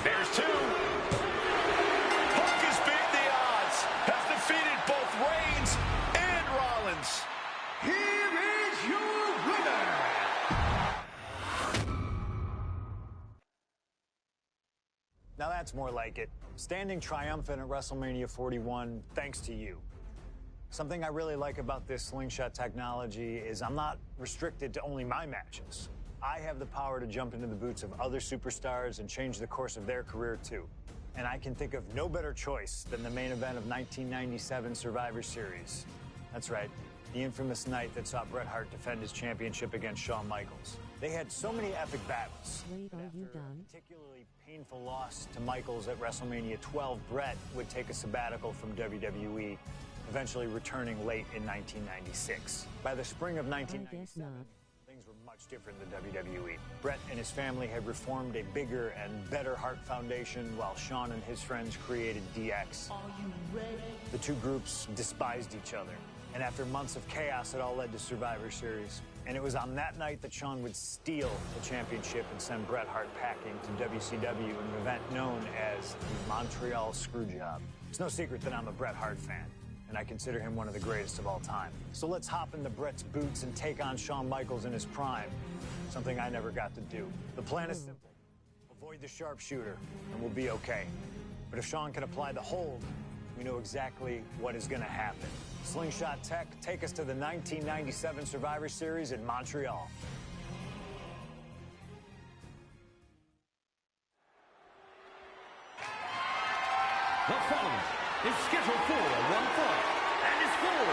There's two. Punk has beat the odds. Has defeated both Reigns and Rollins. Here is your winner. Now that's more like it. Standing triumphant at WrestleMania 41 thanks to you. Something I really like about this slingshot technology is I'm not restricted to only my matches. I have the power to jump into the boots of other superstars and change the course of their career too. And I can think of no better choice than the main event of 1997 Survivor Series. That's right, the infamous night that saw Bret Hart defend his championship against Shawn Michaels. They had so many epic battles. Wait, are you After done? a particularly painful loss to Michaels at WrestleMania 12, Bret would take a sabbatical from WWE, eventually returning late in 1996. By the spring of 1997, things were much different than WWE. Bret and his family had reformed a bigger and better Hart Foundation, while Shawn and his friends created DX. Are you ready? The two groups despised each other. And after months of chaos, it all led to Survivor Series. And it was on that night that Shawn would steal the championship and send Bret Hart packing to WCW in an event known as the Montreal Screwjob. It's no secret that I'm a Bret Hart fan, and I consider him one of the greatest of all time. So let's hop into Bret's boots and take on Shawn Michaels in his prime, something I never got to do. The plan is simple. Avoid Avoid the sharpshooter, and we'll be okay. But if Shawn can apply the hold, we know exactly what is going to happen. Slingshot Tech, take us to the 1997 Survivor Series in Montreal. The following is scheduled for one fall and is for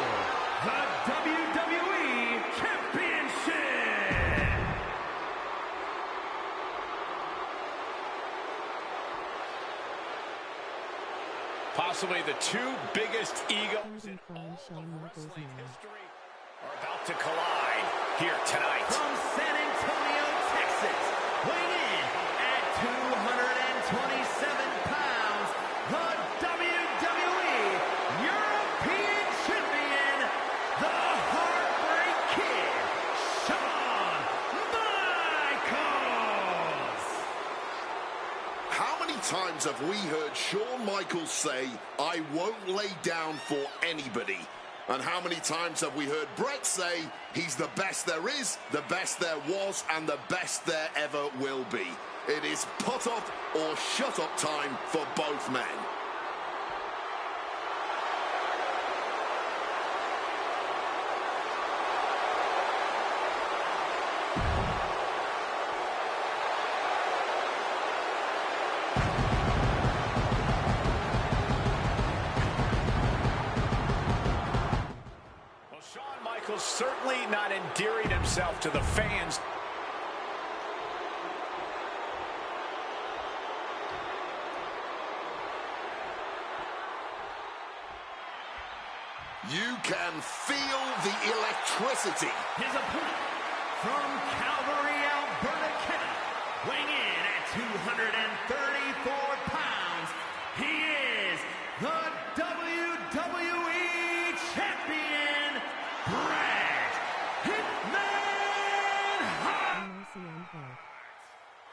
the WWE Championship. Possibly the two biggest egos in all of wrestling history are about to collide here tonight. From San Antonio, Texas, weighing in at 227 pounds, the WWE European Champion, the Heartbreak Kid, Shawn Michaels. How many times have we heard Shawn Michaels say, "I won't lay down for anybody"? And how many times have we heard Bret say, "He's the best there is, the best there was, and the best there ever will be"? It is put up or shut up time for both men. Certainly not endearing himself to the fans. You can feel the electricity. His opponent from Calgary, Alberta, Canada, weighing in at 234 pounds, he is the WWE Champion, Bret Hitman Hart.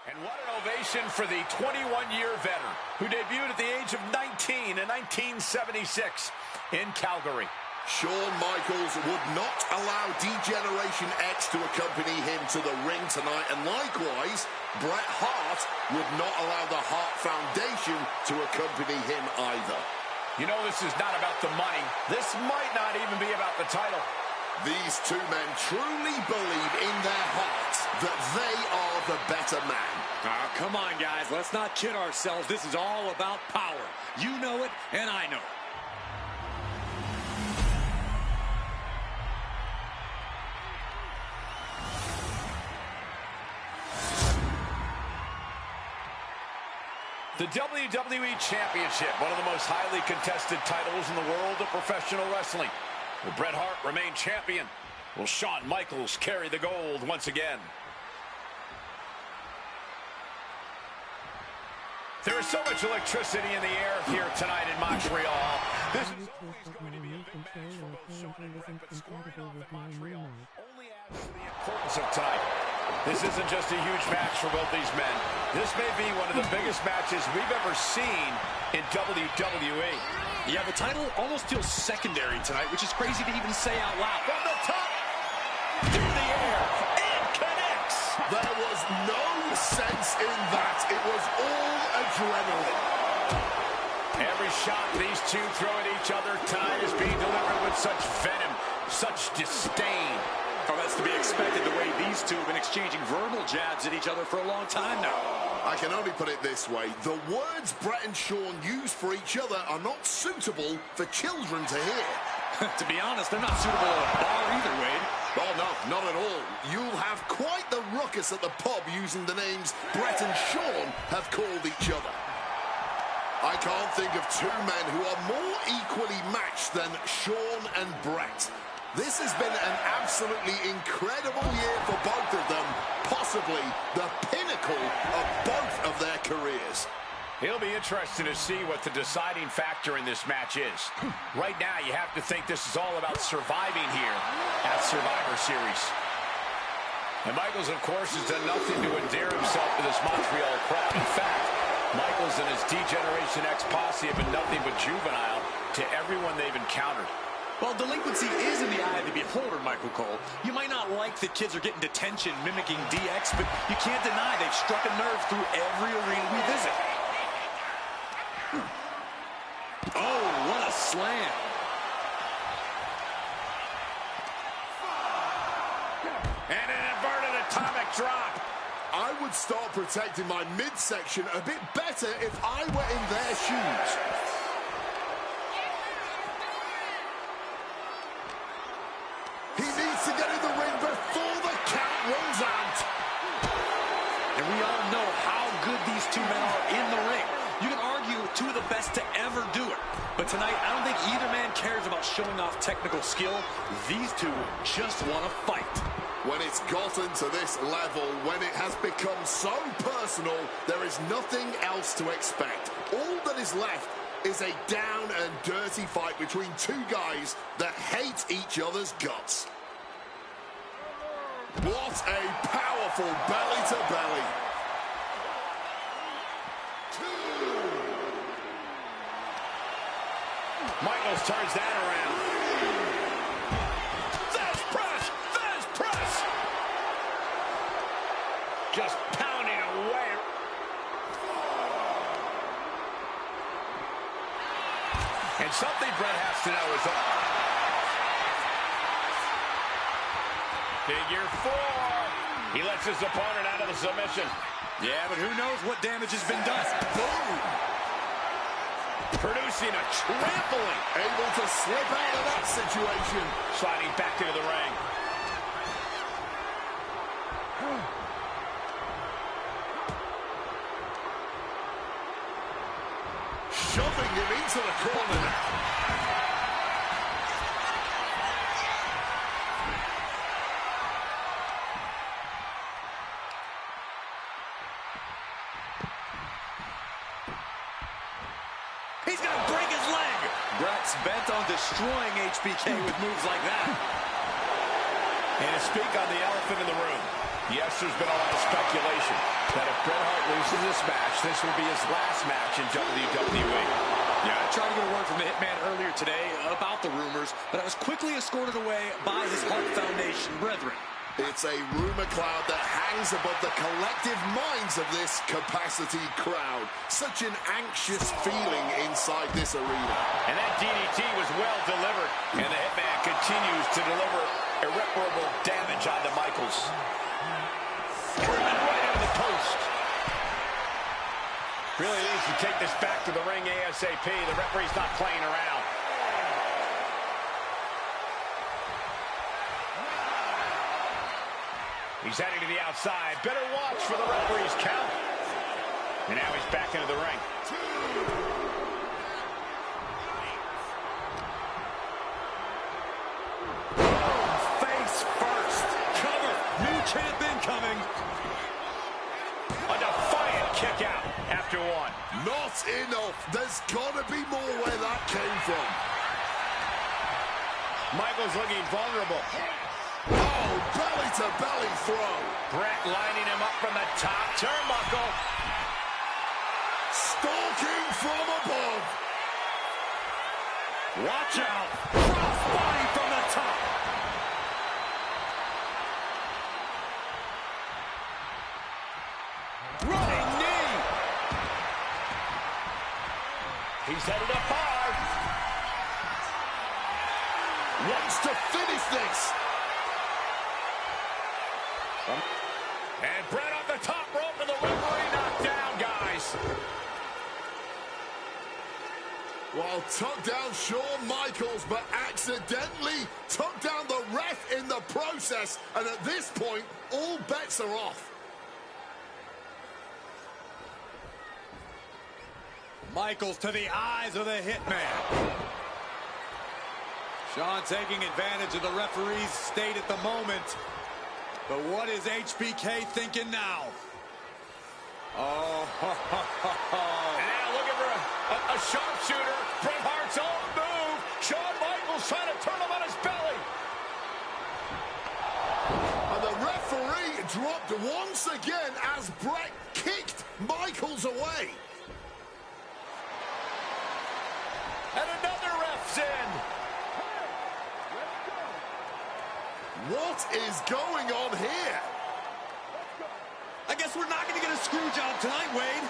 And what an ovation for the 21-year veteran who debuted at the age of 19 in 1976 in Calgary. Shawn Michaels would not allow D-Generation X to accompany him to the ring tonight, and likewise, Bret Hart would not allow the Hart Foundation to accompany him either. You know, this is not about the money. This might not even be about the title. These two men truly believe in their hearts that they are the better man. Oh, come on, guys. Let's not kid ourselves. This is all about power. You know it, and I know it. The WWE Championship, one of the most highly contested titles in the world of professional wrestling. Will Bret Hart remain champion? Will Shawn Michaels carry the gold once again? There is so much electricity in the air here tonight in Montreal. This is always going to be a big match for both Shawn and Bret, but squaring off in Montreal only adds to the importance of tonight. This isn't just a huge match for both these men. This may be one of the biggest matches we've ever seen in WWE. Yeah, the title almost feels secondary tonight, which is crazy to even say out loud. From the top, through the air, and connects. There was no sense in that. It was all adrenaline. Every shot these two throw at each other tonight is being delivered with such venom, such disdain. Oh, that's to be expected the way these two have been exchanging verbal jabs at each other for a long time now. I can only put it this way. The words Bret and Shawn use for each other are not suitable for children to hear. To be honest, they're not suitable at a bar either, Wade. Oh, no, not at all. You'll have quite the ruckus at the pub using the names Bret and Shawn have called each other. I can't think of two men who are more equally matched than Shawn and Bret. This has been an absolutely incredible year for both of them, possibly the pinnacle of both of their careers. It'll be interesting to see what the deciding factor in this match is. Right now, you have to think this is all about surviving here at Survivor Series. And Michaels, of course, has done nothing to endear himself to this Montreal crowd. In fact, Michaels and his D-Generation X posse have been nothing but juvenile to everyone they've encountered. Well, delinquency is in the eye of the beholder, Michael Cole. You might not like that kids are getting detention mimicking DX, but you can't deny they've struck a nerve through every arena we visit. Oh, what a slam. And an inverted atomic drop. I would start protecting my midsection a bit better if I were in their shoes. He needs to get in the ring before the count runs out. And we all know how good these two men are in the ring. You can argue two of the best to ever do it. But tonight, I don't think either man cares about showing off technical skill. These two just want to fight. When it's gotten to this level, when it has become so personal, there is nothing else to expect. All that is left is a down and dirty fight between two guys that hate each other's guts. What a powerful belly-to-belly. Michaels turns that around. There's press! There's press! Just pounding away. And something Brett has to know is figure four. He lets his opponent out of the submission. Yeah, but who knows what damage has been done. Boom! Producing a trampling. Able to slip out of that situation. Sliding back into the ring. Shoving him into the corner. He's going to break his leg. Brett's bent on destroying HBK with moves like that. And to speak on the elephant in the room, yes, there's been a lot of speculation that if Bret Hart loses this match, this will be his last match in WWE. Yeah, I tried to get a word from the Hitman earlier today about the rumors, but I was quickly escorted away by his Hart Foundation brethren. It's a rumor cloud that hangs above the collective minds of this capacity crowd. Such an anxious feeling inside this arena. And that DDT was well delivered, and the Hitman continues to deliver irreparable damage onto Michaels. Driven right into the post. Really needs to take this back to the ring ASAP. The referee's not playing around. He's heading to the outside. Better watch for the referee's count. And now he's back into the ring. Face first. Cover. New champ incoming. A defiant kick out after one. Not enough. There's got to be more where that came from. Michaels looking vulnerable. Oh, belly-to-belly throw. Brett lining him up from the top turnbuckle. Stalking from above. Watch out. Crossbody from the top. Running knee. He's headed up hard. Wants to finish this. And Brett off the top rope and the referee knocked down, guys. Well, took down Shawn Michaels, but accidentally took down the ref in the process. And at this point, all bets are off. Michaels to the eyes of the Hitman. Shawn taking advantage of the referee's state at the moment. But what is HBK thinking now? Oh, And now looking for a sharpshooter. Bret Hart's own move. Shawn Michaels trying to turn him on his belly. And the referee dropped once again as Bret kicked Michaels away. And another ref's in. What is going on here? I guess we're not going to get a screw job tonight, Wade.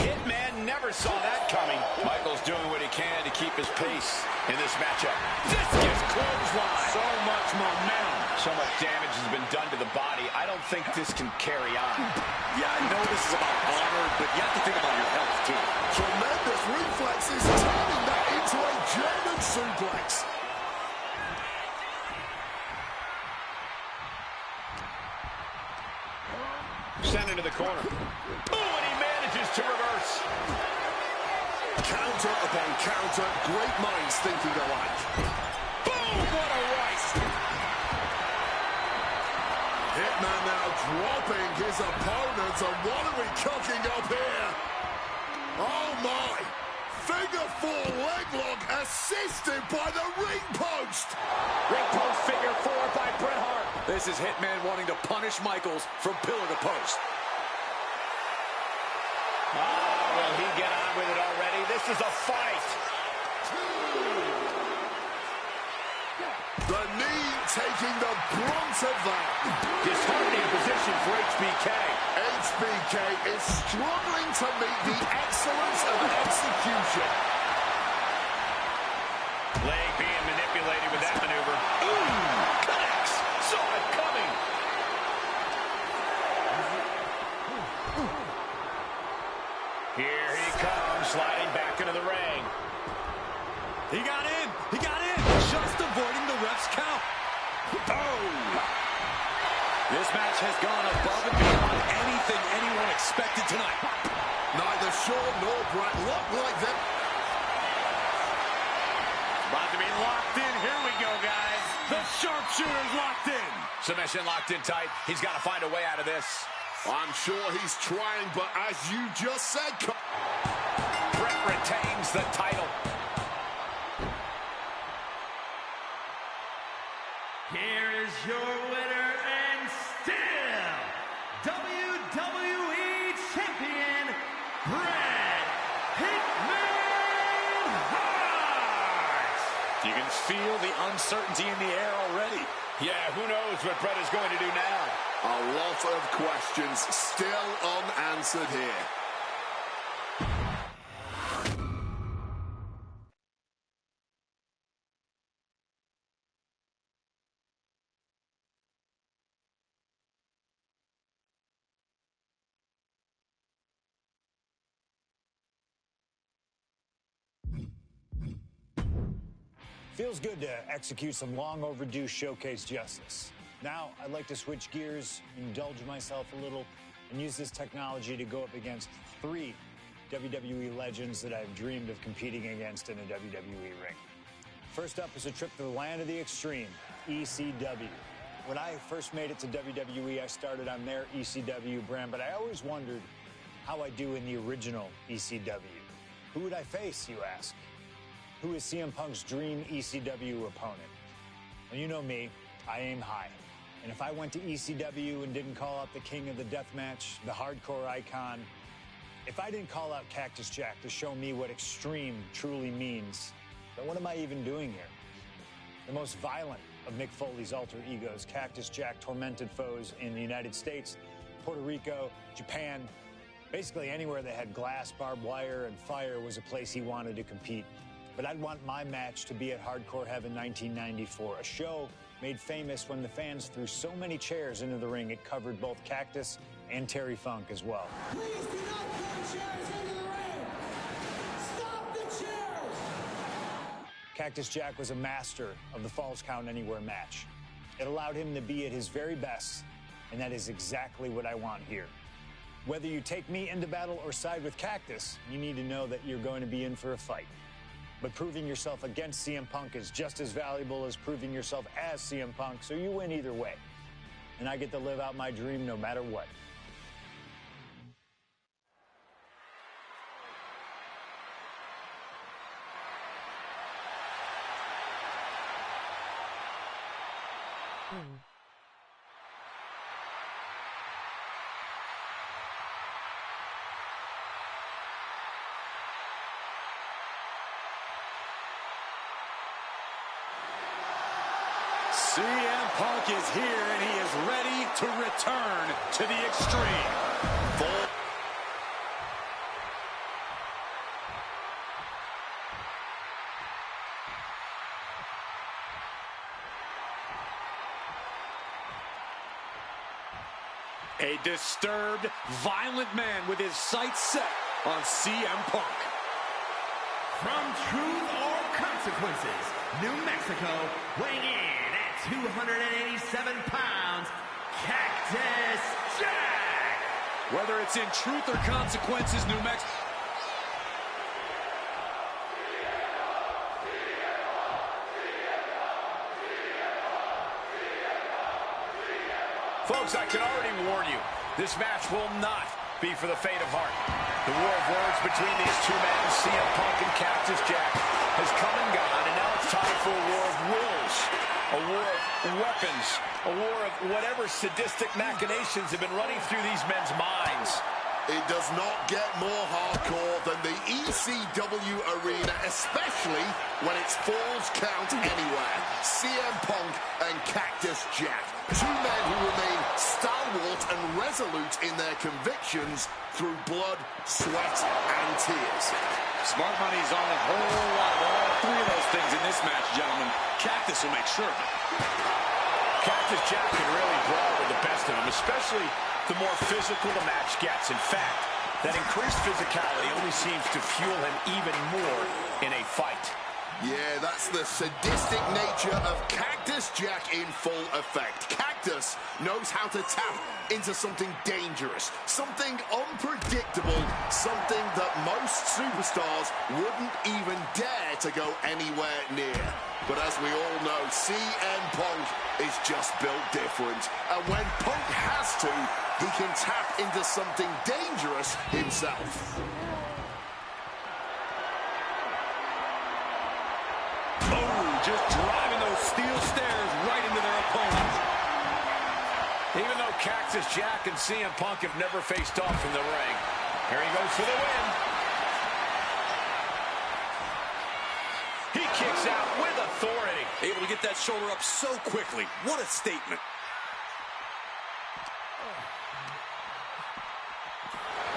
Hitman never saw that coming. Michael's doing what he can to keep his pace in this matchup. This is clothesline. So much momentum. So much damage has been done to the body. I don't think this can carry on. Yeah, I know this is about honor, but you have to think about your health, too. Tremendous reflexes, turning that into a German suplex. Sent into the corner. Oh, and he manages to reverse. Counter upon counter, great minds thinking alike. Boom, what a right. Hitman now dropping his opponent, and what are we cooking up here? Oh my! Figure four leg lock assisted by the ring post! Ring post figure four by Bret Hart. This is Hitman wanting to punish Michaels from pillar to post. Oh, will he get on with it already? This is a fight. The knee taking the brunt of that. Disheartening position for HBK. HBK is struggling to meet the excellence of execution. Leg being manipulated with that maneuver. Ooh, connects. Saw it coming. Here he comes, sliding back into the ring. He got in. He got in. Just avoiding the ref's count. Oh! This match has gone above and beyond anything anyone expected tonight. Neither Shaw nor Bret look like them. About to be locked in. Here we go, guys. The sharpshooter's locked in. Submission locked in tight. He's got to find a way out of this. I'm sure he's trying, but as you just said... Bret retains the title. Here is your winner and still WWE Champion, Bret Hitman Hart. You can feel the uncertainty in the air already. Yeah, who knows what Bret is going to do now? A lot of questions still unanswered here. Feels good to execute some long overdue showcase justice. Now, I'd like to switch gears, indulge myself a little, and use this technology to go up against 3 WWE legends that I've dreamed of competing against in a WWE ring. First up is a trip to the land of the extreme, ECW. When I first made it to WWE, I started on their ECW brand, but I always wondered how I do in the original ECW. Who would I face, you ask? Who is CM Punk's dream ECW opponent? Well, you know me, I aim high. And if I went to ECW and didn't call out the king of the deathmatch, the hardcore icon, if I didn't call out Cactus Jack to show me what extreme truly means, then what am I even doing here? The most violent of Mick Foley's alter egos, Cactus Jack tormented foes in the United States, Puerto Rico, Japan, basically anywhere that had glass, barbed wire, and fire was a place he wanted to compete. But I'd want my match to be at Hardcore Heaven 1994, a show made famous when the fans threw so many chairs into the ring it covered both Cactus and Terry Funk as well. Please do not throw chairs into the ring! Stop the chairs! Cactus Jack was a master of the Falls Count Anywhere match. It allowed him to be at his very best, and that is exactly what I want here. Whether you take me into battle or side with Cactus, you need to know that you're going to be in for a fight. But proving yourself against CM Punk is just as valuable as proving yourself as CM Punk, so you win either way. And I get to live out my dream no matter what. CM Punk is here, and he is ready to return to the Extreme. A disturbed, violent man with his sights set on CM Punk. From Truth or Consequences, New Mexico, weighing in at 287 pounds, Cactus Jack! Whether it's in Truth or Consequences, New Mexico. Folks, I can already warn you, this match will not be for the faint of heart. The war of words between these two men, CM Punk and Cactus Jack, has come and gone, and now it's time for a war of wills, a war of weapons, a war of whatever sadistic machinations have been running through these men's minds. It does not get more hardcore than the ECW arena, especially when it's Falls Count Anywhere. CM Punk and Cactus Jack, two men who remain stalwart and resolute in their convictions through blood, sweat, and tears. Smart money's on a whole lot of all three of those things in this match, gentlemen. Cactus will make sure of it. Cactus Jack can really brawl with the best of them, especially the more physical the match gets. In fact, that increased physicality only seems to fuel him even more in a fight. Yeah, that's the sadistic nature of Cactus Jack in full effect. Cactus knows how to tap into something dangerous, something unpredictable, something that most superstars wouldn't even dare to go anywhere near. But as we all know, CM Punk is just built different. And when Punk has to, he can tap into something dangerous himself. Just driving those steel stairs right into their opponent. Even though Cactus Jack and CM Punk have never faced off in the ring, here he goes for the win. He kicks out with authority. Able to get that shoulder up so quickly. What a statement.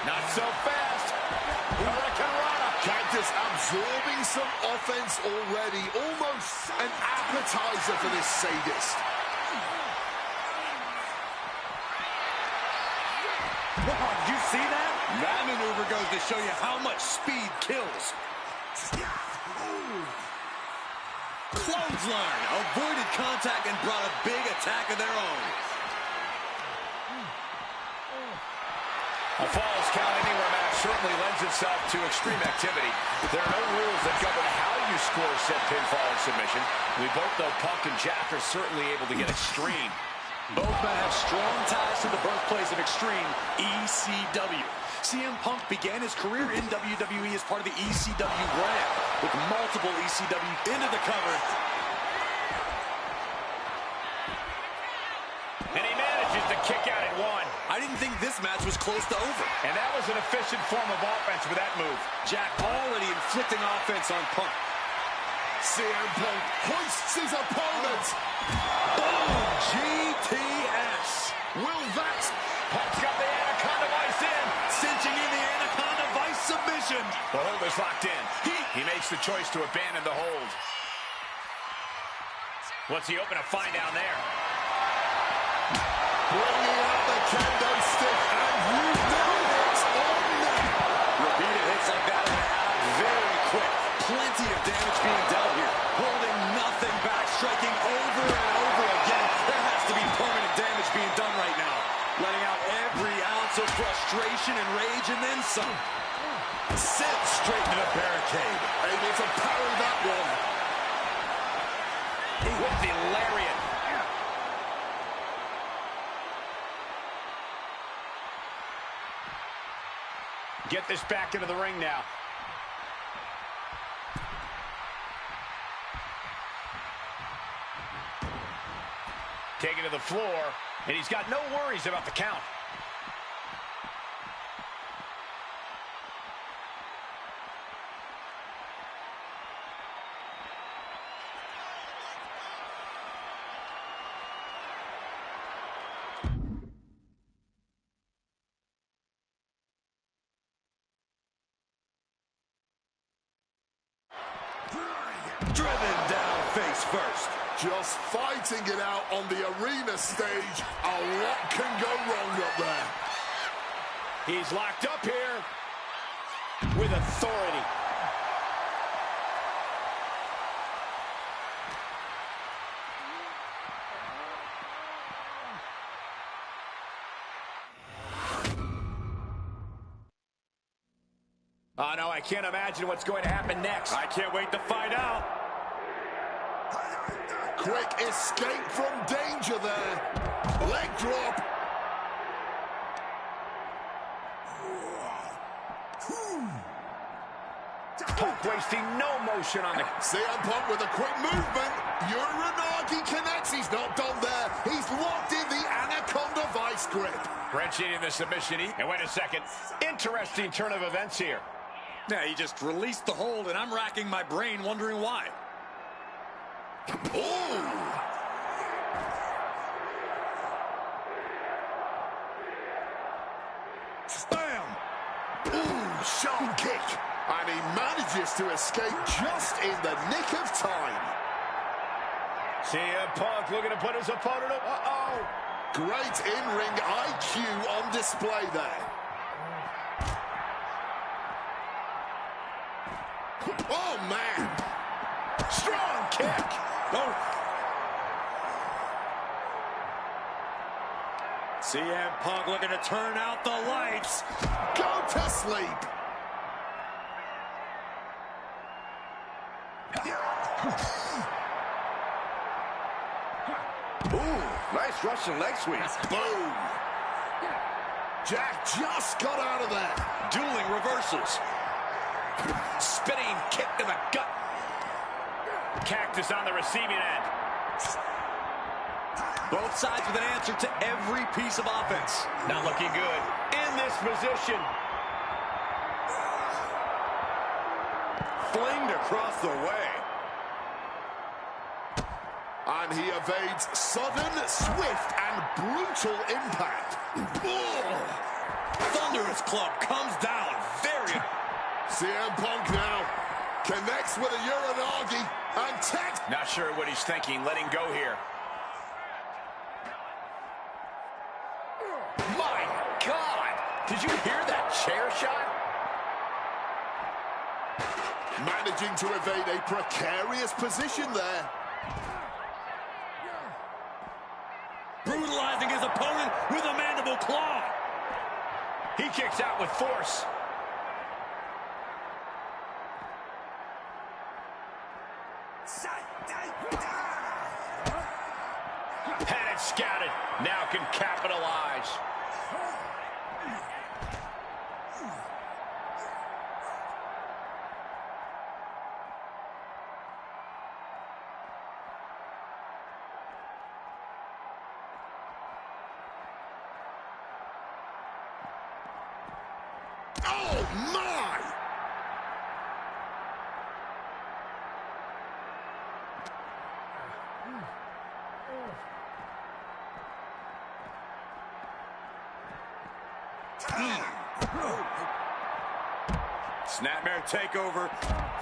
Not so fast. Hurricanrana. Cactus absorbing some offense already. Almost an appetizer for this sadist. Wow, did you see that? That maneuver goes to show you how much speed kills. Clothesline. Avoided contact and brought a big attack of their own. A Falls Count Anywhere match certainly lends itself to extreme activity. There are no rules that govern how you score said pinfall or submission. We both know Punk and Jack are certainly able to get extreme. Both men have strong ties to the birthplace of Extreme, ECW. CM Punk began his career in WWE as part of the ECW brand, with multiple ECW into the cover. And he manages to kick out at one. I didn't think this match was close to over. And that was an efficient form of offense with that move. Jack already inflicting offense on Punk. CM Punk hoists his opponent. Boom! GTS. Will that... Punk's got the Anaconda Vice in. Cinching in the Anaconda Vice submission. The hold is locked in. He makes the choice to abandon the hold. What's he hoping to find down there? Bringing up the kendo stick, and you know it's on now. Repeated hits like that are out very quick. Plenty of damage being dealt here. Holding nothing back, striking over and over again. There has to be permanent damage being done right now. Letting out every ounce of frustration and rage, and then some. Sent straight to the barricade. Able to parry that one. With the lariat. Get this back into the ring now. Taken to the floor, and he's got no worries about the count. Driven down face first. Just fighting it out on the arena stage. A lot can go wrong up there. He's locked up here with authority. Oh, no, I can't imagine what's going to happen next. I can't wait to find out. Quick escape from danger there. Leg drop. Punk wasting no motion on the... CM Punk with a quick movement. Uranagi connects. He's not done there. He's locked in the Anaconda Vice grip. Wrenching in the submission. And wait a second. Interesting turn of events here. Yeah, he just released the hold, and I'm racking my brain wondering why. Ooh. Bam! Ooh, sharp kick. And he manages to escape just in the nick of time. CM Punk looking to put his opponent up. Uh-oh. Great in-ring IQ on display there. Oh, man. Strong kick. Oh. CM Punk looking to turn out the lights. Go to sleep. Ooh, nice Russian leg sweep. Boom. Jack just got out of there. Dueling reversals. Spinning kick to the gut. Cactus on the receiving end. Both sides with an answer to every piece of offense. Not looking good in this position. Flinged across the way. And he evades sudden, swift, and brutal impact. Thunderous club comes down very... CM Punk now connects with a Uranagi and tags. Not sure what he's thinking, letting go here. My God! Did you hear that chair shot? Managing to evade a precarious position there. Brutalizing his opponent with a mandible claw. He kicks out with force. Had it scouted. Now can capitalize. Oh, my! Snapmare takeover.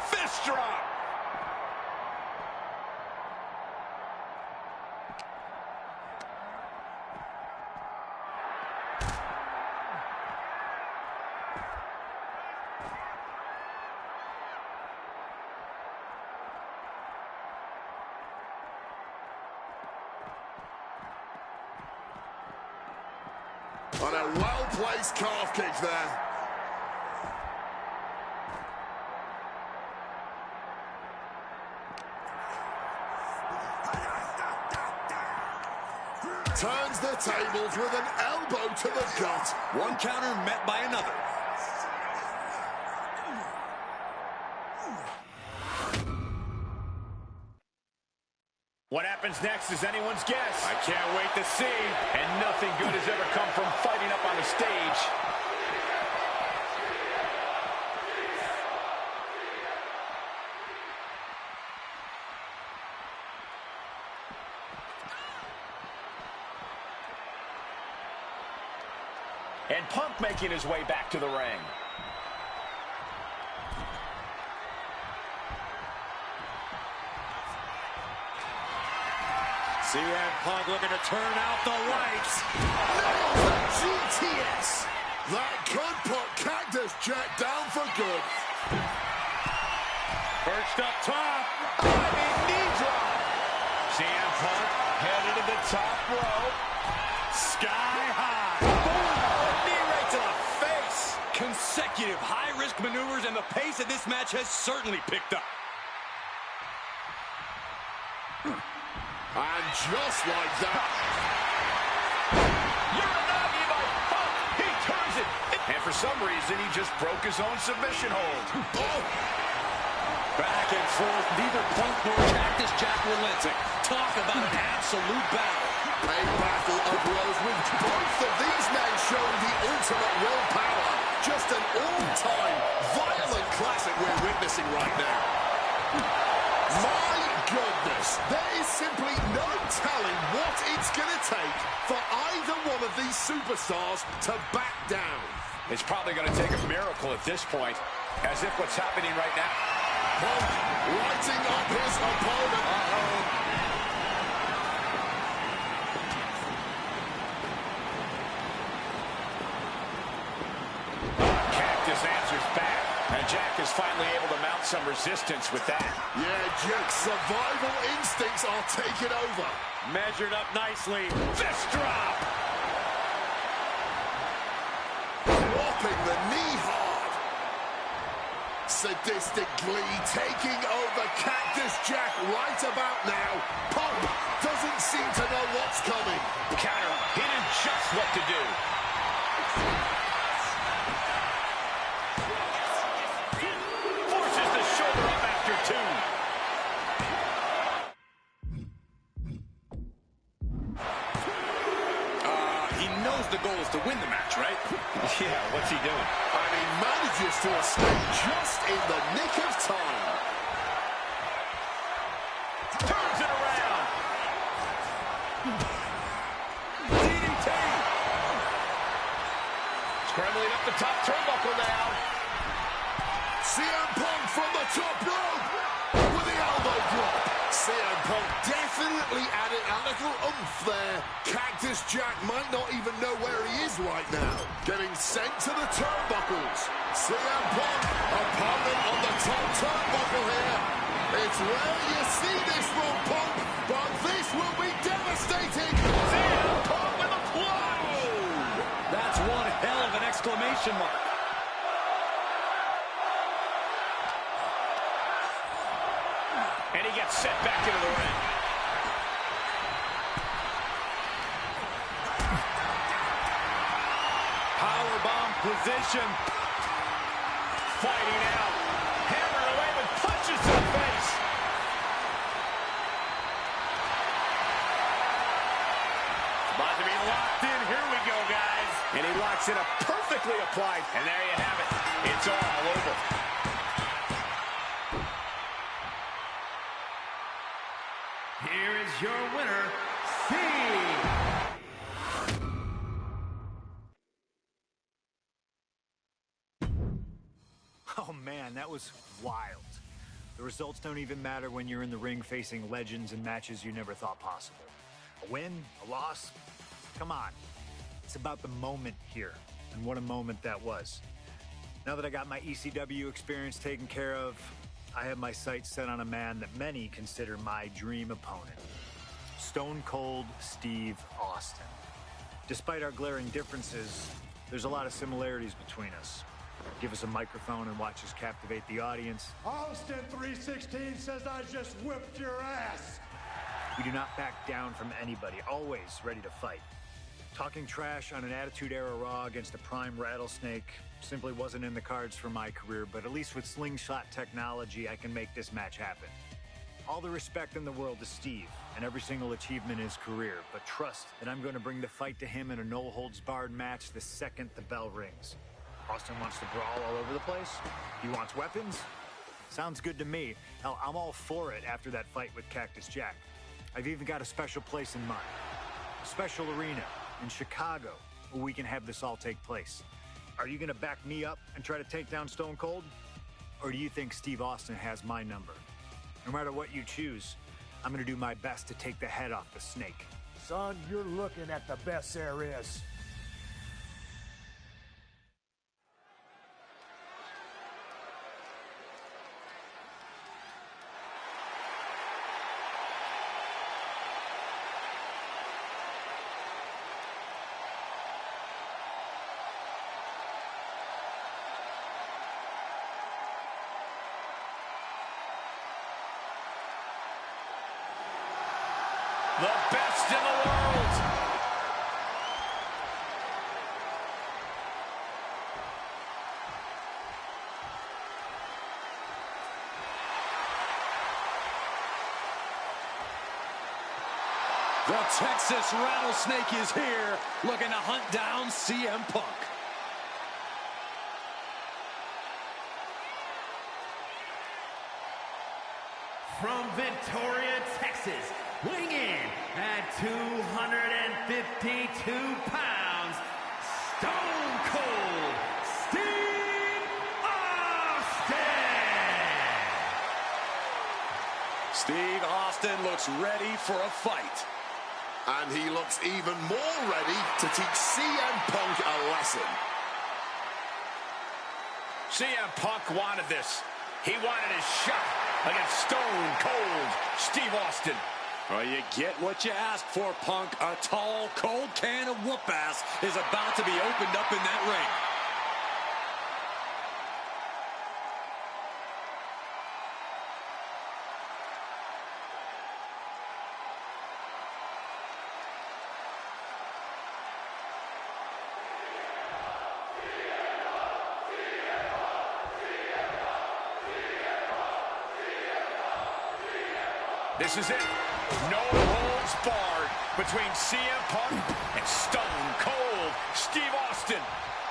Fist drop. On a well-placed calf kick there. Turns the tables with an elbow to the gut. One counter met by another. What happens next is anyone's guess. I can't wait to see. And nothing good has ever come from fighting up on the stage. And Punk making his way back to the ring. CM Punk looking to turn out the lights. GTS. That could put Cactus Jack down for good. Perched up top. Knee drop. CM Punk headed to the top rope. Sky high. Boom! Knee right to the face. Consecutive high-risk maneuvers, and the pace of this match has certainly picked up. And just like that. Uranagi by Punk. He turns it. And for some reason, he just broke his own submission hold. Oh. Back and forth, neither Punk nor Cactus Jack relenting. Talk about an absolute battle. A battle of wills with both of these men showing the ultimate willpower. Just an all-time violent classic we're witnessing right now. My goodness, there is simply no telling what it's going to take for either one of these superstars to back down. It's probably going to take a miracle at this point, as if what's happening right now. Punk lighting up his opponent. Cactus answers back, and Jack is finally able to mount some resistance with that. Yeah, Jack's survival instincts are taking over. Measured up nicely. Fist drop! Dropping the knee hard. Sadistic glee taking over Cactus Jack right about now. Punk doesn't seem to know what's coming. Counter, he knew just what to do. Forces the shoulder up after two. He knows the goal is to win the match, right? Yeah, what's he doing? And he manages to escape just in the nick of time. Turns it around. DDT. Scrambling up the top turnbuckle now. CM Punk from the top rope with the elbow drop. CM Punk definitely added a little oomph there. Cactus Jack might not even know where he is right now. Getting sent to the turnbuckles. CM Punk, opponent on the top turnbuckle here. It's rare you see this from Punk, but this will be devastating. CM Punk with a blow. That's one hell of an exclamation mark. And he gets set back into the ring. Powerbomb position. Fighting out. Hammered away with punches to the face. About to be locked in. Here we go, guys. And he locks in a perfectly applied. And there you have it. It's all over. Here is your winner, Steve. Oh man, that was wild. The results don't even matter when you're in the ring facing legends and matches you never thought possible. A win, a loss, come on. It's about the moment here, and what a moment that was. Now that I got my ECW experience taken care of, I have my sights set on a man that many consider my dream opponent. Stone Cold Steve Austin. Despite our glaring differences, there's a lot of similarities between us. Give us a microphone and watch us captivate the audience. Austin 316 says I just whipped your ass. We do not back down from anybody, always ready to fight. Talking trash on an Attitude Era Raw against a prime Rattlesnake simply wasn't in the cards for my career, but at least with slingshot technology, I can make this match happen. All the respect in the world to Steve and every single achievement in his career, but trust that I'm going to bring the fight to him in a no-holds-barred match the second the bell rings. Austin wants to brawl all over the place? He wants weapons? Sounds good to me. Hell, I'm all for it after that fight with Cactus Jack. I've even got a special place in mind. A special arena in Chicago where we can have this all take place. Are you going to back me up and try to take down Stone Cold? Or do you think Steve Austin has my number? No matter what you choose, I'm going to do my best to take the head off the snake. Son, you're looking at the best there is. The best in the world. The Texas Rattlesnake is here, looking to hunt down CM Punk. From Victoria, Texas, weighing in at 252 pounds, Stone Cold Steve Austin! Steve Austin looks ready for a fight. And he looks even more ready to teach CM Punk a lesson. CM Punk wanted this. He wanted his shot against Stone Cold Steve Austin. Well, you get what you ask for, Punk. A tall, cold can of whoop-ass is about to be opened up in that ring. This is it. No holds barred between CM Punk and Stone Cold Steve Austin.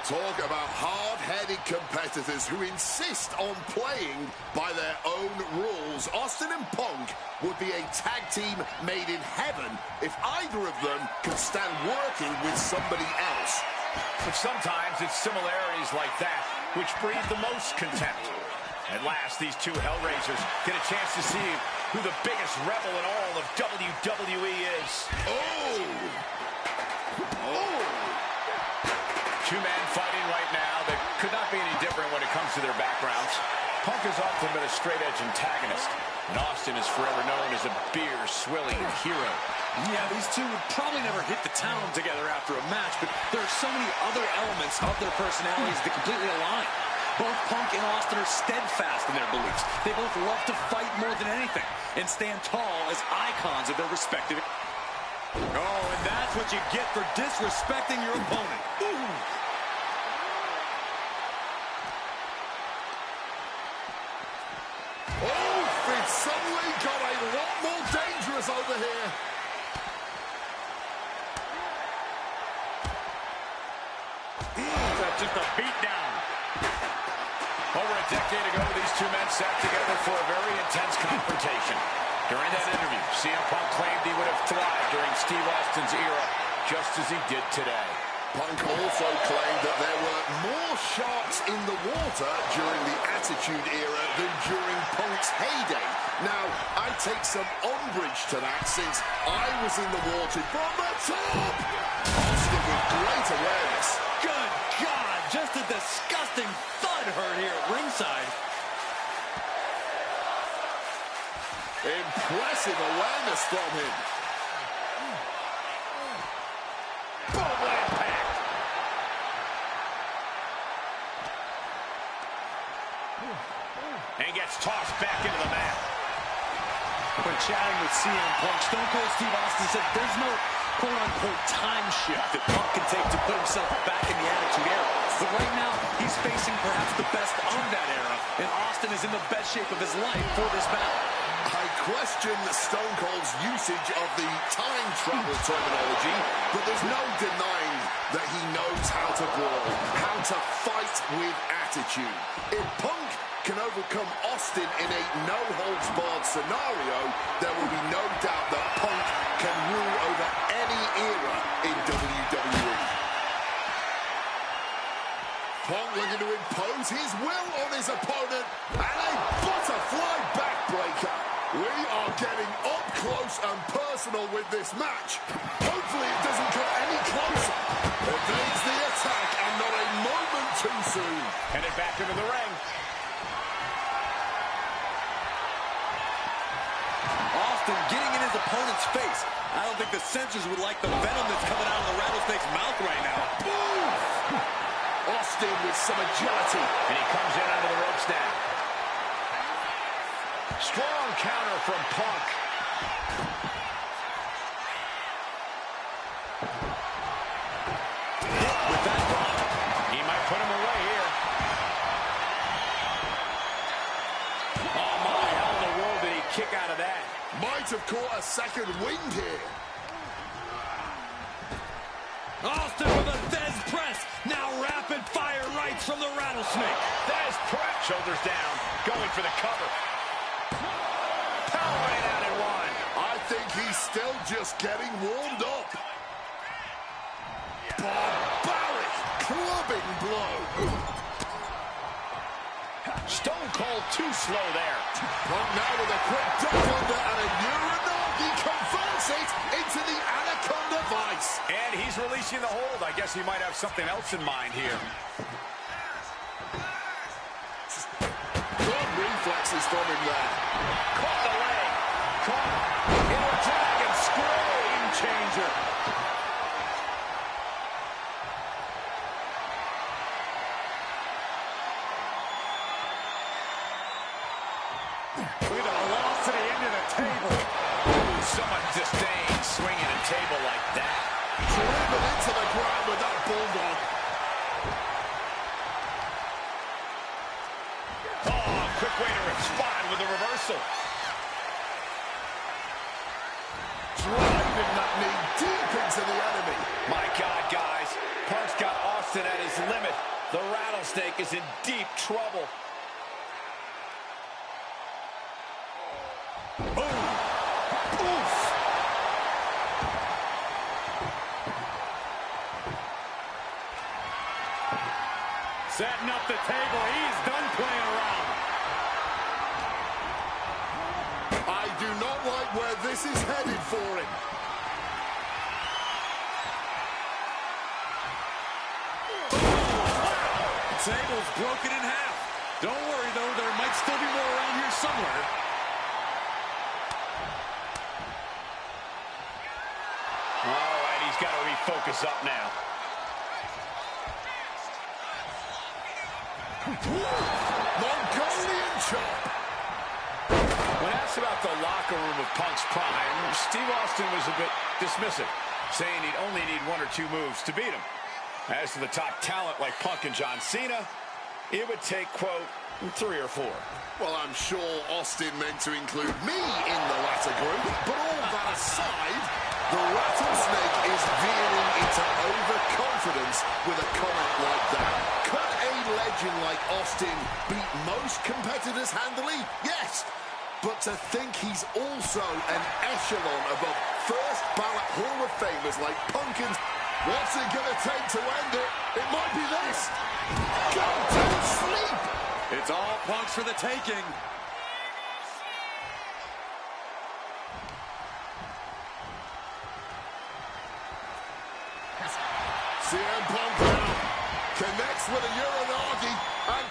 Talk about hard-headed competitors who insist on playing by their own rules. Austin and Punk would be a tag team made in heaven if either of them could stand working with somebody else. But sometimes it's similarities like that which breed the most contempt. At last, these two Hellraisers get a chance to see who the biggest rebel in all of WWE is. Oh! Two men fighting right now that could not be any different when it comes to their backgrounds. Punk has often been a straight-edge antagonist, and Austin is forever known as a beer-swilling hero. Yeah, these two would probably never hit the town together after a match, but there are so many other elements of their personalities that completely align. Both Punk and Austin are steadfast in their beliefs. They both love to fight more than anything and stand tall as icons of their respective... Oh, and that's what you get for disrespecting your opponent. Ooh. Oh, it suddenly got a lot more dangerous over here. That's just a beatdown. Over a decade ago, these two men sat together for a very intense confrontation. During that interview, CM Punk claimed he would have thrived during Steve Austin's era, just as he did today. Punk also claimed that there were more sharks in the water during the Attitude Era than during Punk's heyday. Now, I take some umbrage to that since I was in the water from the top. Austin with great awareness. Good God, just a disgusting thud heard here at ringside. Impressive awareness from him. Boom, impact. And gets tossed back into the mat. When chatting with CM Punk, Stone Cold Steve Austin said there's no quote-unquote time shift that Punk can take to put himself back in the Attitude Era. But right now, he's facing perhaps the best of that era, and Austin is in the best shape of his life for this battle. I question Stone Cold's usage of the time travel terminology, but there's no denying that he knows how to brawl, how to fight with attitude. If Punk can overcome Austin in a no-holds-barred scenario, there will be no doubt that Punk can rule over any era in WWE. Punk looking to impose his will on his opponent, and a butterfly backbreaker. We are getting up close with this match. Hopefully it doesn't come any closer. Evades the attack and not a moment too soon. Headed back into the ring. Austin getting in his opponent's face. I don't think the censors would like the venom that's coming out of the Rattlesnake's mouth right now. Boom! Austin with some agility. And he comes in under the ropes now. Strong counter from Punk. With that drop. He might put him away here. Oh my, how in the world did he kick out of that? Might have caught a second wind here. Austin with a Thez press. Now rapid fire rights from the Rattlesnake. Thez press. Shoulders down. Going for the cover. Power right out in one. I think he's still just getting warmed up. Barbaric clubbing blow. Stone Cold too slow there. Punk now with a quick duck under and a Uranagi converts it into the Anaconda Vice. And he's releasing the hold. I guess he might have something else in mind here. Good reflexes from him there. Caught the leg. Caught in a dragon scream changer. Look at the velocity into the table. Ooh, so much disdain swinging a table like that. Driven into the ground with that bulldog. Oh, quick way to respond with a reversal. Driving that knee deep into the enemy. My God, guys. Punk's got Austin at his limit. The Rattlesnake is in deep trouble. Setting up the table. He's done playing around. I do not like where this is headed for him. The table's broken in half. Don't worry, though. There might still be more around here somewhere. All right, he's got to refocus up now. Mongolian chop. When asked about the locker room of Punk's prime, Steve Austin was a bit dismissive, saying he'd only need one or two moves to beat him. As to the top talent like Punk and John Cena, it would take, quote, 3 or 4. Well, I'm sure Austin meant to include me in the latter group, but all that aside, the Rattlesnake is veering into overconfidence with a comment like that. Could a legend like Austin beat most competitors handily? Yes. But to think he's also an echelon above first ballot Hall of Famers like Punk and... What's it going to take to end it? It might be this. Go to sleep. It's all Punk's for the taking. CM Punk now connects with a Uranagi and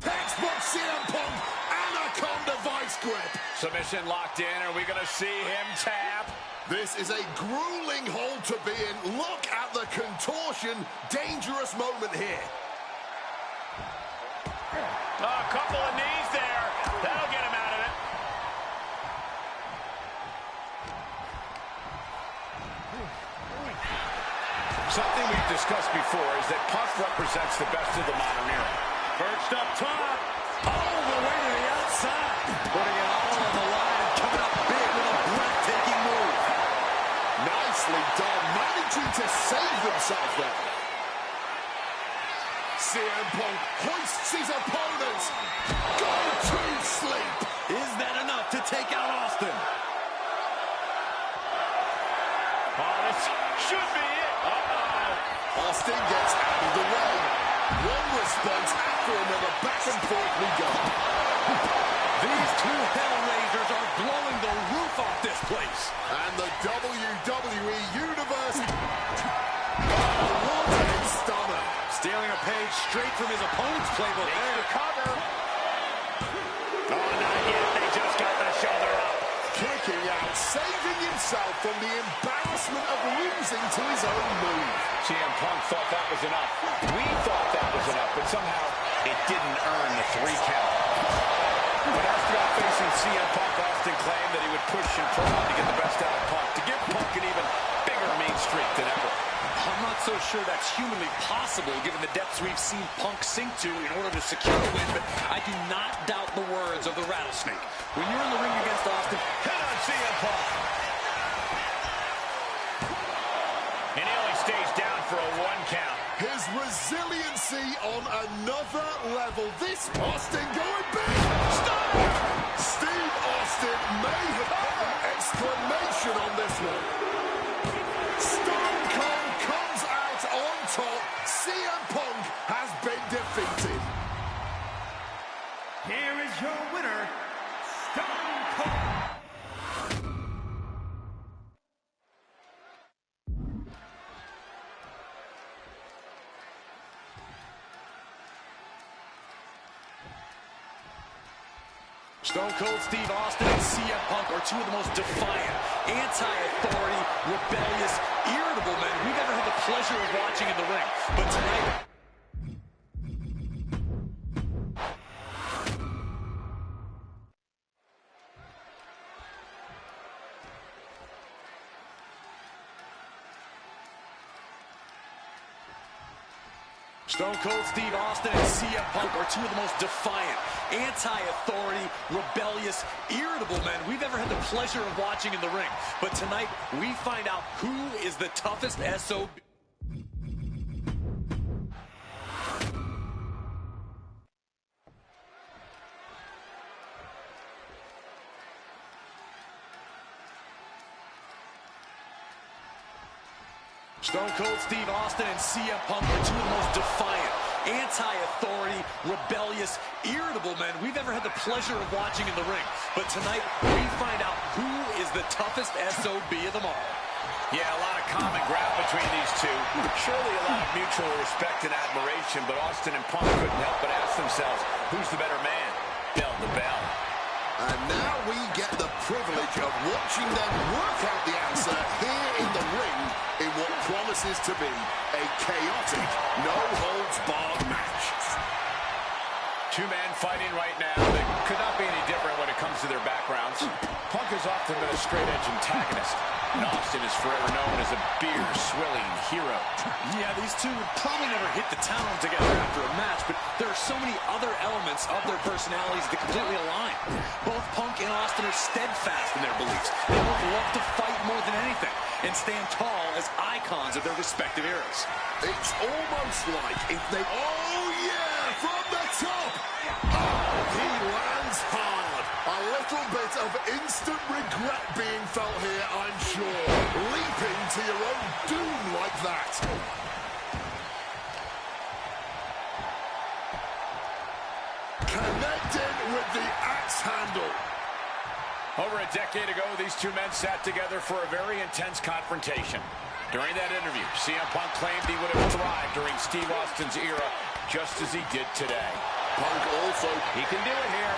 textbook CM Punk Anaconda Vice grip. Submission locked in. Are we going to see him tap? This is a grueling hold to be in. Look at the contortion. Dangerous moment here. A couple of knees there. That'll get him out of it. Something we've discussed before is that Punk represents the best of the modern era. Perched up top. All the way to the outside. Putting it all on the line and coming up big with a breathtaking move. Nicely done. Managing to save himself there. CM Punk hoists his opponents. Go to sleep. Is that enough to take out Austin? Oh, this should be it. Austin gets out of the way. One response after another. Back and forth we go. These two Hellraisers are blowing the roof off this place. And the WWE Universe. What a stunner. Stealing a page straight from his opponent's playbook there. Cover. Oh, not yet. They just got the shoulder up. Kicking out, saving himself from the embarrassment of losing to his own move. CM Punk thought that was enough. We thought that was enough, but somehow it didn't earn the 3 count. When asked about facing CM Punk, Austin claimed that he would push and prod to get the best out of Punk, to give Punk an even bigger mean streak than ever. I'm not so sure that's humanly possible given the depths we've seen Punk sink to in order to secure a win, but I do not doubt the words of the Rattlesnake. When you're in the ring against Austin, hit on CM Punk. And he only stays down for a 1 count. His resiliency on another level. This Austin going big. Stop! Steve Austin may have put an exclamation on this one. Stone Cold comes out on top. CM Punk has been defeated. Here is your winner, Stone Cold. Stone Cold Steve Austin and CM Punk are two of the most defiant, anti-authority, rebellious, irritable men we've ever had the pleasure of watching in the ring. But tonight, Stone Cold Steve Austin and CM Punk are two of the most defiant, anti-authority, rebellious, irritable men we've ever had the pleasure of watching in the ring. But tonight, we find out who is the toughest SOB. Stone Cold Steve Austin and CM Punk are two of the most defiant, anti-authority, rebellious, irritable men we've ever had the pleasure of watching in the ring. But tonight, we find out who is the toughest SOB of them all. Yeah, a lot of common ground between these two. Surely a lot of mutual respect and admiration, but Austin and Punk couldn't help but ask themselves, who's the better man? Bell to bell. And now we get the privilege of watching them work out the answer here in the ring in what promises to be a chaotic, no-holds-barred match. 2 men fighting right now that could not be any different when it comes to their backgrounds. Punk has often been a straight-edge antagonist, and Austin is forever known as a beer-swilling hero. Yeah, these two would probably never hit the town together after a match, but there are so many other elements of their personalities that completely align. Both Punk and Austin are steadfast in their beliefs. They both love to fight more than anything and stand tall as icons of their respective eras. It's almost like if they... Oh, yeah! From the top! Oh, he lands hard. A little bit of instant regret being felt here, I'm sure. Leaping to your own doom like that. Connected with the axe handle. Over a decade ago, these 2 men sat together for a very intense confrontation. During that interview, CM Punk claimed he would have thrived during Steve Austin's era, just as he did today. Punk also, he can do it here.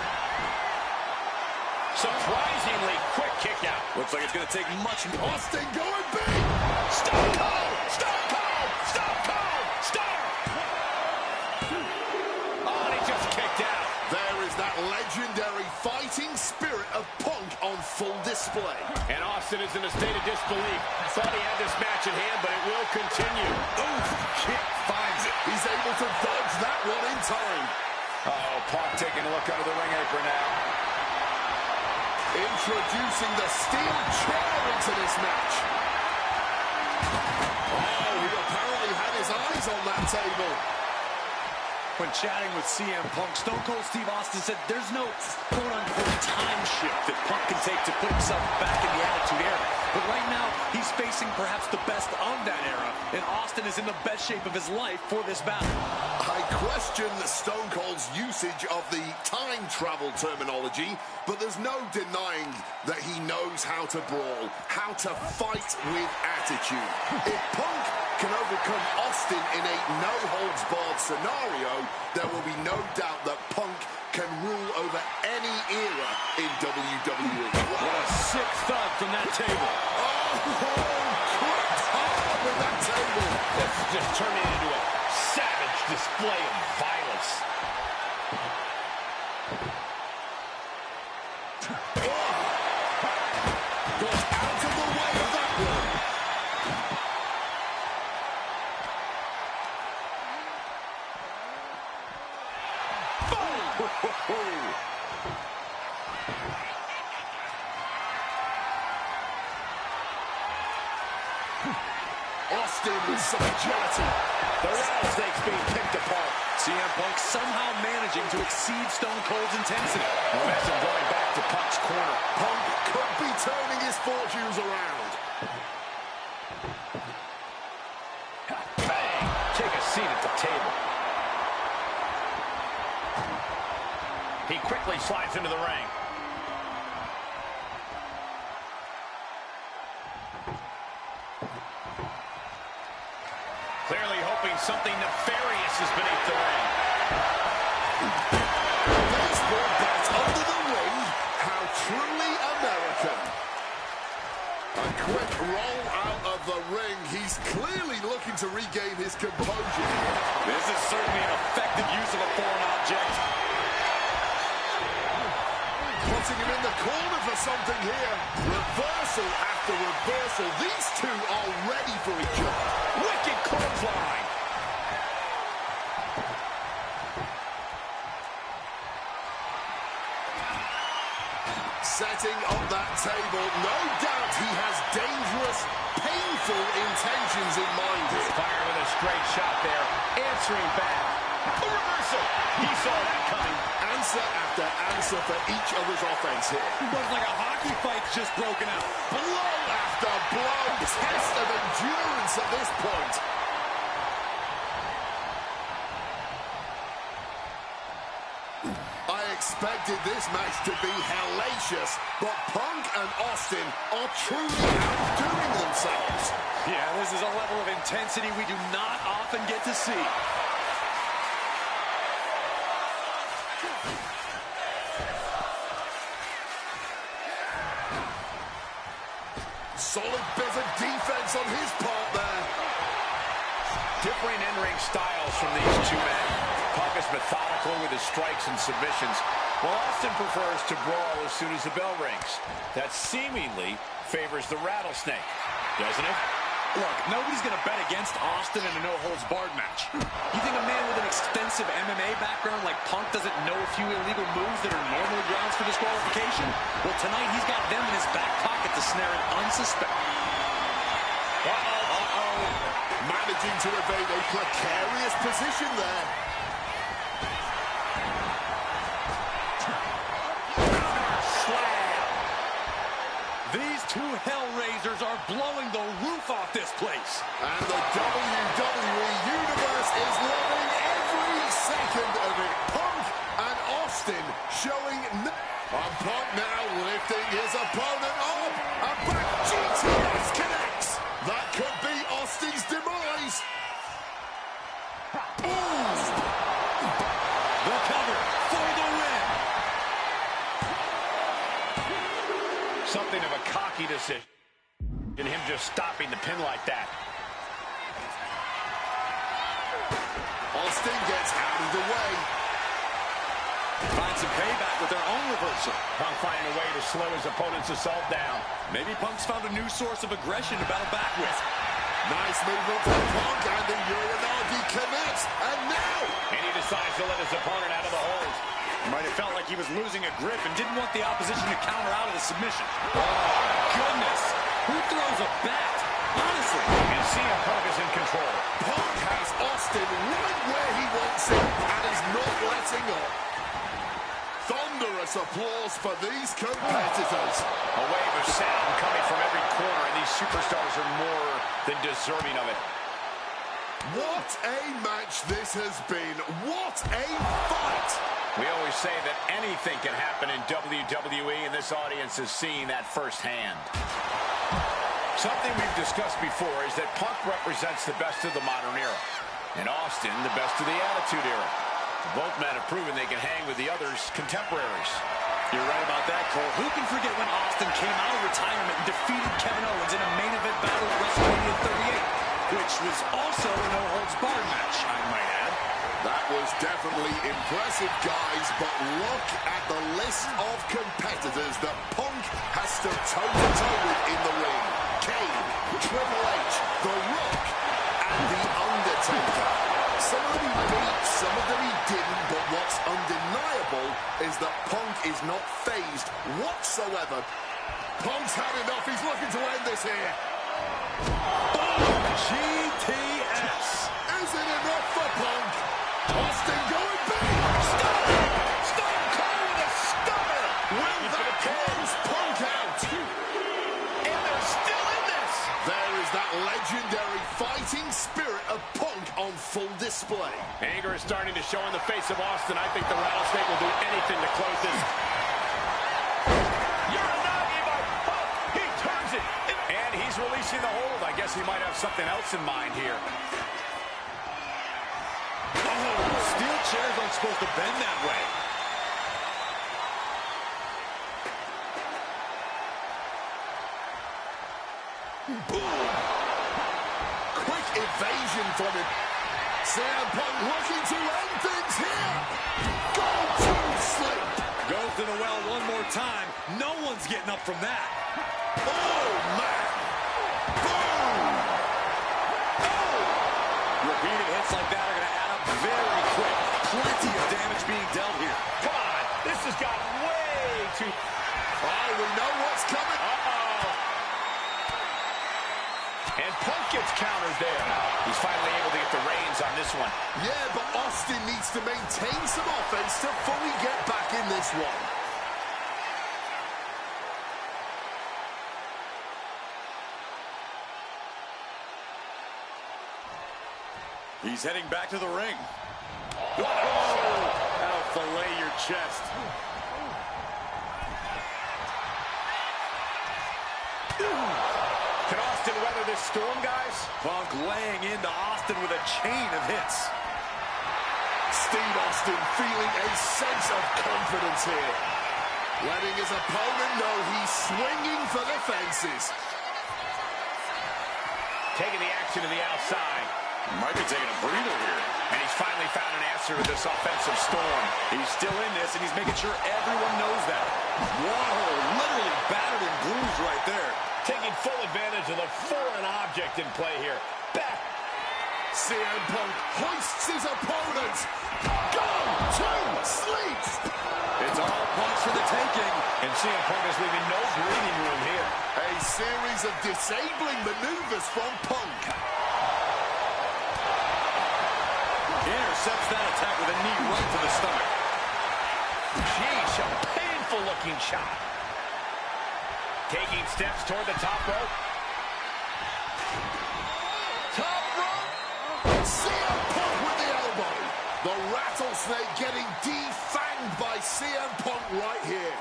Surprisingly quick kick out. Looks like it's going to take much more. Austin going big. Stone Cold! Stone Cold! Stone Cold! Star! Oh, and he just kicked out. There is that legendary fighting spirit of Punk on full display. And Austin is in a state of disbelief. Thought he had this match in hand, but it will continue. Ooh, kick finds it. He's able to dodge that one in time. Uh-oh, Punk taking a look under the ring apron now. Introducing the steel chair into this match. Oh, he apparently had his eyes on that table. When chatting with CM Punk, Stone Cold Steve Austin said there's no quote-unquote time shift that Punk can take to put himself back in the Attitude Era. But right now, he's facing perhaps the best of that era, and Austin is in the best shape of his life for this battle. I question Stone Cold's usage of the time travel terminology, but there's no denying that he knows how to brawl, how to fight with attitude. If Punk can overcome Austin in a no-holds-barred scenario, there will be no doubt that Punk can rule over any era in WWE. What a sick thud from that table. Cracked hard with that table. This is just turning into a savage display of violence. Goes out of the way of that one. Austin with some agility. The rattlesnake's being picked apart. CM Punk somehow managing to exceed Stone Cold's intensity. Momentum going back to Punk's corner. Punk could be turning his fortunes around. Bang! Take a seat at the table. He quickly slides into the ring. Clearly hoping something nefarious is beneath the ring. Baseball bat under the ring. How truly American. A quick roll out of the ring. He's clearly looking to regain his composure. This is certainly an effective use of a foreign object. Putting him in the corner for something here. Reversal after reversal. These two are ready for each other. Wicked clothesline. Setting up that table. No doubt he has dangerous, painful intentions in mind here. Fire with a straight shot there. Answering back. A reversal. He saw that coming. Answer after answer for each other's offense here. Looks like a hockey fight's just broken out. Blow after blow. Test of endurance at this point. I expected this match to be hellacious, but Punk and Austin are truly outdoing themselves. Yeah, this is a level of intensity we do not often get to see. Solid bit of defense on his part there. Differing in-ring styles from these two men. Punk is methodical with his strikes and submissions, while Austin prefers to brawl as soon as the bell rings. That seemingly favors the rattlesnake, doesn't it? Look, nobody's going to bet against Austin in a no-holds-barred match. You think a man with an extensive MMA background like Punk doesn't know a few illegal moves that are normally grounds for disqualification? Well, tonight he's got them in his back pocket to snare an unsuspecting. Managing to evade a precarious position there. Slam! These two Hellraisers are blowing the roof off this place. And the WWE Universe is loving every second of it. Punk and Austin showing no... And Punk now lifting his opponent up. And back GTS connects. That could be Austin's demise. The cover for the win. Something of a cocky decision in him just stopping the pin like that. Austin gets out of the way. Finds some payback with their own reversal. Punk finding a way to slow his opponent's assault down. Maybe Punk's found a new source of aggression to battle back with. Nice movement from Punk, and the Uranagi connects. And now... And he decides to let his opponent out of the hold. Might have felt like he was losing a grip and didn't want the opposition to counter out of the submission. Oh, goodness. Who throws a bat? Honestly. And CM Punk is in control. Punk has Austin right where he wants him, and is setting up. Thunderous applause for these competitors. A wave of sound coming from every corner, and these superstars are more than deserving of it. What a match this has been. What a fight. We always say that anything can happen in WWE, and this audience is seeing that firsthand. Something we've discussed before is that Punk represents the best of the modern era, and Austin the best of the Attitude Era. Both men have proven they can hang with the others' contemporaries. You're right about that, Cole. Who can forget when Austin came out of retirement and defeated Kevin Owens in a main event battle at WrestleMania 38, which was also a no-holds-barred match, I might add. That was definitely impressive, guys, but look at the list of competitors that Punk has stood toe-to-toe with in the ring. Kane, Triple H, The Rock, and The Undertaker. Some of them he beat, some of them he didn't, but what's undeniable is that Punk is not fazed whatsoever. Punk's had enough, he's looking to end this here. GTS. Is it enough for Punk? Austin going big. Stone Cold with a stunner. Will that close Punk out? And they're still in this. There is that legendary fighting spirit of Punk on full display. Anger is starting to show in the face of Austin. I think the Rattlesnake will do anything to close this. You're not even Punk. He turns it. And he's releasing the hold. I guess he might have something else in mind here. Oh, steel chairs aren't supposed to bend that way. Boom. Quick evasion from him. CM Punk looking to end things here. Go to sleep. Goes to the well one more time. No one's getting up from that. Oh, man. Boom. Oh. Repeated hits like that are going to add up very quick. Plenty of damage being dealt here. Come on. This has got way too... Oh, we know what's coming. And Punk gets countered there. He's finally able to get the reins on this one. Yeah, but Austin needs to maintain some offense to fully get back in this one. He's heading back to the ring. That'll fillet your chest. Can Austin weather this storm, guys? Punk laying into Austin with a chain of hits. Steve Austin feeling a sense of confidence here. Letting his opponent know he's swinging for the fences. Taking the action to the outside. Might be taking a breather here. And he's finally found an answer to this offensive storm. He's still in this, and he's making sure everyone knows that. Whoa, literally battered and bruised right there. Taking full advantage of the foreign object in play here. Back. CM Punk hoists his opponent. Go to sleep. It's all Punk's for the taking. And CM Punk is leaving no breathing room here. A series of disabling maneuvers from Punk. Intercepts that attack with a knee right to the stomach. Jeez, a painful-looking shot. Taking steps toward the top rope. Top rope. CM Punk with the elbow. The Rattlesnake getting defanged by CM Punk right here.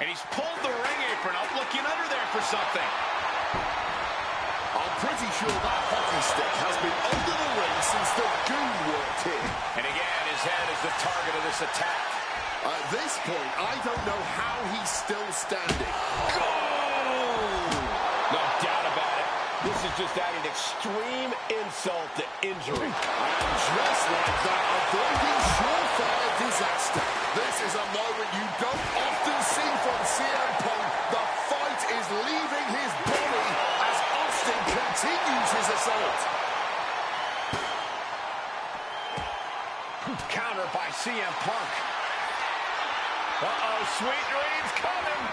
And he's pulled the ring apron up, looking under there for something. I'm pretty sure that hockey stick has been under the ring since the Goon worked here. And again, his head is the target of this attack. At this point, I don't know how he's still standing. Go! No doubt about it. This is just adding extreme insult to injury. And just like that, avoiding surefire disaster. This is a moment you don't often see from CM Punk. The fight is leaving his body as Austin continues his assault. Counter by CM Punk. Uh-oh, sweet dreams coming.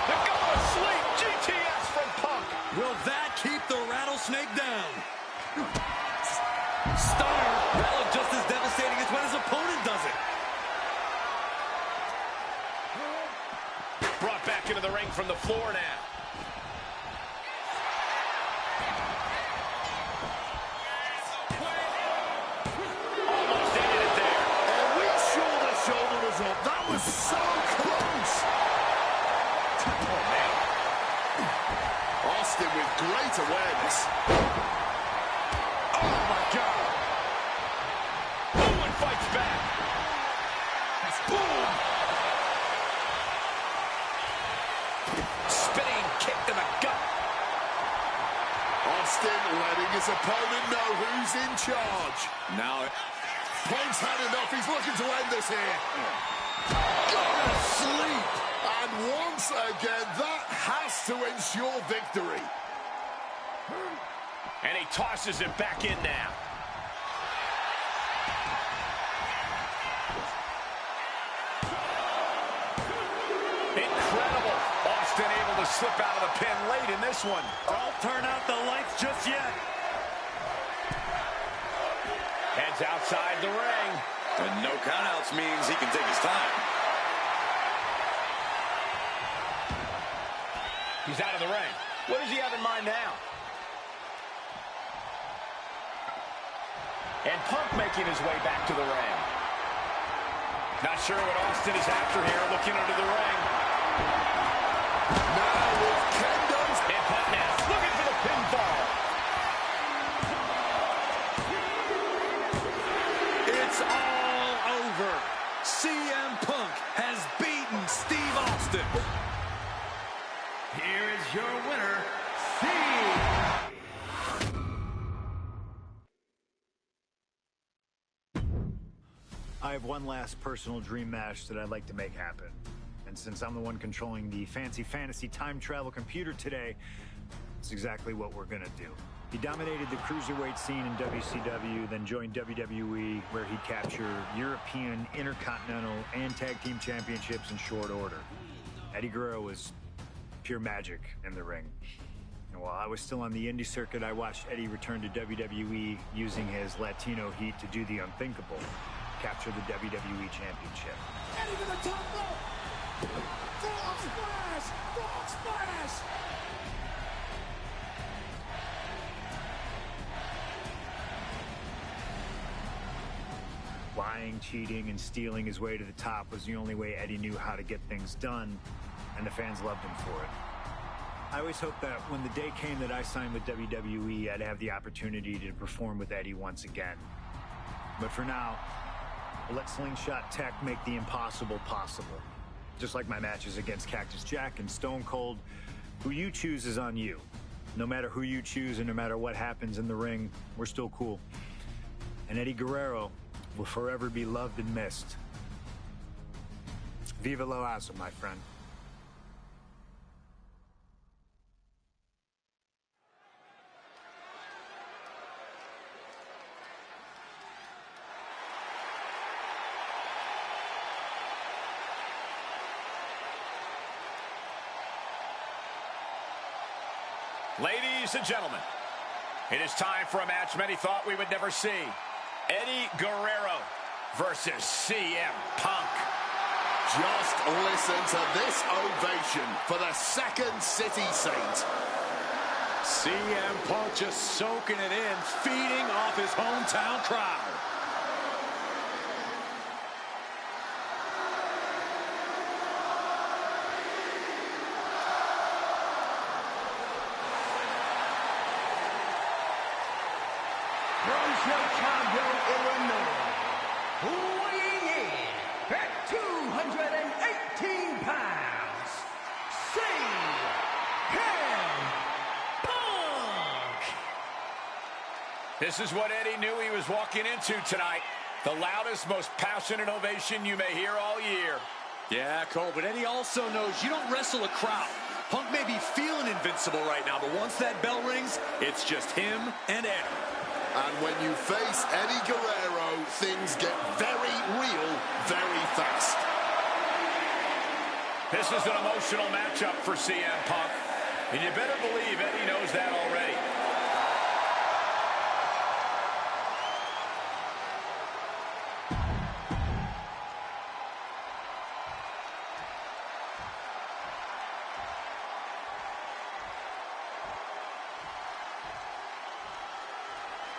The go to sleep. GTS from Punk. Will that keep the Rattlesnake down? Stunner. from the floor now. Almost ended it there. And we saw the shoulder was up. That was so close. Oh, man. Austin with great awareness. Oh, my God. Owen fights back. Boom. Spinning kick to the gut. Austin letting his opponent know who's in charge. Now, Punk's had enough. He's looking to end this here. Go to sleep. And once again, that has to ensure victory. And he tosses it back in now. Incredible. Austin able to slip out of the pin late in this one. Don't turn out the lights just yet. Heads outside the ring. and no countouts means he can take his time. He's out of the ring. What does he have in mind now? And Punk making his way back to the ring. Not sure what Austin is after here, looking under the ring. Now with Kendo's... And Punk now looking for the pinfall. It's all over. CM Punk has beaten Steve Austin. Here is your winner, I have one last personal dream match that I'd like to make happen. And since I'm the one controlling the fancy fantasy time travel computer today, it's exactly what we're gonna do. He dominated the cruiserweight scene in WCW, then joined WWE, where he captured European, Intercontinental, and Tag Team Championships in short order. Eddie Guerrero was pure magic in the ring. And while I was still on the indie circuit, I watched Eddie return to WWE using his Latino heat to do the unthinkable. Capture the WWE Championship. Eddie to the top rope. Frog splash! Frog splash! Lying, cheating, and stealing his way to the top was the only way Eddie knew how to get things done, and the fans loved him for it. I always hoped that when the day came that I signed with WWE, I'd have the opportunity to perform with Eddie once again. But for now, I'll let Slingshot Tech make the impossible possible. Just like my matches against Cactus Jack and Stone Cold, who you choose is on you. No matter who you choose and no matter what happens in the ring, we're still cool. And Eddie Guerrero will forever be loved and missed. Viva lo Aso, my friend. Ladies and gentlemen, it is time for a match many thought we would never see. Eddie Guerrero versus CM Punk. Just listen to this ovation for the Second City Saint. CM Punk just soaking it in, feeding off his hometown crowd. From Chicago, Illinois, weighing in at 218 pounds, CM Punk! This is what Eddie knew he was walking into tonight. The loudest, most passionate ovation you may hear all year. Yeah, Cole, but Eddie also knows you don't wrestle a crowd. Punk may be feeling invincible right now, but once that bell rings, it's just him and Eddie. And when you face Eddie Guerrero, things get very real very fast. This is an emotional matchup for CM Punk, and you better believe Eddie knows that already.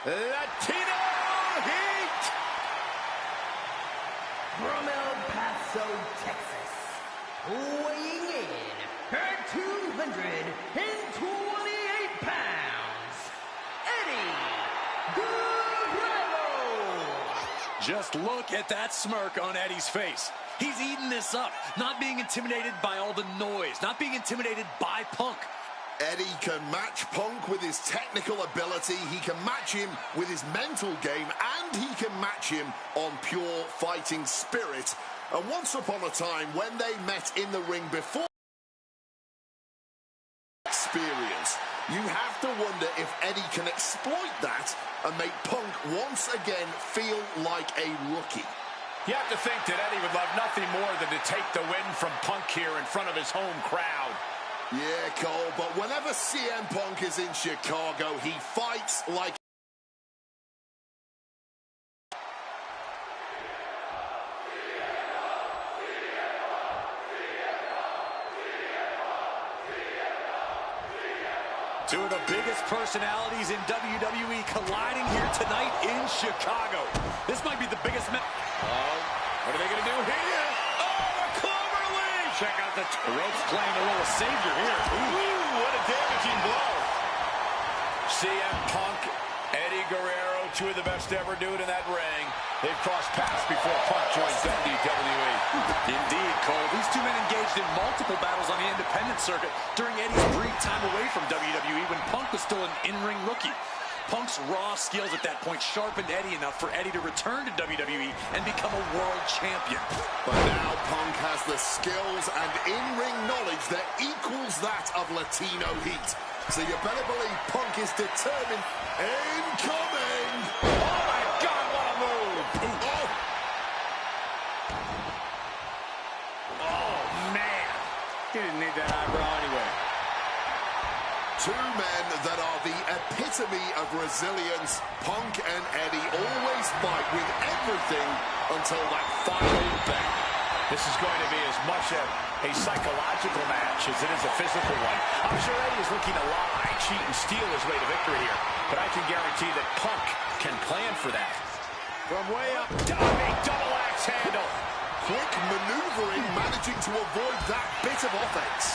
Latino Heat. From El Paso, Texas, weighing in at 228 pounds, Eddie Guerrero. Just look at that smirk on Eddie's face. He's eating this up, not being intimidated by all the noise, not being intimidated by Punk. Eddie can match Punk with his technical ability, he can match him with his mental game, and he can match him on pure fighting spirit. And once upon a time, when they met in the ring before experience, you have to wonder if Eddie can exploit that and make Punk once again feel like a rookie. You have to think that Eddie would love nothing more than to take the win from Punk here in front of his home crowd. Yeah, Cole, but whenever CM Punk is in Chicago, he fights like... Two of the biggest personalities in WWE colliding here tonight in Chicago. This might be the biggest match. What are they going to do here? Oh, a Clobberin! Check out the ropes playing a little savior here. Ooh, what a damaging blow. CM Punk, Eddie Guerrero, two of the best to ever do it in that ring. They've crossed paths before Punk joined WWE. Indeed, Cole. These two men engaged in multiple battles on the independent circuit during Eddie's brief time away from WWE when Punk was still an in-ring rookie. Punk's raw skills at that point sharpened Eddie enough for Eddie to return to WWE and become a world champion. But now Punk has the skills and in-ring knowledge that equals that of Latino Heat. So you better believe Punk is determined. Incoming! Oh my God, what a move! Oh, man. He didn't need that eyebrow anyway. Two men that are the epitome of resilience. Punk and Eddie always fight with everything until that final bang. This is going to be as much a psychological match as it is a physical one. I'm sure Eddie is looking to lie, cheat, and steal his way to victory here. But I can guarantee that Punk can plan for that. From way up, diving double axe handle. Quick maneuvering, managing to avoid that bit of offense.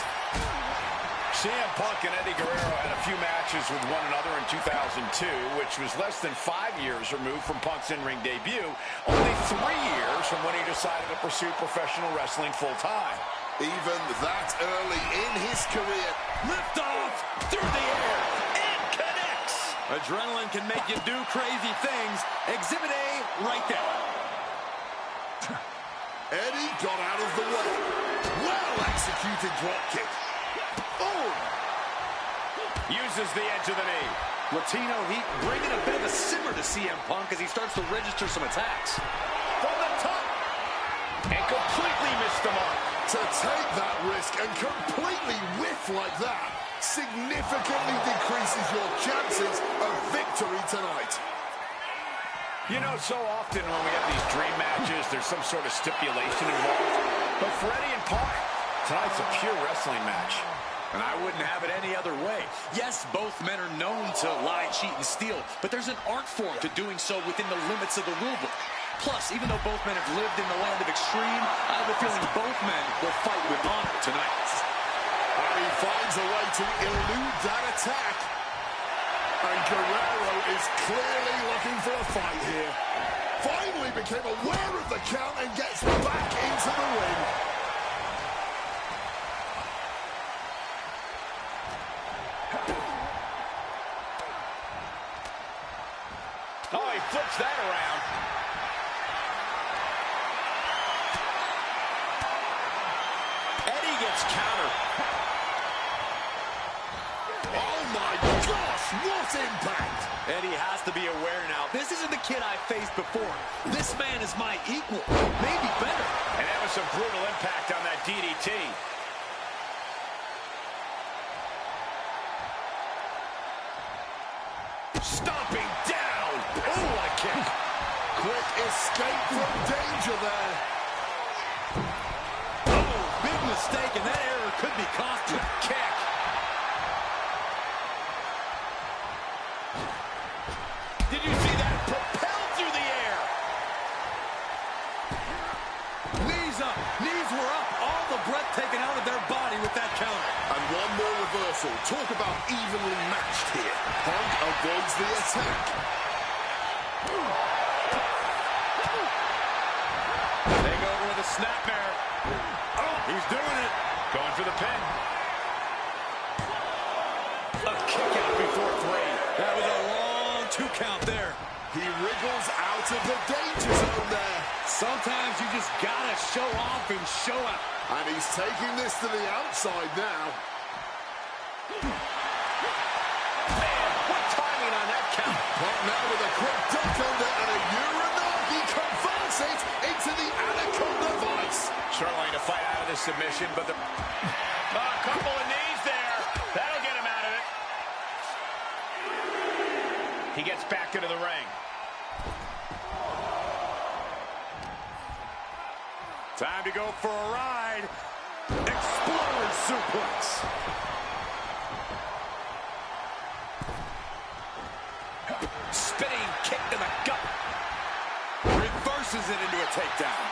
CM Punk and Eddie Guerrero had a few matches with one another in 2002, which was less than 5 years removed from Punk's in-ring debut, only 3 years from when he decided to pursue professional wrestling full-time. Even that early in his career. Lift off through the air and connects. Adrenaline can make you do crazy things. Exhibit A right there. Eddie got out of the way. Well-executed dropkick. Oh! Uses the edge of the knee. Latino Heat bringing a bit of a simmer to CM Punk as he starts to register some attacks. From the top. And completely missed the mark. To take that risk and completely whiff like that significantly decreases your chances of victory tonight. You know, so often when we have these dream matches, there's some sort of stipulation involved. But for Eddie and Punk, tonight's a pure wrestling match. And I wouldn't have it any other way. Yes, both men are known to lie, cheat, and steal, but there's an art form to doing so within the limits of the rulebook. Plus, even though both men have lived in the land of extreme, I have a feeling both men will fight with honor tonight. And he finds a way to elude that attack. And Guerrero is clearly looking for a fight here. Finally became aware of the count and gets back into the ring. Oh, he flips that around. Eddie gets countered. Oh my gosh, what impact! Eddie has to be aware now. This isn't the kid I faced before. This man is my equal, maybe better. And that was some brutal impact on that DDT. Stomping down. Oh, what a kick. Quick escape from danger there. Oh, big mistake, and that error could be costly. Kick. Did you wrestle. Talk about evenly matched here. Punk avoids the attack. They go over with a snapmare. Oh, he's doing it. Going for the pin. A kick out before 3. That was a long 2 count there. He wriggles out of the danger zone there. Sometimes you just gotta show off and show out. And he's taking this to the outside now. Man, what timing on that count. Punk now with a quick duck under and a Uranagi converts it into the Anaconda Vice. Struggling to fight out of this submission, but the... a couple of knees there. That'll get him out of it. He gets back into the ring. Time to go for a ride. Exploder suplex. Spinning kick to the gut. Reverses it into a takedown.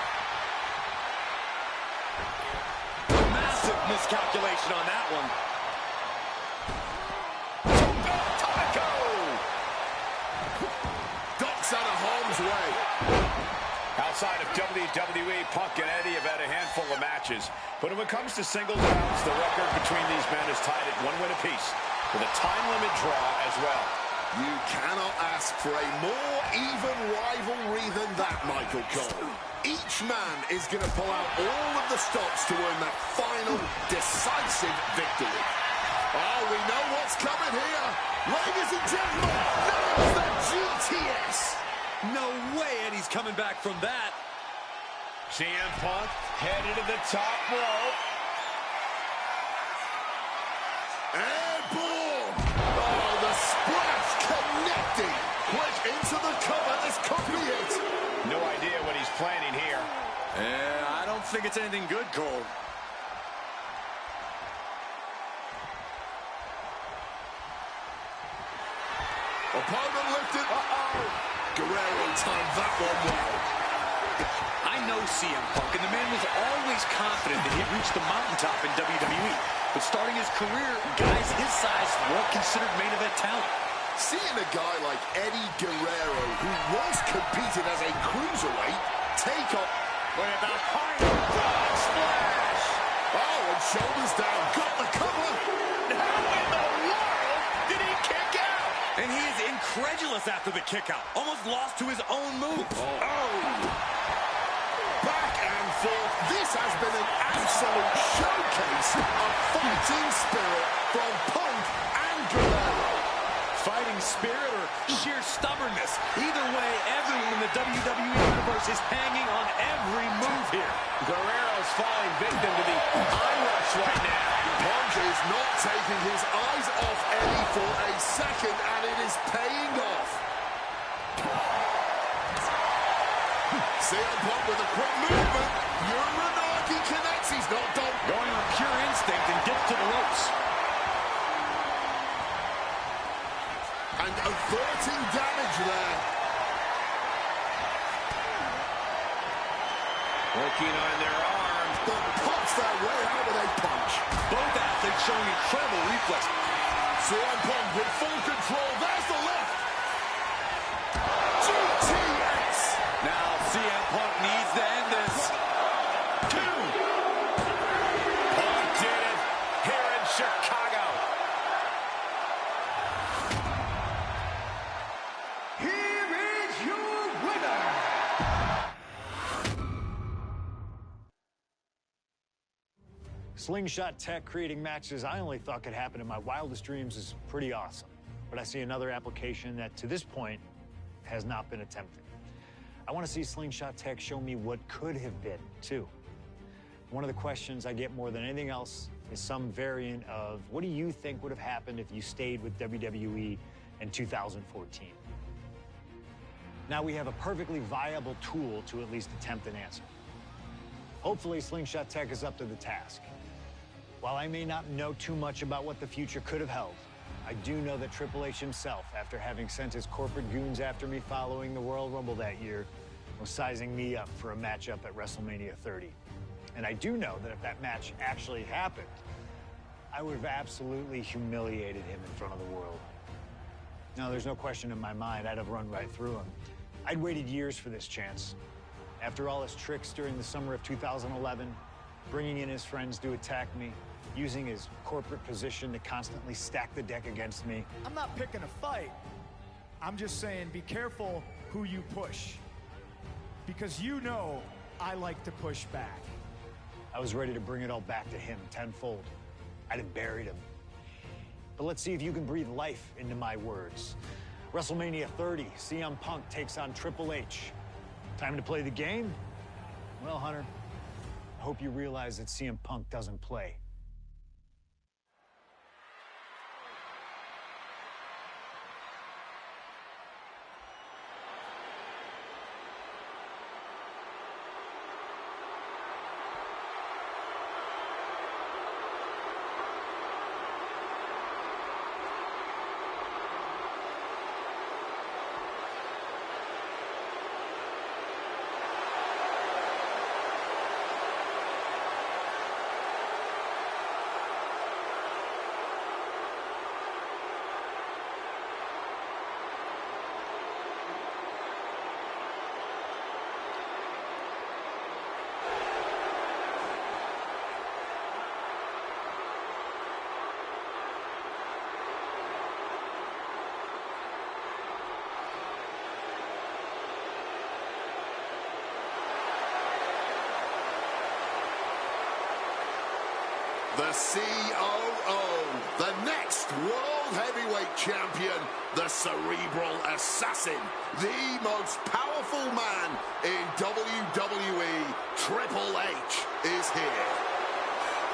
Massive miscalculation on that one. Ducks out of harm's way. Outside of WWE, Punk and Eddie have had a handful of matches. But when it comes to singles rounds, the record between these men is tied at 1 win apiece, with a time limit draw as well. You cannot ask for a more even rivalry than that, Michael Cole. Each man is going to pull out all of the stops to earn that final, decisive victory. Oh, we know what's coming here. Ladies and gentlemen, there's the GTS. No way Eddie's coming back from that. CM Punk headed to the top rope. Airborne! Oh, the splash connecting. Quick into the cover. This could be it. No idea what he's planning here. I don't think it's anything good, Cole. Opponent lifted. Guerrero timed that one well. I know CM Punk, and the man was always confident that he'd reach the mountaintop in WWE. But starting his career, guys his size weren't considered main event talent. Seeing a guy like Eddie Guerrero, who once competed as a cruiserweight, take up... Wait, the high front splash! Oh, and shoulders down. Got the cover. How in the world did he kick out? And he is incredulous after the kick out. Almost lost to his own move. Back and forth. This has been an absolute showcase of fighting spirit from Punk and Guerrero. Fighting spirit or sheer stubbornness. Either way, everyone in the WWE Universe is hanging on every move here. Guerrero's falling victim to the eye rush right now. Punk is not taking his eyes off Eddie for a second, and it is paying off. CM Punk with a quick movement. Uranagi connects. He's not done. Going on pure instinct and gets to the ropes. And averting damage there. Working on their arms. But punch their way out with a punch. Both athletes showing incredible reflex. CM Punk with full control. There's the left. GTS. Now CM Punk needs to end this. 2. Punk did it here in Chicago. Here is your winner. Slingshot tech creating matches I only thought could happen in my wildest dreams is pretty awesome. But I see another application that, to this point, has not been attempted. I want to see Slingshot tech show me what could have been, too. One of the questions I get more than anything else is some variant of, what do you think would have happened if you stayed with WWE in 2014? Now we have a perfectly viable tool to at least attempt an answer. Hopefully, Slingshot tech is up to the task. While I may not know too much about what the future could have held, I do know that Triple H himself, after having sent his corporate goons after me following the Royal Rumble that year, was sizing me up for a matchup at WrestleMania 30. And I do know that if that match actually happened, I would have absolutely humiliated him in front of the world. No, there's no question in my mind I'd have run right through him. I'd waited years for this chance. After all his tricks during the summer of 2011, bringing in his friends to attack me, using his corporate position to constantly stack the deck against me. I'm not picking a fight. I'm just saying be careful who you push. Because you know I like to push back. I was ready to bring it all back to him tenfold. I'd have buried him. But let's see if you can breathe life into my words. WrestleMania 30, CM Punk takes on Triple H. Time to play the game? Well, Hunter, I hope you realize that CM Punk doesn't play. The COO, the next World Heavyweight Champion, the Cerebral Assassin, the most powerful man in WWE, Triple H, is here.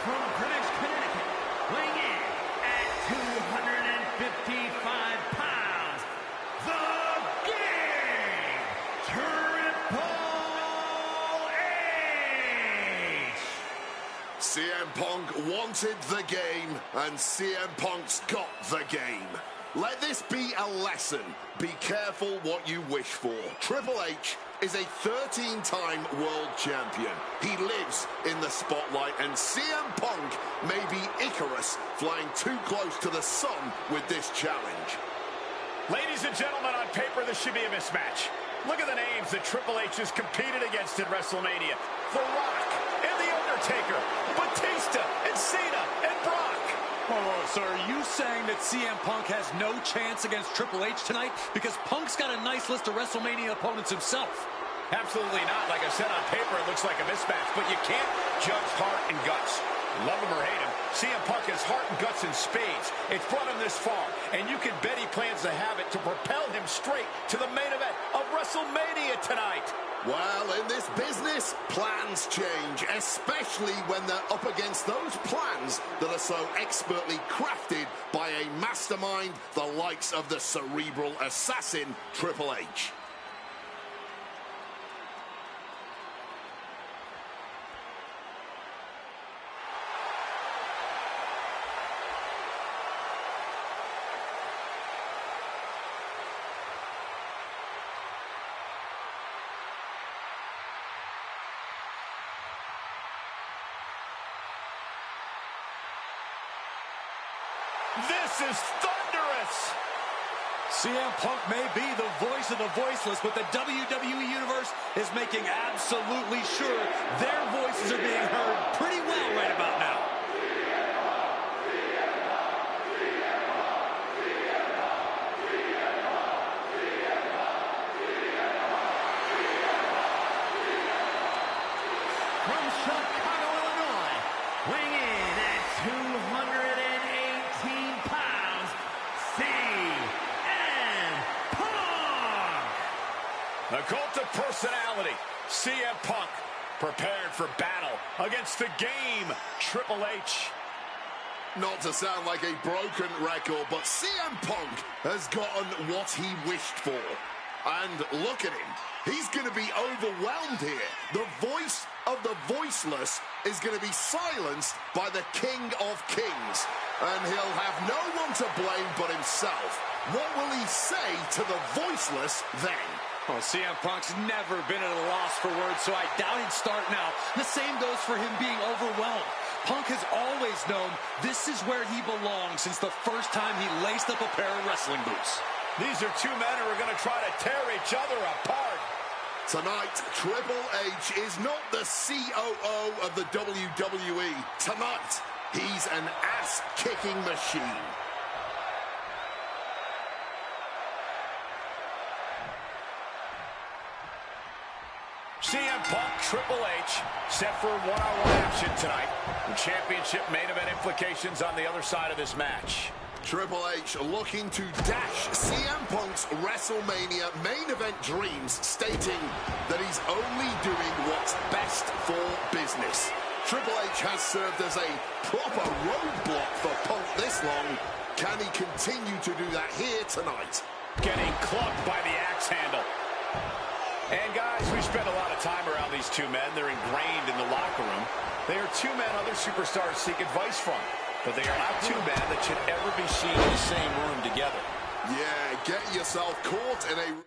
From Greenwich, Connecticut, weighing in at 255 pounds, the King, Triple H! CM Punk wanted the game, and CM Punk's got the game. Let this be a lesson. Be careful what you wish for. Triple H is a 13-time world champion. He lives in the spotlight, and CM Punk may be Icarus flying too close to the sun with this challenge. Ladies and gentlemen, on paper, this should be a mismatch. Look at the names that Triple H has competed against in WrestleMania. The Rock and The Undertaker, Batista and Cena and Brock. Oh, so are you saying that CM Punk has no chance against Triple H tonight? Because Punk's got a nice list of WrestleMania opponents himself. Absolutely not. Like I said, on paper, it looks like a mismatch, but you can't judge heart and guts. Love him or hate him, CM Punk has heart and guts in spades. It's brought him this far, and you can bet he plans to have it to propel him straight to the main event of WrestleMania tonight. Well, in this business, plans change, especially when they're up against those plans that are so expertly crafted by a mastermind, the likes of the Cerebral Assassin, Triple H. This is thunderous! CM Punk may be the voice of the voiceless, but the WWE Universe is making absolutely sure their voices are being heard pretty well right about now. From Chicago, Illinois, weighing in at 218 pounds, CM Punk! The cult of personality, CM Punk, prepared for battle against the game, Triple H. Not to sound like a broken record, but CM Punk has gotten what he wished for. And look at him. He's going to be overwhelmed here. The voice of the voiceless is going to be silenced by the King of Kings. And he'll have no one to blame but himself. What will he say to the voiceless then? Well, CM Punk's never been at a loss for words, so I doubt he'd start now. The same goes for him being overwhelmed. Punk has always known this is where he belongs since the first time he laced up a pair of wrestling boots. These are two men who are going to try to tear each other apart. Tonight, Triple H is not the COO of the WWE. Tonight, he's an ass-kicking machine. CM Punk, Triple H, set for one-on-one action tonight. The championship main event implications on the other side of this match. Triple H looking to dash CM Punk's WrestleMania main event dreams, stating that he's only doing what's best for business. Triple H has served as a proper roadblock for Punk this long. Can he continue to do that here tonight? Getting clubbed by the axe handle. And guys, we spent a lot of time around these two men. They're ingrained in the locker room. They are two men other superstars seek advice from. But they are not two men that should ever be seen in the same room together. Yeah, get yourself caught in a...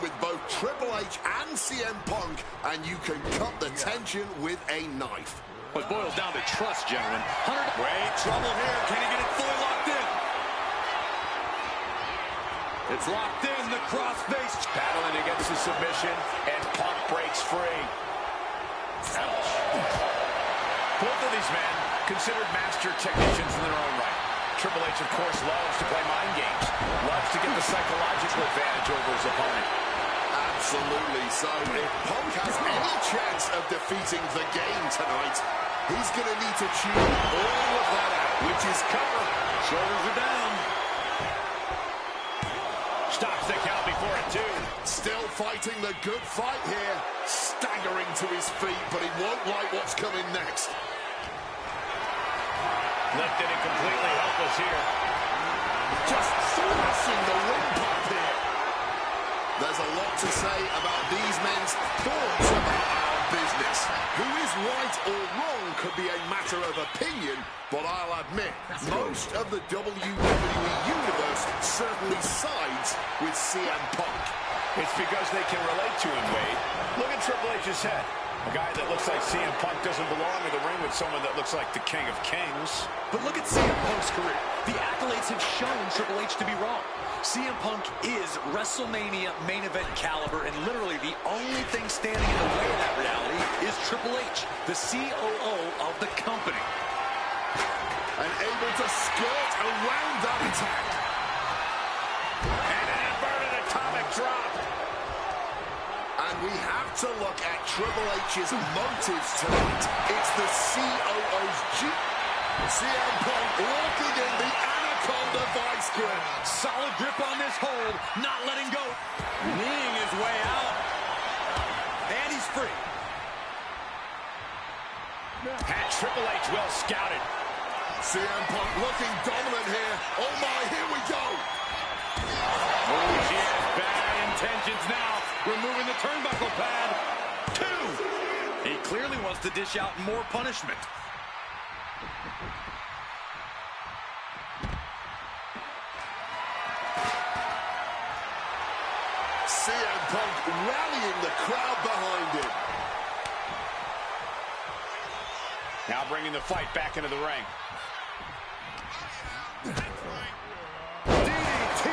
with both Triple H and CM Punk, and you can cut the tension with a knife. It boils down to trust, gentlemen. Great trouble here. Can he get it fully locked in? It's locked in. The crossface. Battling against the submission, and Punk breaks free. Ouch. Both of these men considered master technicians in their own right. Triple H, of course, loves to play mind games. Loves to get the psychological advantage over his opponent. Absolutely. So if Punk has any chance of defeating the game tonight, he's going to need to tune all of that out, which is cover. Shoulders are down. Stops the count before a two. Still fighting the good fight here. Staggering to his feet, but he won't like what's coming next. Lifted and completely helpless here. Just thrashing the windpipe here. There's a lot to say about these men's thoughts about our business. Who is right or wrong could be a matter of opinion, but I'll admit, most of the WWE Universe certainly sides with CM Punk. It's because they can relate to him, Wade. Look at Triple H's head. A guy that looks like CM Punk doesn't belong in the ring with someone that looks like the King of Kings. But look at CM Punk's career. The accolades have shown Triple H to be wrong. CM Punk is WrestleMania main event caliber, and literally the only thing standing in the way of that reality is Triple H, the COO of the company. And able to skirt around that attack. And an inverted atomic drop. And we have to look at Triple H's motives tonight. It's the COO's duty. CM Punk walking in the Anaconda vice grip. Solid grip on this hold, not letting go. Kneeing his way out. And he's free. Had Triple H well scouted. CM Punk looking dominant here. Oh my, here we go. Oh, she has bad intentions now. Removing the turnbuckle pad. 2. He clearly wants to dish out more punishment. CM Punk rallying the crowd behind him. Now bringing the fight back into the ring. DDT.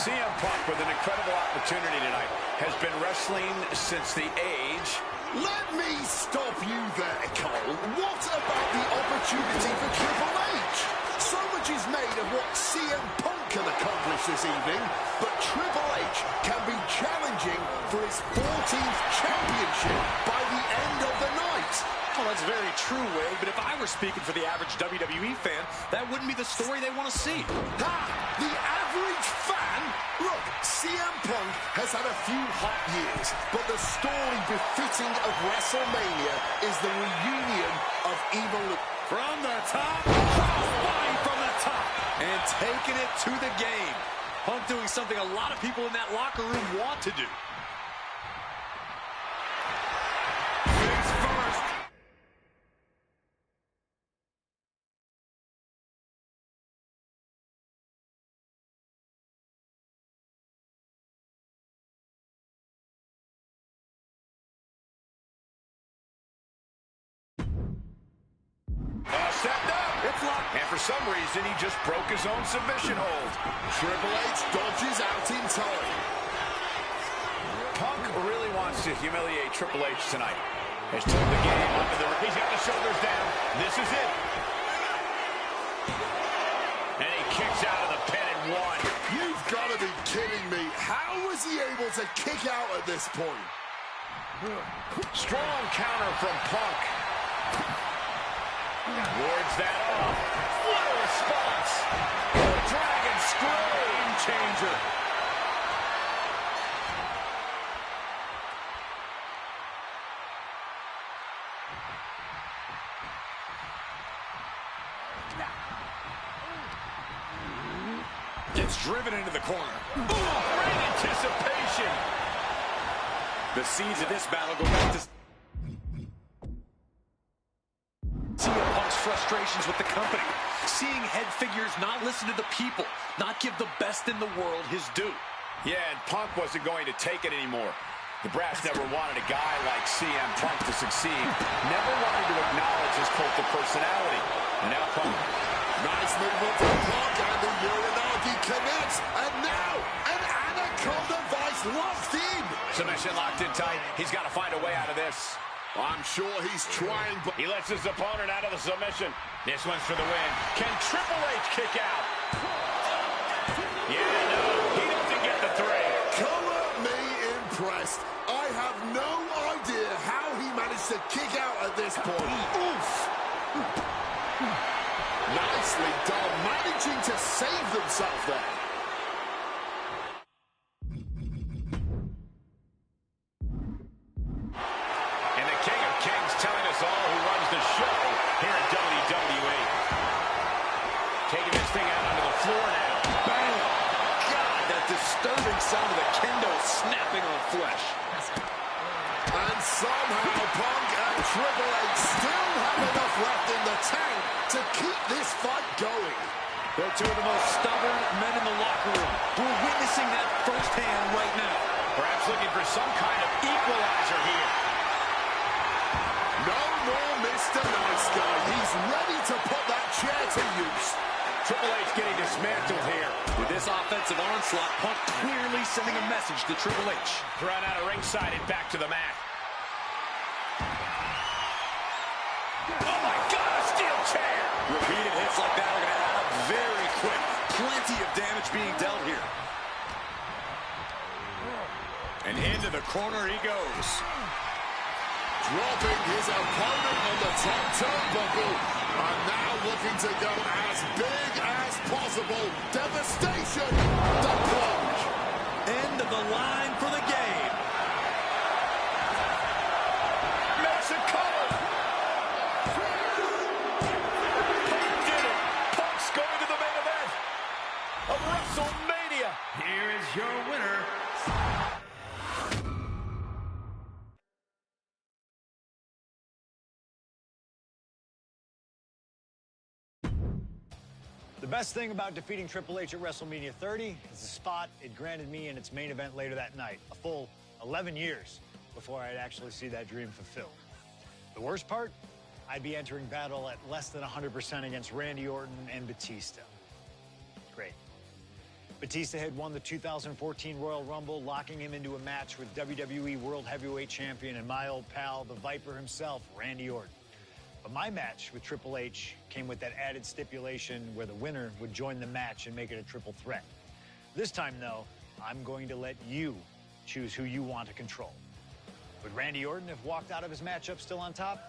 CM Punk with an incredible opportunity tonight. Has been wrestling since the age. Let me stop you there, Cole. What about the opportunity for Triple H? So much is made of what CM Punk can accomplish this evening, but Triple H can be challenging for his 14th championship by the end of the night. Well, that's very true, Wade, but if I were speaking for the average WWE fan, that wouldn't be the story they want to see. Ha! The average fan? Look, CM Punk has had a few hot years, but the story befitting of WrestleMania is the reunion of Evil From the top, crossbody from the top, and taking it to the game. Punk doing something a lot of people in that locker room want to do. Face first. Stepped up. It's locked. And for some reason, he just broke his own submission hold. Triple H dodges out in time. Punk really wants to humiliate Triple H tonight. Has turned the game onto the... He's got the shoulders down. This is it. And he kicks out of the pin at one. You've got to be kidding me. How was he able to kick out at this point? Strong counter from Punk. Wards that off. What a response. The Dragon Screw. Game changer. Gets driven into the corner. Ooh, great anticipation. The seeds of this battle go back to CM Punk's frustrations with the company. Seeing head figures not listen to the people, not give the best in the world his due. Yeah, and Punk wasn't going to take it anymore. The brass never wanted a guy like CM Punk to succeed. Never wanted to acknowledge his cult of personality. And now Punk. Nice movement from Punk, and the Uranagi connects. And now, an Anaconda Vice locked in. Submission locked in tight. He's got to find a way out of this. I'm sure he's trying, but he lets his opponent out of the submission. This one's for the win. Can Triple H kick out? Yeah, no, he doesn't get the three. Color me impressed. I have no idea how he managed to kick out at this point. Oof. Nicely done, managing to save themselves there. Telling us all who runs the show here at WWE. Taking this thing out onto the floor now. Bam! God, that disturbing sound of the kendo snapping on flesh. And somehow Punk and Triple H still have enough left in the tank to keep this fight going. They're two of the most stubborn men in the locker room. We're witnessing that firsthand right now. Perhaps looking for some kind of equalizer here. No more Mr. Nice Guy. He's ready to put that chair to use. Triple H getting dismantled here. With this offensive onslaught, Punk clearly sending a message to Triple H. Thrown out of ringside and back to the mat. Oh my God, a steel chair! Repeated hits like that are going to add up very quick. Plenty of damage being dealt here. And into the corner he goes. Dropping his opponent on the top turnbuckle. And now looking to go as big as possible. Devastation. The plunge. End of the line for the game. Mexico. Punk did it. Punk's going to the main event of WrestleMania. Here is your winner. The best thing about defeating Triple H at WrestleMania 30 is the spot it granted me in its main event later that night. A full 11 years before I'd actually see that dream fulfilled. The worst part? I'd be entering battle at less than 100% against Randy Orton and Batista. Great. Batista had won the 2014 Royal Rumble, locking him into a match with WWE World Heavyweight Champion and my old pal, the Viper himself, Randy Orton. But my match with Triple H came with that added stipulation where the winner would join the match and make it a triple threat. This time, though, I'm going to let you choose who you want to control. Would Randy Orton have walked out of his matchup still on top?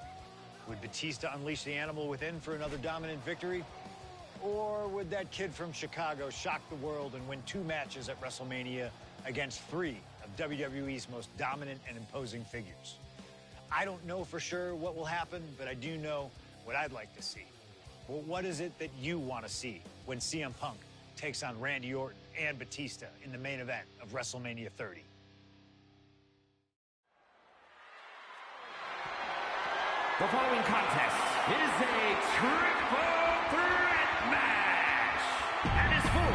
Would Batista unleash the animal within for another dominant victory? Or would that kid from Chicago shock the world and win 2 matches at WrestleMania against 3 of WWE's most dominant and imposing figures? I don't know for sure what will happen, but I do know what I'd like to see. Well, what is it that you want to see when CM Punk takes on Randy Orton and Batista in the main event of WrestleMania 30? The following contest is a triple threat match and is for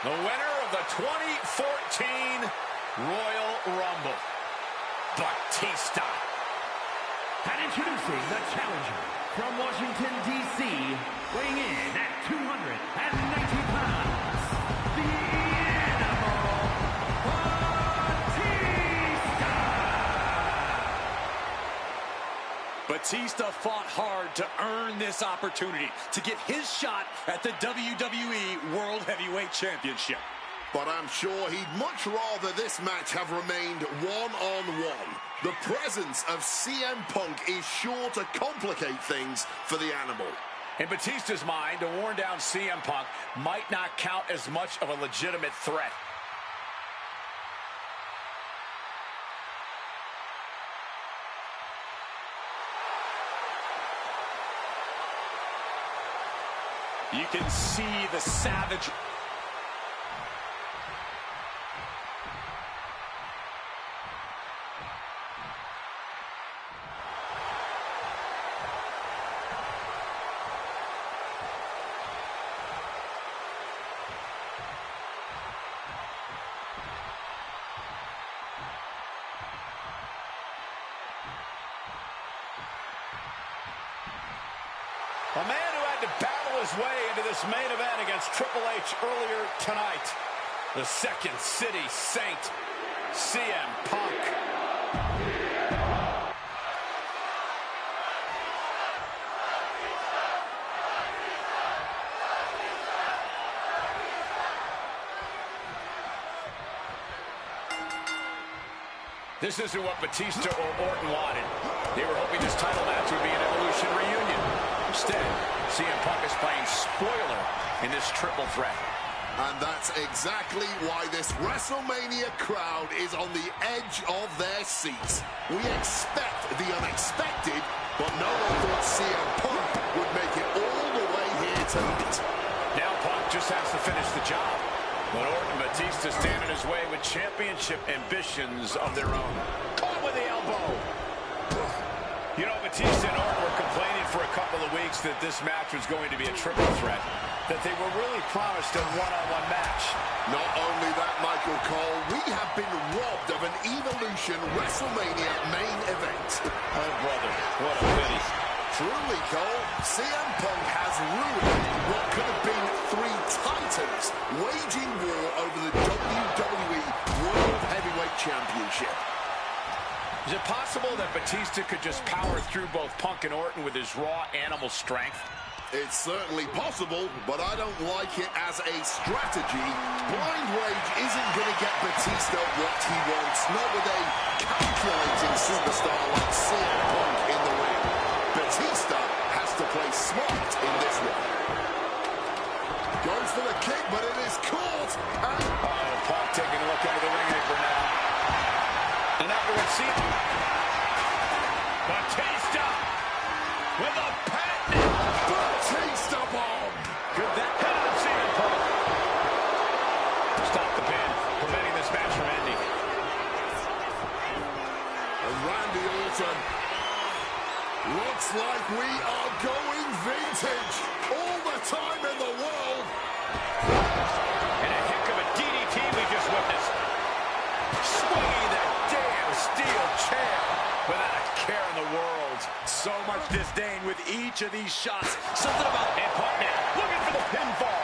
the winner of the 2014 Royal Rumble, Batista. And introducing the challenger from Washington, D.C., weighing in at 290 pounds, the Animal, Batista! Batista fought hard to earn this opportunity to get his shot at the WWE World Heavyweight Championship. But I'm sure he'd much rather this match have remained one-on-one. The presence of CM Punk is sure to complicate things for the Animal. In Batista's mind, a worn-down CM Punk might not count as much of a legitimate threat. You can see the savage. A man who had to battle his way into this main event against Triple H earlier tonight. The Second City Saint, CM Punk. This isn't what Batista or Orton wanted. They were hoping this title match would be an Evolution reunion. Instead, CM Punk is playing spoiler in this triple threat. And that's exactly why this WrestleMania crowd is on the edge of their seats. We expect the unexpected, but no one thought CM Punk would make it all the way here tonight. Now Punk just has to finish the job. But Orton and Batista stand in his way with championship ambitions of their own. Caught with the elbow. You know, Batista and Orton were complaining for a couple of weeks that this match was going to be a triple threat, that they were really promised a one-on-one match. Not only that, Michael Cole, we have been robbed of an Evolution WrestleMania main event. Oh, brother, what a pity. Truly, Cole, CM Punk has ruined what could have been 3 titans waging war over the WWE World Heavyweight Championship. Is it possible that Batista could just power through both Punk and Orton with his raw animal strength? It's certainly possible, but I don't like it as a strategy. Blind Rage isn't going to get Batista what he wants, not with a calculating superstar like CM Punk in the ring. Batista has to play smart in this one. Goes for the kick, but it is caught. And Punk taking a look under the ring apron now. And afterwards, see Batista with a patent Batista bomb. Good that hit of CM Punk. Stop the pin, preventing this match from ending. Orton. Looks like we are going vintage. All the time in the world. And a heck of a DDT we just witnessed. Swinging that damn steel chair without a care in the world. So much disdain with each of these shots. Something about And Punk now looking for the pinfall.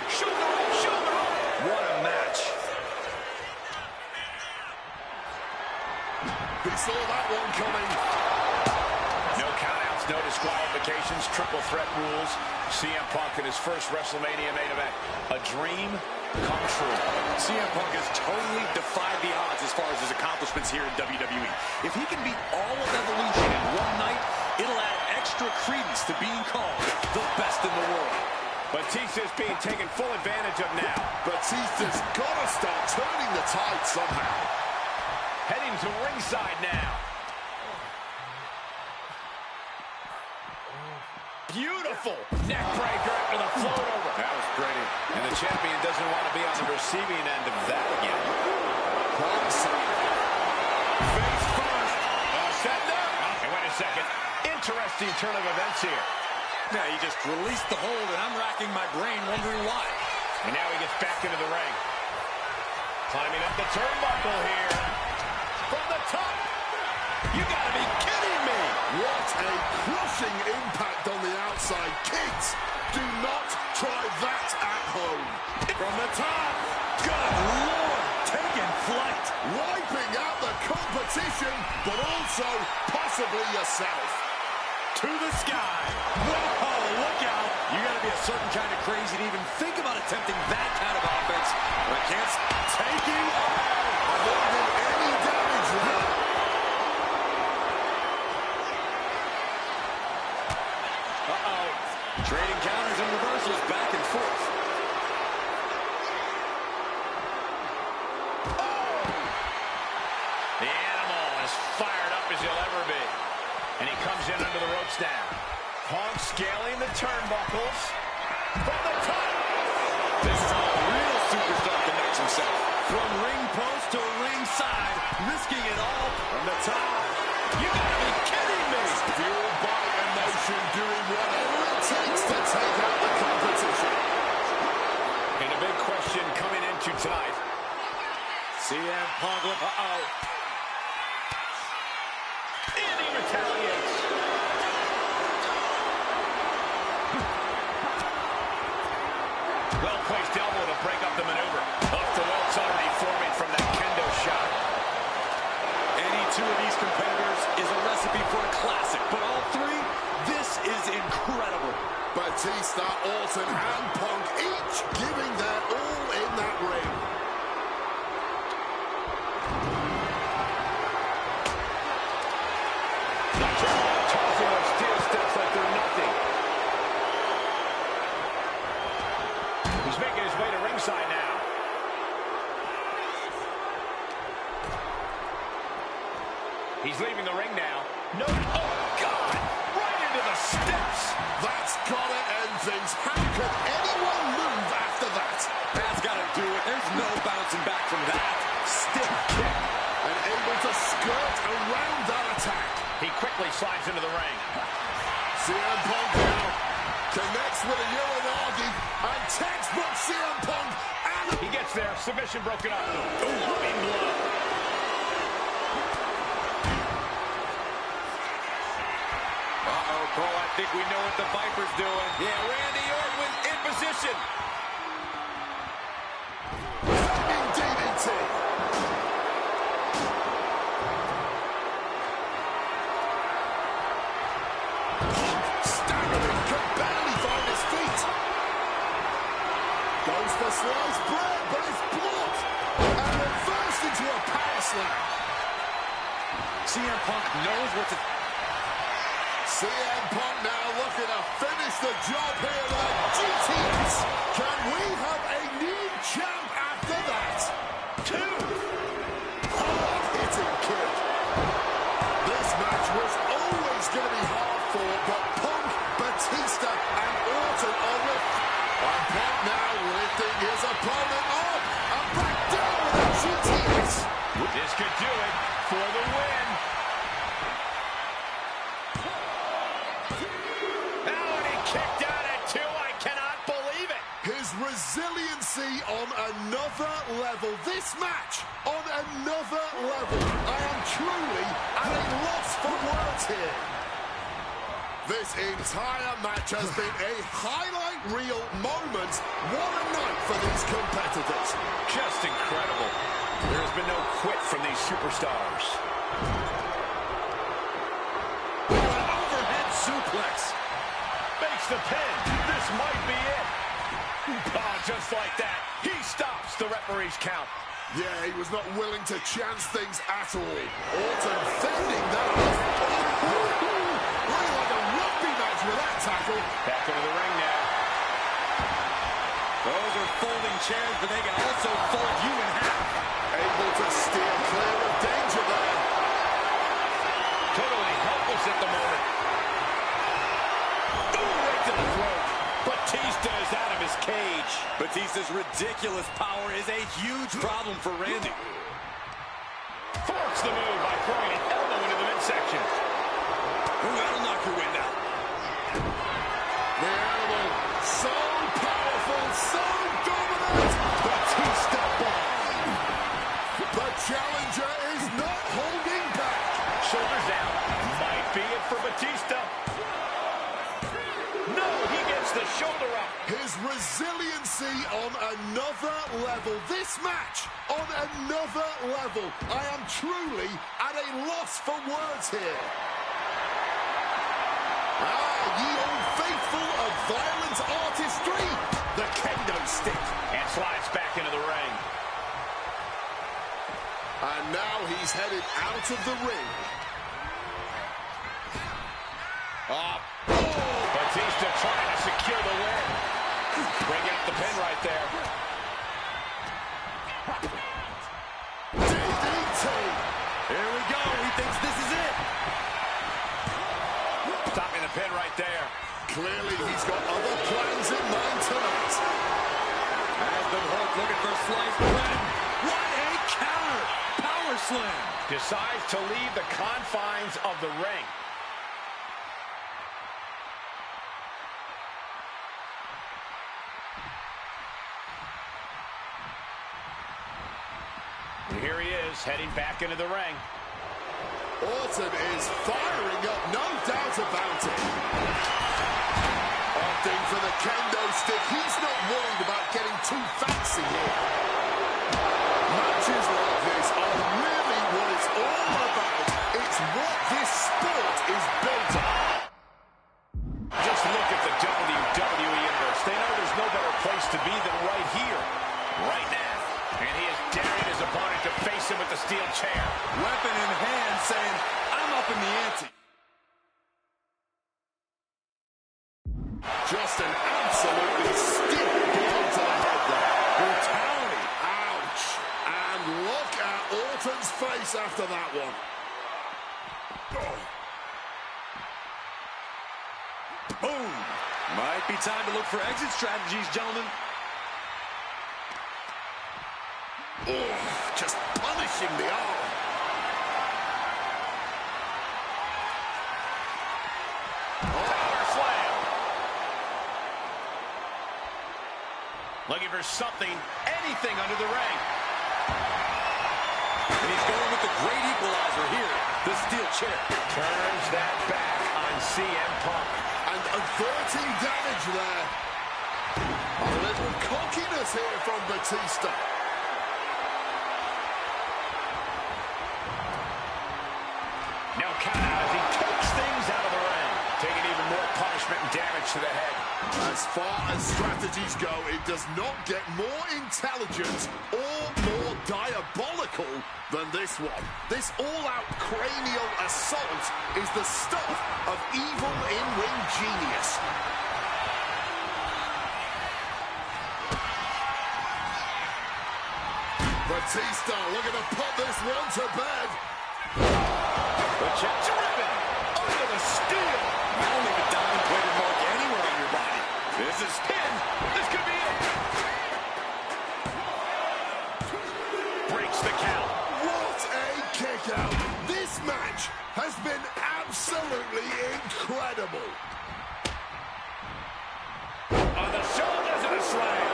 Shoulder up, shoulder up. what a match. He saw that one coming. No countouts, no disqualifications, triple threat rules. CM Punk in his first WrestleMania main event. A dream come true. CM Punk has totally defied the odds as far as his accomplishments here in WWE. If he can beat all of Evolution in one night, it'll add extra credence to being called the best in the world. Batista's being taken full advantage of now. Batista's got to start turning the tide somehow. Heading to ringside now. Beautiful neck breaker after the float over. That was pretty. And the champion doesn't want to be on the receiving end of that again. Face first. Setting up. And wait a second. Interesting turn of events here. Yeah, he just released the hold, and I'm racking my brain wondering why. And now he gets back into the ring. Climbing up the turnbuckle here. From the top. You gotta be kidding me. What a crushing impact on the outside. Kids, do not try that at home. From the top. Good Lord. Taking flight. Wiping out the competition, but also possibly yourself. To the sky. Whoa, look out. You gotta be a certain kind of crazy to even think about attempting that kind of offense. But can't taking Avoiding any damage there. Trading counters and reversals back and forth. The animal as fired up as he'll ever be. And he comes in under the ropes now. Punk scaling the turnbuckles. From the top. This is how a real superstar connects himself. From ring post to ringside, risking it all from the top. You gotta be kidding me. Fueled by emotion, doing whatever it takes to take out the competition. And a big question coming into tonight. CM Punk. And he retaliates. Well-placed elbow to break up the maneuver. Off the ropes already forming from that kendo shot. Any two of these competitors is a recipe for a classic, but all three, this is incredible. Batista, Orton, and Punk each giving their all in that ring. Tossing those steel steps like they're nothing. He's making his way to ringside now. He's leaving the ring now. No. Oh, God. Right into the steps. That's gotta end things. How could anyone move after that? That's gotta do it. There's no bouncing back from that. Stiff kick. And able to skirt around that attack. He quickly slides into the ring. CM Punk now connects with a Uranagi and textbook CM Punk. And He gets there. Submission broken up. Looming blow. Cole, I think we know what the Viper's doing. Yeah, Randy Orton in position. Standing DDT. Staggering, can barely find his feet. Goes for sliced bread, but it's blocked. And reversed into a power slam. CM Punk knows what to... CM Punk now looking to finish the job here with a GTS. Can we have a new champ after that? Two. Hard-hitting kick. This match was always going to be hard fought, but Punk, Batista, and Orton are with. And Punk now lifting his opponent up and back down with a GTS. This could do it. for the win. Now and he kicked out at 2. I cannot believe it. His resiliency on another level. This match on another level. I am truly at a loss for words here. This entire match has been a highlight reel moment. What a night for these competitors. Just incredible. There has been no quit from these superstars. An overhead suplex. Makes the pin. This might be it. Oh, just like that, he stops the referee's count. Yeah, he was not willing to chance things at all. Orton fending that off. Looking like a rugby match with that tackle. Back into the ring now. Those are folding chairs, but they can also fold you in half. Able to steer clear of danger there. Totally helpless at the moment. Ooh, right to the throat. Batista is out of his cage. Batista's ridiculous power is a huge problem for Randy. Forks the move by throwing an elbow into the midsection. Ooh, that'll knock your wind out. The animal, so powerful, so dominant. Batista bomb. The challenger is not holding back. Shoulders down. Might be it for Batista. No, he gets the shoulder up. His resiliency on another level. This match on another level. I am truly at a loss for words here. Ye old faithful of violent artistry. The kendo stick. And slides back into the ring. And now he's headed out of the ring. Batista trying to secure the win. Bring out the pin right there. DDT. Here we go. He thinks this is it. Stopping the pin right there. Clearly, he's got other plans in mind tonight. Has been hooked, looking for sliced bread. What a counter. Power slam. Decides to leave the confines of the ring. And here he is, heading back into the ring. Orton is firing up, no doubt about it. Opting for the kendo stick. He's not worried about getting too fancy here. Matches like this are really what it's all about. It's what this sport is built on. Just look at the WWE Universe. They know there's no better place to be than right here, right now. And he is daring his opponent to face him with the steel chair. Weapon in hand, saying, I'm up in the ante. Just an absolutely stiff blow to the head there. Brutality. Ouch. And look at Orton's face after that one. Boom. Might be time to look for exit strategies, gentlemen. Oh, just punishing the arm. Power slam. Looking for something, anything under the ring. And he's going with the great equalizer here, the steel chair. Turns that back on CM Punk. And averting damage there. A little cockiness here from Batista. No count out as he takes things out of the ring. Taking even more punishment and damage to the head. As far as strategies go, it does not get more intelligent or more diabolical than this one. This all-out cranial assault is the stuff of evil in-ring genius. Batista looking to put this one to bed. The chest driven under the steel. I don't leave a diamond-plated mark anywhere on your body. This is pin. This could be it. Breaks the count. What a kick out. incredible. On the shoulders and a slam.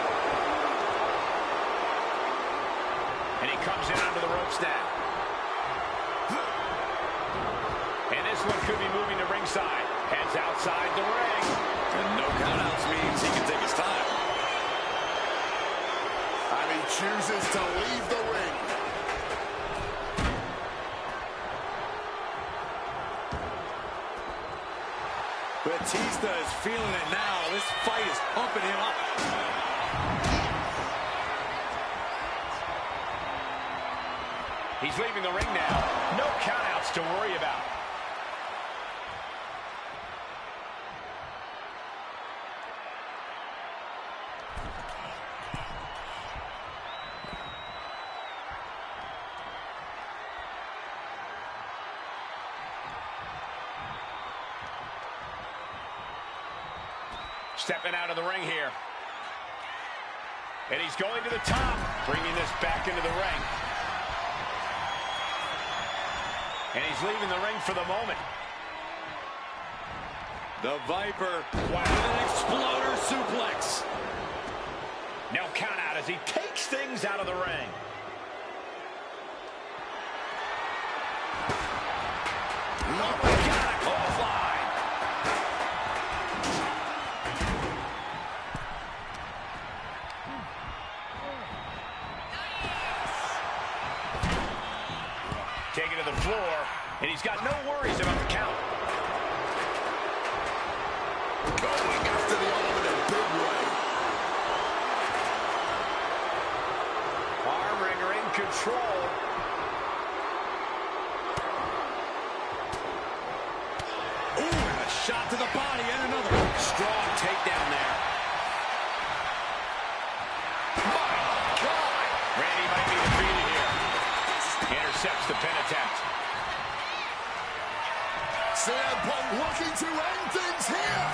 And he comes in under the ropes now. And this one could be moving to ringside. Heads outside the ring. And no countouts means he can take his time. And he chooses to leave the ring. Batista is feeling it now. This fight is pumping him up. He's leaving the ring now. No countouts to worry about. Stepping out of the ring here. And he's going to the top, bringing this back into the ring. And he's leaving the ring for the moment. The Viper with an exploder suplex. No count out as he takes things out of the ring. Oh, got a clothesline. Taken to the floor, and he's got no worries about the count. Going after the arm in a big way. Arm wringer in control. Ooh, and a shot to the body and another. Strong takedown there. My God! Randy might be defeated here. Intercepts the pin attempt. CM Punk looking to end things here.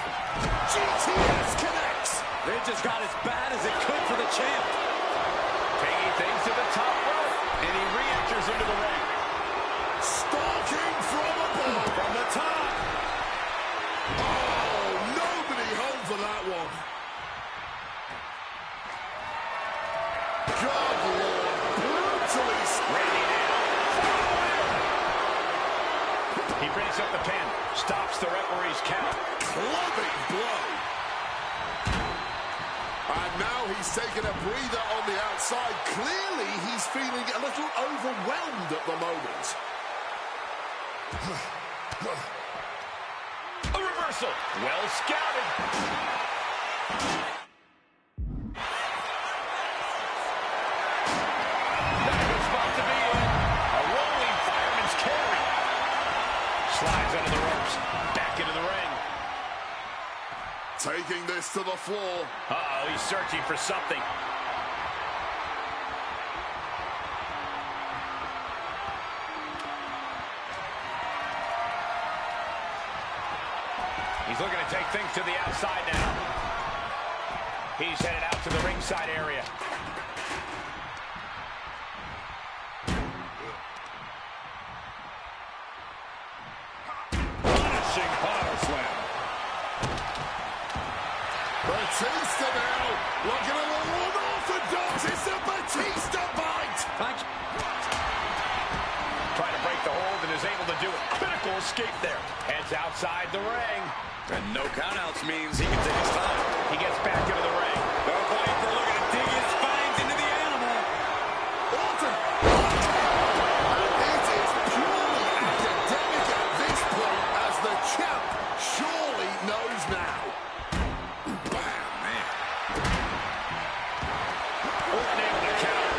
GTS connects. It just got as bad as it could for the champ. Taking things to the top rope, and he re-enters into the ring. Stalking from above. From the top. Oh, nobody home for that one. God, Lord, brutally Randy now. He brings up the pin, stops the referee's count. clubbing blow. And now he's taking a breather on the outside. Clearly, he's feeling a little overwhelmed at the moment. A reversal. Well scouted. Not a good spot to be in. A rolling fireman's carry. Slides under the ropes. Back into the ring. Taking this to the floor. Uh-oh, he's searching for something. He's looking to take things to the outside now. He's headed out to the ringside area. Punishing power slam. Batista now looking a little unorthodox. It's a Batista bite. Trying to break the hold and is able to do it. Critical escape there. Heads outside the ring. And no countouts means he can take his time. He gets back into the ring. The Viper looking to dig his fangs into the animal. Orton. And it is purely academic at this point as the champ surely knows now. Bam, man. Orton able to count.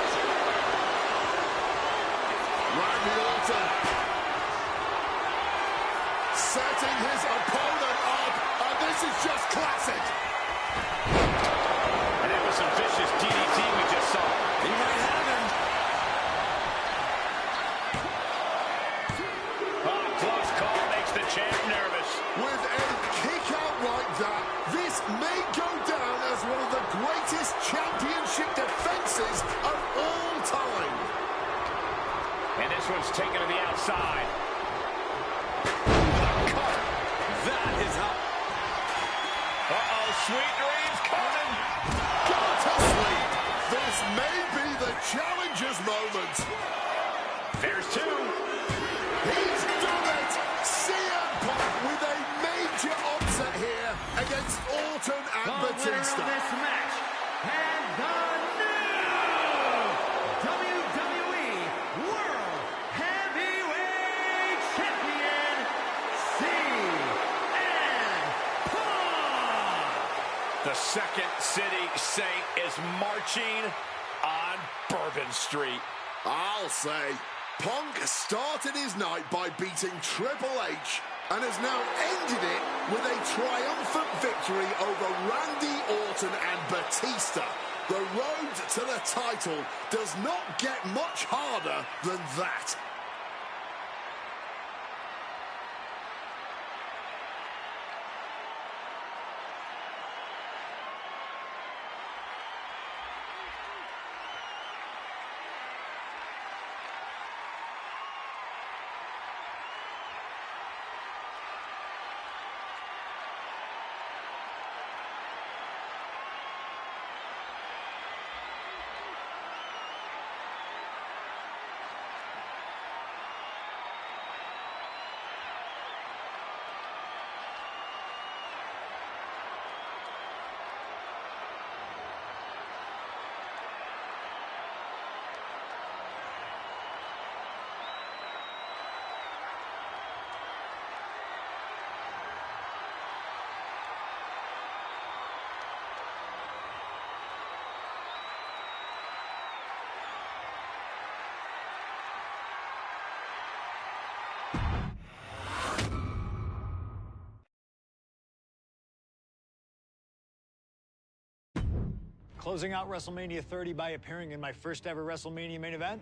Randy Orton setting his opponent up, and this is just classic. And that was some vicious DDT we just saw. He might have him. Close call makes the champ nervous. With a kick out like that, this may go down as one of the greatest championship defenses of all time. And this one's taken to the outside. That is how may be the challenger's moment. There's two. He's done it! CM Punk with a major upset here against Orton and Batista. The winner of this match and the new WWE World Heavyweight Champion, CM Punk! The Second City Saint is marching on Bourbon Street. I'll say, Punk started his night by beating Triple H and has now ended it with a triumphant victory over Randy Orton and Batista. The road to the title does not get much harder than that. Closing out WrestleMania 30 by appearing in my first ever WrestleMania main event?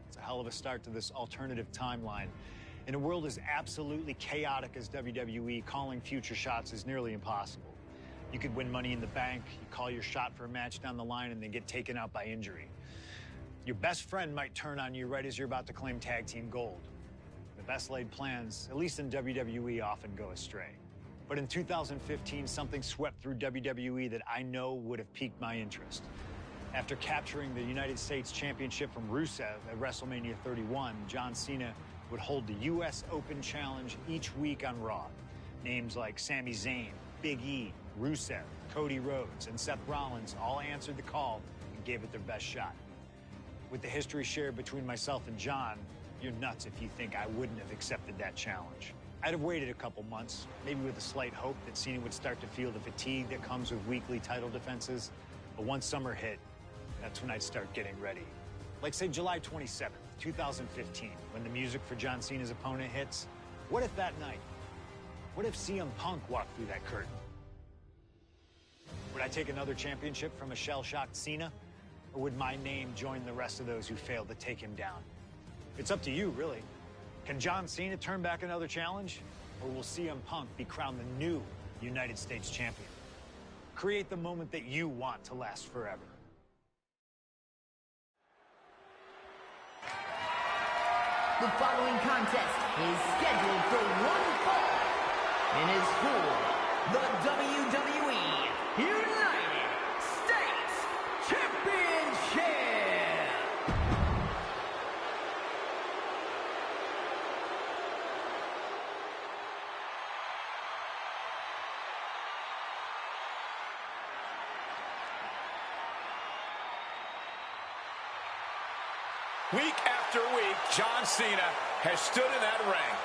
It's a hell of a start to this alternative timeline. In a world as absolutely chaotic as WWE, calling future shots is nearly impossible. You could win Money in the Bank, you call your shot for a match down the line, and then get taken out by injury. Your best friend might turn on you right as you're about to claim tag team gold. The best laid plans, at least in WWE, often go astray. But in 2015, something swept through WWE that I know would have piqued my interest. After capturing the United States Championship from Rusev at WrestleMania 31, John Cena would hold the U.S. Open Challenge each week on Raw. Names like Sami Zayn, Big E, Rusev, Cody Rhodes, and Seth Rollins all answered the call and gave it their best shot. With the history shared between myself and John, you're nuts if you think I wouldn't have accepted that challenge. I'd have waited a couple months, maybe with a slight hope that Cena would start to feel the fatigue that comes with weekly title defenses. But once summer hit, that's when I'd start getting ready. Like, say, July 27th, 2015, when the music for John Cena's opponent hits. What if that night? What if CM Punk walked through that curtain? Would I take another championship from a shell-shocked Cena? Or would my name join the rest of those who failed to take him down? It's up to you, really. Can John Cena turn back another challenge? Or will CM Punk be crowned the new United States champion? Create the moment that you want to last forever. The following contest is scheduled for one fall and is for the WWE United States Championship. Week after week, John Cena has stood in that ring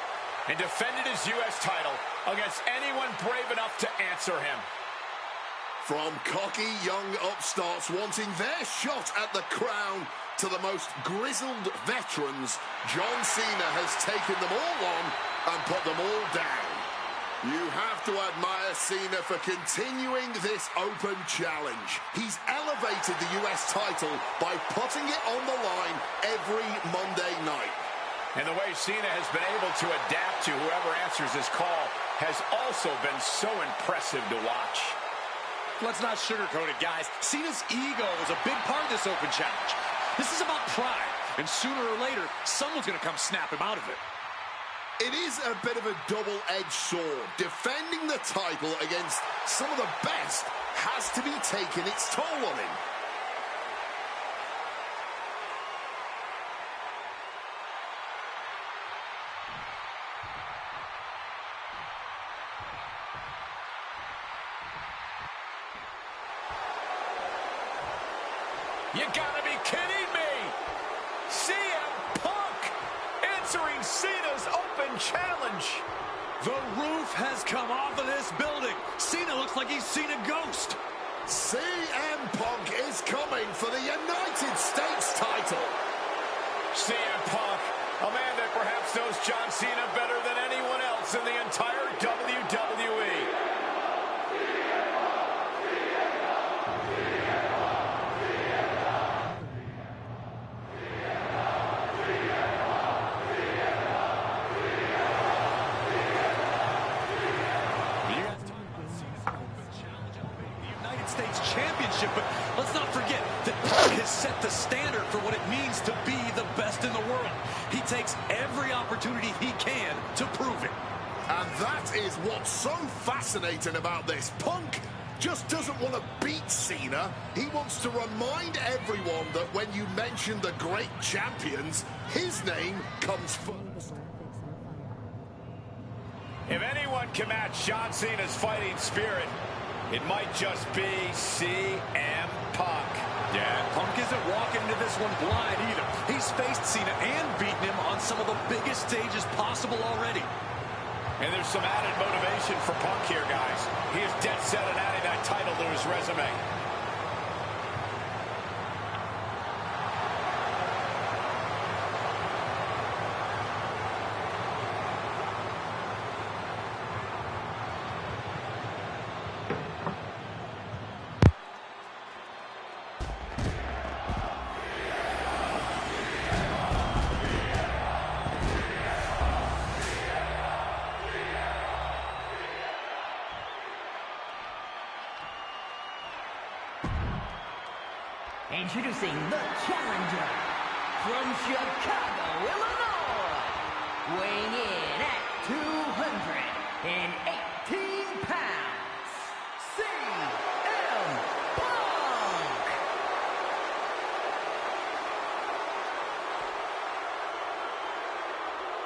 and defended his U.S. title against anyone brave enough to answer him. From cocky young upstarts wanting their shot at the crown to the most grizzled veterans, John Cena has taken them all on and put them all down. You have to admire Cena for continuing this open challenge. He's elevated the US title by putting it on the line every Monday night. And the way Cena has been able to adapt to whoever answers his call has also been so impressive to watch. Let's not sugarcoat it, guys. Cena's ego is a big part of this open challenge. This is about pride, and sooner or later, someone's going to come snap him out of it. It is a bit of a double-edged sword. Defending the title against some of the best has to be taking its toll on him. You gotta be kidding me! CM Punk answering Cena's open challenge. The roof has come off of this building. Cena looks like he's seen a ghost. CM Punk is coming for the United States title. CM Punk, a man that perhaps knows John Cena better than anyone else in the entire WWE. Championship, but let's not forget that Punk has set the standard for what it means to be the best in the world. He takes every opportunity he can to prove it. And that is what's so fascinating about this. Punk just doesn't want to beat Cena. He wants to remind everyone that when you mention the great champions, his name comes first. If anyone can match John Cena's fighting spirit, it might just be CM Punk. Yeah, Punk isn't walking into this one blind either. He's faced Cena and beaten him on some of the biggest stages possible already. And there's some added motivation for Punk here, guys. He is dead set on adding that title to his resume. Introducing the challenger from Chicago, Illinois, weighing in at 218 pounds, CM Punk.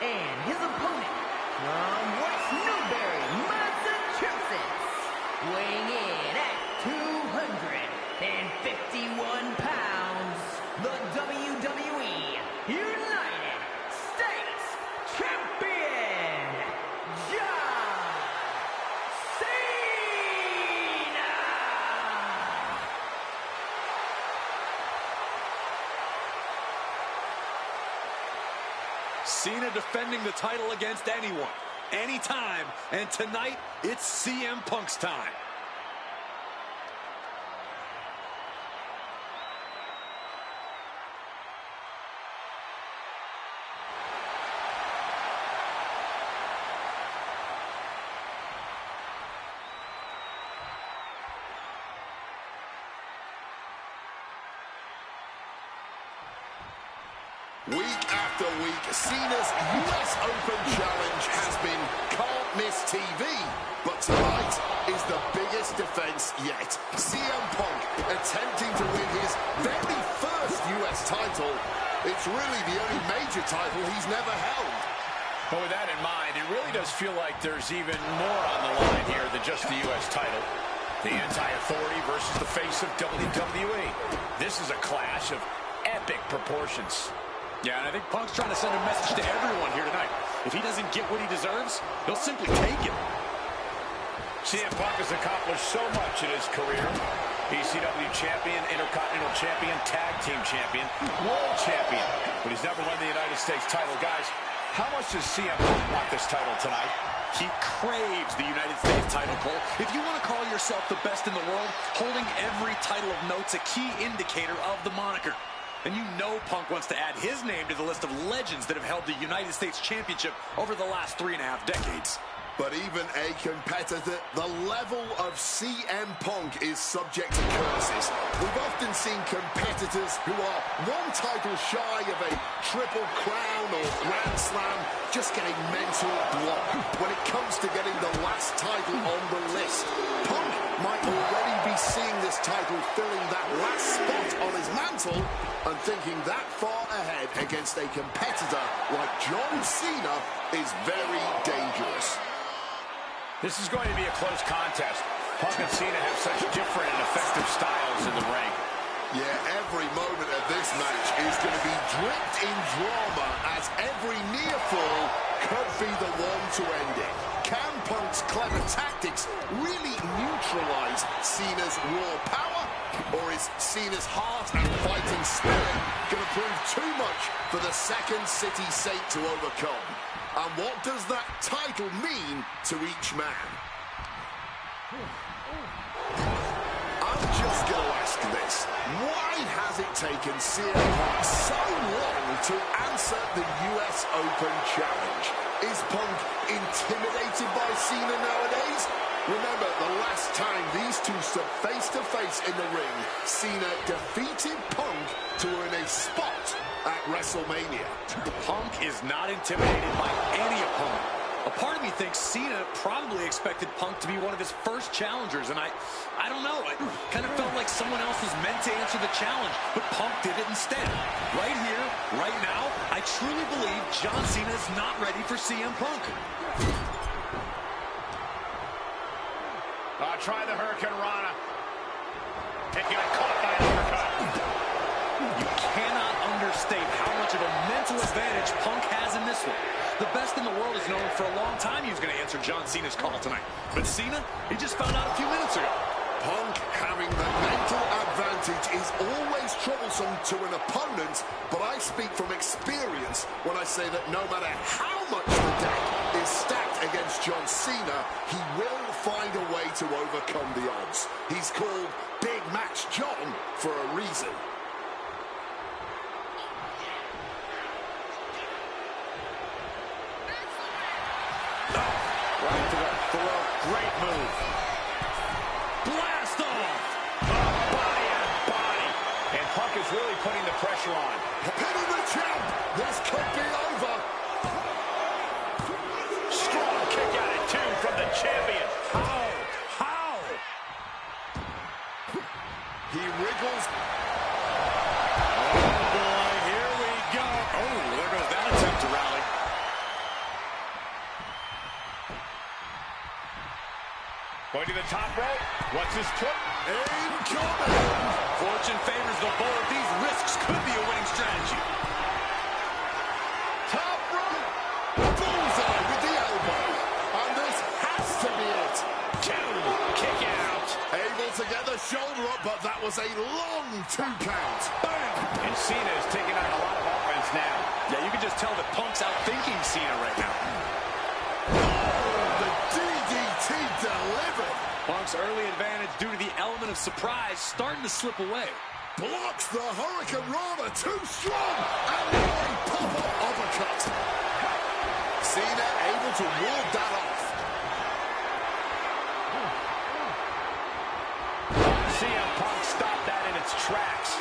And his opponent from West Newbury, Massachusetts, weighing in at 251 pounds, the WWE United States Champion, John Cena! Cena defending the title against anyone, anytime, and tonight, it's CM Punk's time. Week after week, Cena's US Open Challenge has been can't miss TV. But tonight is the biggest defense yet. CM Punk attempting to win his very first US title. It's really the only major title he's never held. But with that in mind, it really does feel like there's even more on the line here than just the US title. The anti-authority versus the face of WWE. This is a clash of epic proportions. Yeah, and I think Punk's trying to send a message to everyone here tonight. If he doesn't get what he deserves, he'll simply take it. CM Punk has accomplished so much in his career. ECW champion, Intercontinental champion, tag team champion, world champion. But he's never won the United States title. Guys, how much does CM Punk want this title tonight? He craves the United States title, Cole. If you want to call yourself the best in the world, holding every title of note's a key indicator of the moniker. And you know Punk wants to add his name to the list of legends that have held the United States Championship over the last 3.5 decades. But even a competitor, the level of CM Punk is subject to curses. We've often seen competitors who are one title shy of a triple crown or grand slam just getting mental block when it comes to getting the last title on the list. Punk might already be seeing this title filling that last spot on his mantle and thinking that far ahead against a competitor like John Cena is very dangerous. This is going to be a close contest. Punk and Cena have such different and effective styles in the ring. Yeah, every moment dripped in drama as every near fall could be the one to end it. Can Punk's clever tactics really neutralize Cena's raw power? Or is Cena's heart and fighting spirit going to prove too much for the second City Saint to overcome? And what does that title mean to each man? I'm just going to ask this. Why has it taken CM Punk so long to answer the US Open Challenge? Is Punk intimidated by Cena nowadays? Remember, the last time these two stood face-to-face in the ring, Cena defeated Punk to earn a spot at WrestleMania. Punk is not intimidated by any opponent. A part of me thinks Cena probably expected Punk to be one of his first challengers, and I don't know. It kind of felt like someone else was meant to answer the challenge, but Punk did it instead. Right here, right now, I truly believe John Cena is not ready for CM Punk. Try the Hurricane Rana. And get caught by an uppercut. You cannot understate how much of a mental advantage Punk has in this one. The best in the world has known for a long time he was going to answer John Cena's call tonight. But Cena, he just found out a few minutes ago. Punk having the mental advantage is always troublesome to an opponent, but I speak from experience when I say that no matter how much the deck is stacked against John Cena, he will find a way to overcome the odds. He's called Big Match John for a reason. Right to the throat. Great move. Blast off. Body on body. And Punk is really putting the pressure on. Hitting the champ. This could be over. Strong kick out at two from the champion. How? He wriggles. Oh, boy. Here we go. Oh, there goes that attempt to rally. Going to the top rope. What's his foot? Incoming. Fortune favors the bold. These risks could be a winning strategy. Top rope. Bullseye with the elbow. And this has to be it. Two. Kick out. Able to get the shoulder up, but that was a long 2 count. Bam. And Cena is taking on a lot of offense now. Yeah, you can just tell that Punk's outthinking Cena right now. The DDT delivered. Punk's early advantage due to the element of surprise starting to slip away. Blocks the Hurricane Rana, too strong. And now a pop-up uppercut. Cena able to ward that off. CM Punk stopped that in its tracks.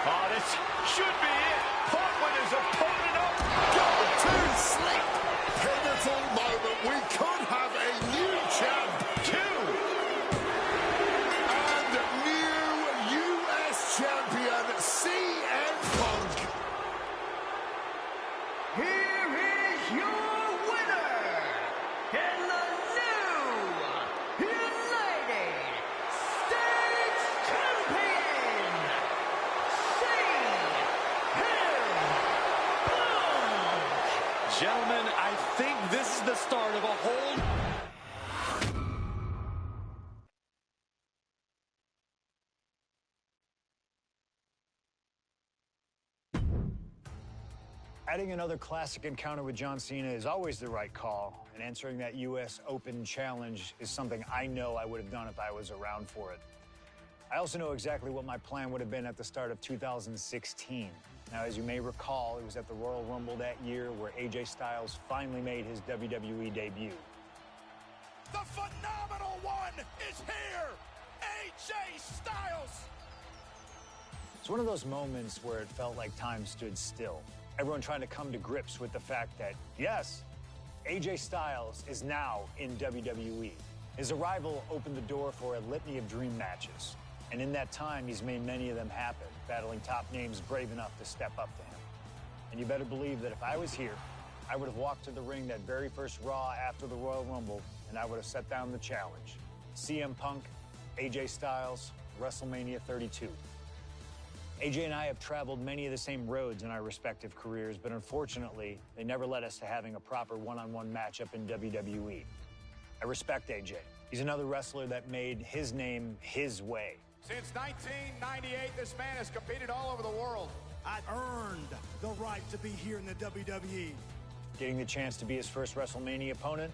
Oh, this should be it. Punk with his opponent up. Go to sleep. Pivotal moment. We could have a new champ. Two. And new U.S. champion, CM Punk. Here is your winner, and the new United States Champion, CM Punk. Gentlemen, I think this is the start of a whole... Adding another classic encounter with John Cena is always the right call, and answering that US Open Challenge is something I know I would have done if I was around for it. I also know exactly what my plan would have been at the start of 2016. Now, as you may recall, it was at the Royal Rumble that year where AJ Styles finally made his WWE debut. The phenomenal one is here! AJ Styles! It's one of those moments where it felt like time stood still. Everyone trying to come to grips with the fact that, yes, AJ Styles is now in WWE. His arrival opened the door for a litany of dream matches. And in that time, he's made many of them happen, battling top names brave enough to step up to him. And you better believe that if I was here, I would have walked to the ring that very first Raw after the Royal Rumble, and I would have set down the challenge. CM Punk, AJ Styles, WrestleMania 32. AJ and I have traveled many of the same roads in our respective careers, but unfortunately, they never led us to having a proper one-on-one matchup in WWE. I respect AJ. He's another wrestler that made his name his way. Since 1998, this man has competed all over the world. I earned the right to be here in the WWE. Getting the chance to be his first WrestleMania opponent,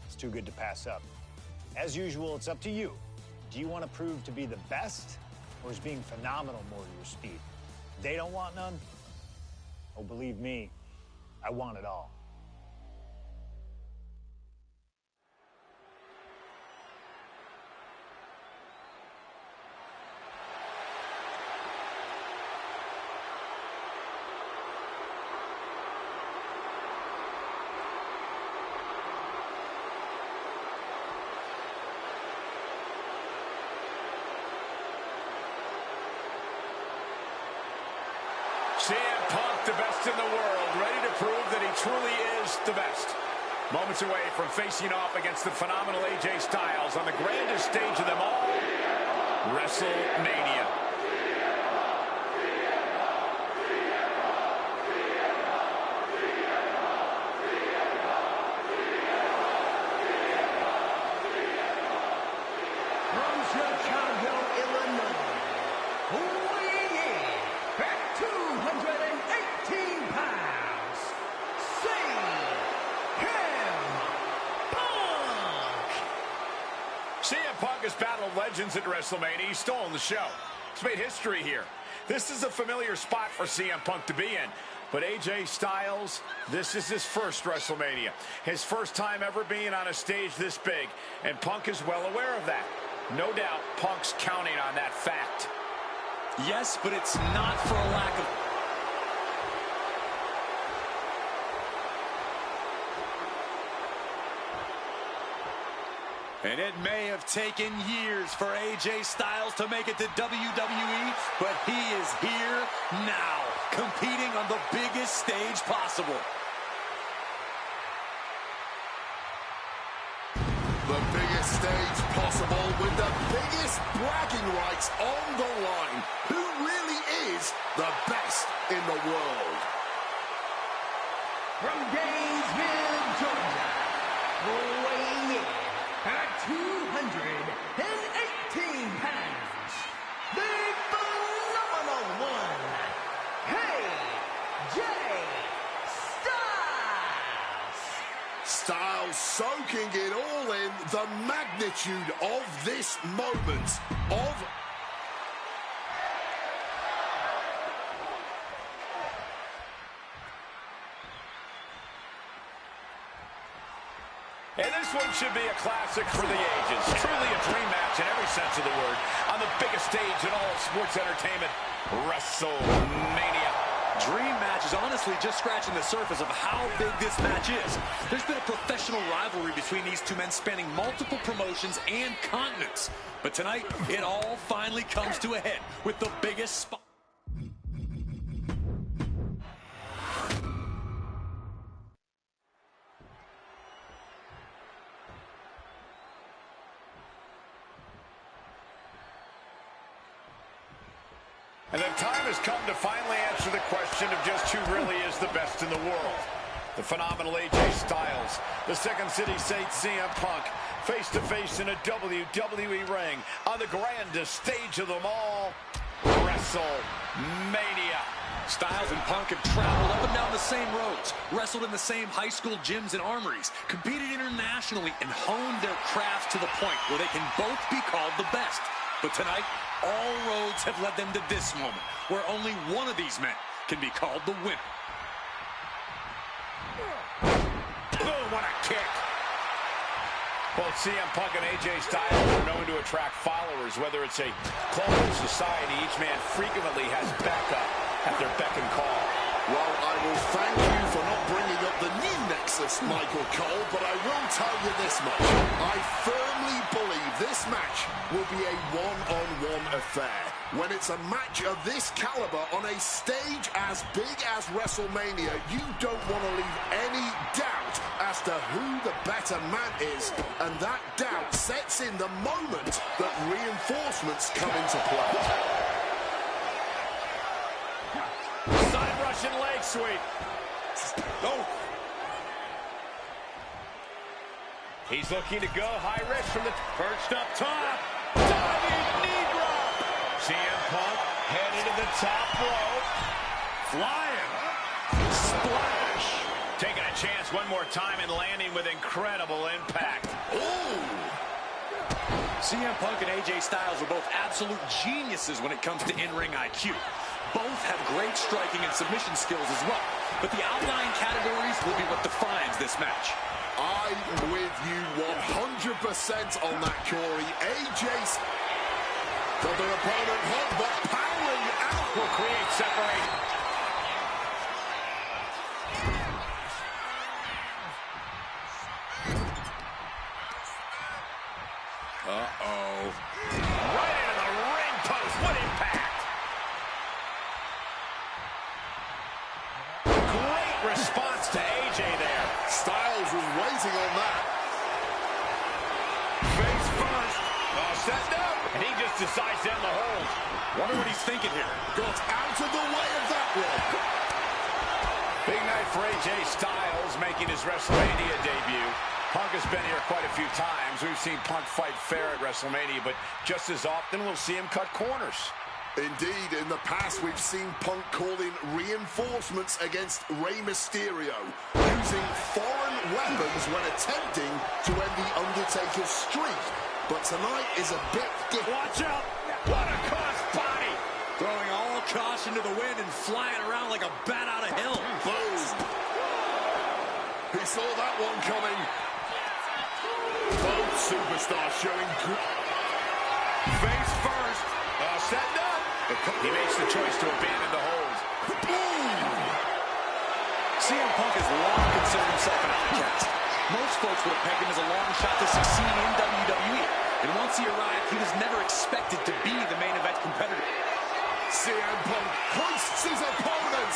it's too good to pass up. As usual, it's up to you. Do you want to prove to be the best, or is being phenomenal more to your speed? They don't want none? Oh, believe me, I want it all. CM Punk, the best in the world, ready to prove that he truly is the best. Moments away from facing off against the phenomenal AJ Styles on the grandest stage of them all, WrestleMania. From Chicago, Illinois, weighing in at 218 pounds, CM Punk has battled legends at WrestleMania. He's stolen the show. He's made history here. This is a familiar spot for CM Punk to be in. But AJ Styles, this is his first WrestleMania. His first time ever being on a stage this big. And Punk is well aware of that. No doubt, Punk's counting on that fact. Yes, but it's not for a lack of... And it may have taken years for AJ Styles to make it to WWE, but he is here now, competing on the biggest stage possible. The biggest stage possible with the biggest bragging rights on the line. Who really is the best in the world? From Gainesville, Georgia, weighing in at 218 pounds, the phenomenal one, AJ Styles Styles. soaking it all in, the magnitude of this moment of... And this one should be a classic for the ages. Truly a dream match in every sense of the word. On the biggest stage in all of sports entertainment, WrestleMania. Dream match is honestly just scratching the surface of how big this match is. There's been a professional rivalry between these two men spanning multiple promotions and continents. But tonight, it all finally comes to a head with the biggest spot. And the time has come to finally answer the question of just who really is the best in the world. The phenomenal AJ Styles, the Second City Saint CM Punk, face-to-face in a WWE ring on the grandest stage of them all, WrestleMania. Styles and Punk have traveled up and down the same roads, wrestled in the same high school gyms and armories, competed internationally, and honed their crafts to the point where they can both be called the best. But tonight, all roads have led them to this moment, where only one of these men can be called the winner. Boom, what a kick. Both CM Punk and AJ Styles are known to attract followers, whether it's a closed society. Each man frequently has backup at their beck and call. Well, I will thank you for not bringing up the new Nexus, Michael Cole, but I will tell you this much. I firmly believe this match will be a one-on-one affair. When it's a match of this caliber on a stage as big as WrestleMania, you don't want to leave any doubt as to who the better man is, and that doubt sets in the moment that reinforcements come into play. Russian leg sweep. Oh. He's looking to go high risk from the perched up top. Diving knee drop. CM Punk headed to the top rope. Flying. Splash. Taking a chance one more time and landing with incredible impact. Ooh. CM Punk and AJ Styles are both absolute geniuses when it comes to in-ring IQ. Both have great striking and submission skills as well. But the outlying categories will be what defines this match. I'm with you 100% on that, Corey. AJ's got their opponent hot, but powering out will create separation. Uh-oh. Right into the ring post. What impact. Great response to AJ there. Styles was waiting on that. Face first. All set up. And he just decides to end the hold. Wonder what he's thinking here. Got out of the way of that one. Big night for AJ Styles making his WrestleMania debut. Punk has been here quite a few times. We've seen Punk fight fair at WrestleMania, but just as often we'll see him cut corners. Indeed, in the past we've seen Punk call in reinforcements against Rey Mysterio, using foreign weapons when attempting to end the Undertaker's streak. But tonight is a bit different. Watch out! What a cross body! Throwing all caution to the wind and flying around like a bat out of hell. Boom! He saw that one coming. Both superstars showing good. Face first. All set up. He makes the choice to abandon the hold. Boom! CM Punk has long considered himself an outcast. Most folks would have pegged him as a long shot to succeed in WWE. And once he arrived, he was never expected to be the main event competitor. CM Punk hoists his opponent.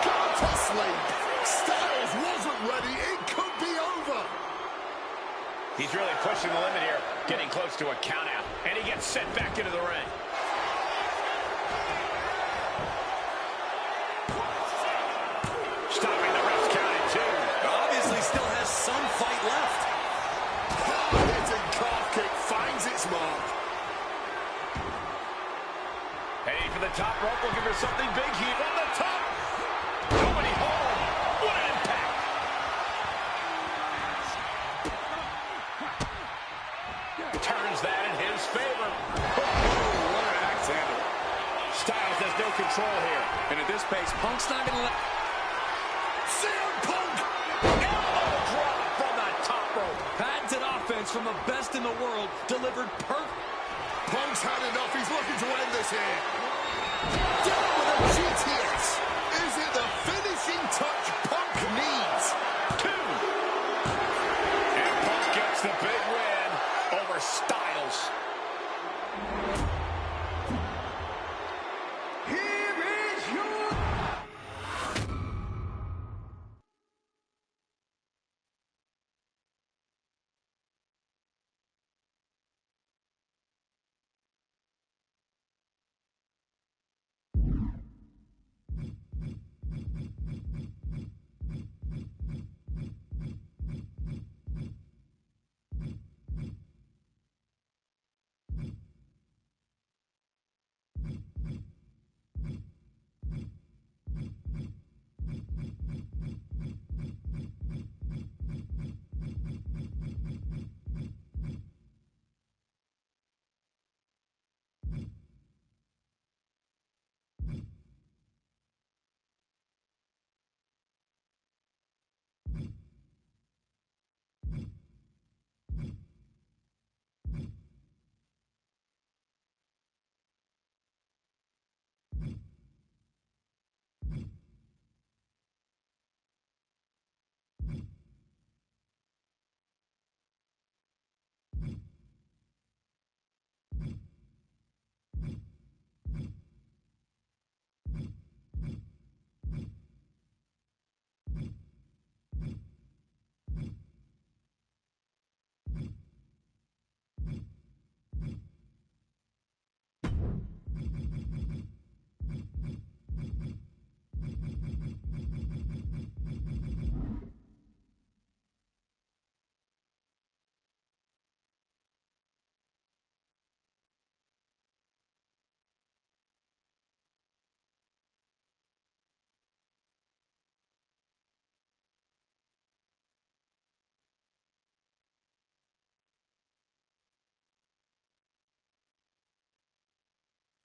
Gone to sleep. Styles wasn't ready. It could be over. He's really pushing the limit here, getting close to a countout. And he gets sent back into the ring. Stopping the ref's count at 2. Obviously still has some fight left. Hard-hitting calf kick finds its mark. Heading for the top rope, looking for something big here on the top. Nobody home. What an impact. Turns that in his favor. Oh, what an axe handle. Styles has no control here. And at this pace, Punk's not going to let... CM Punk! Elbow drop from the top rope. Patented offense from the best in the world, delivered perfect. Punk's had enough. He's looking to end this here. Down with a GTS.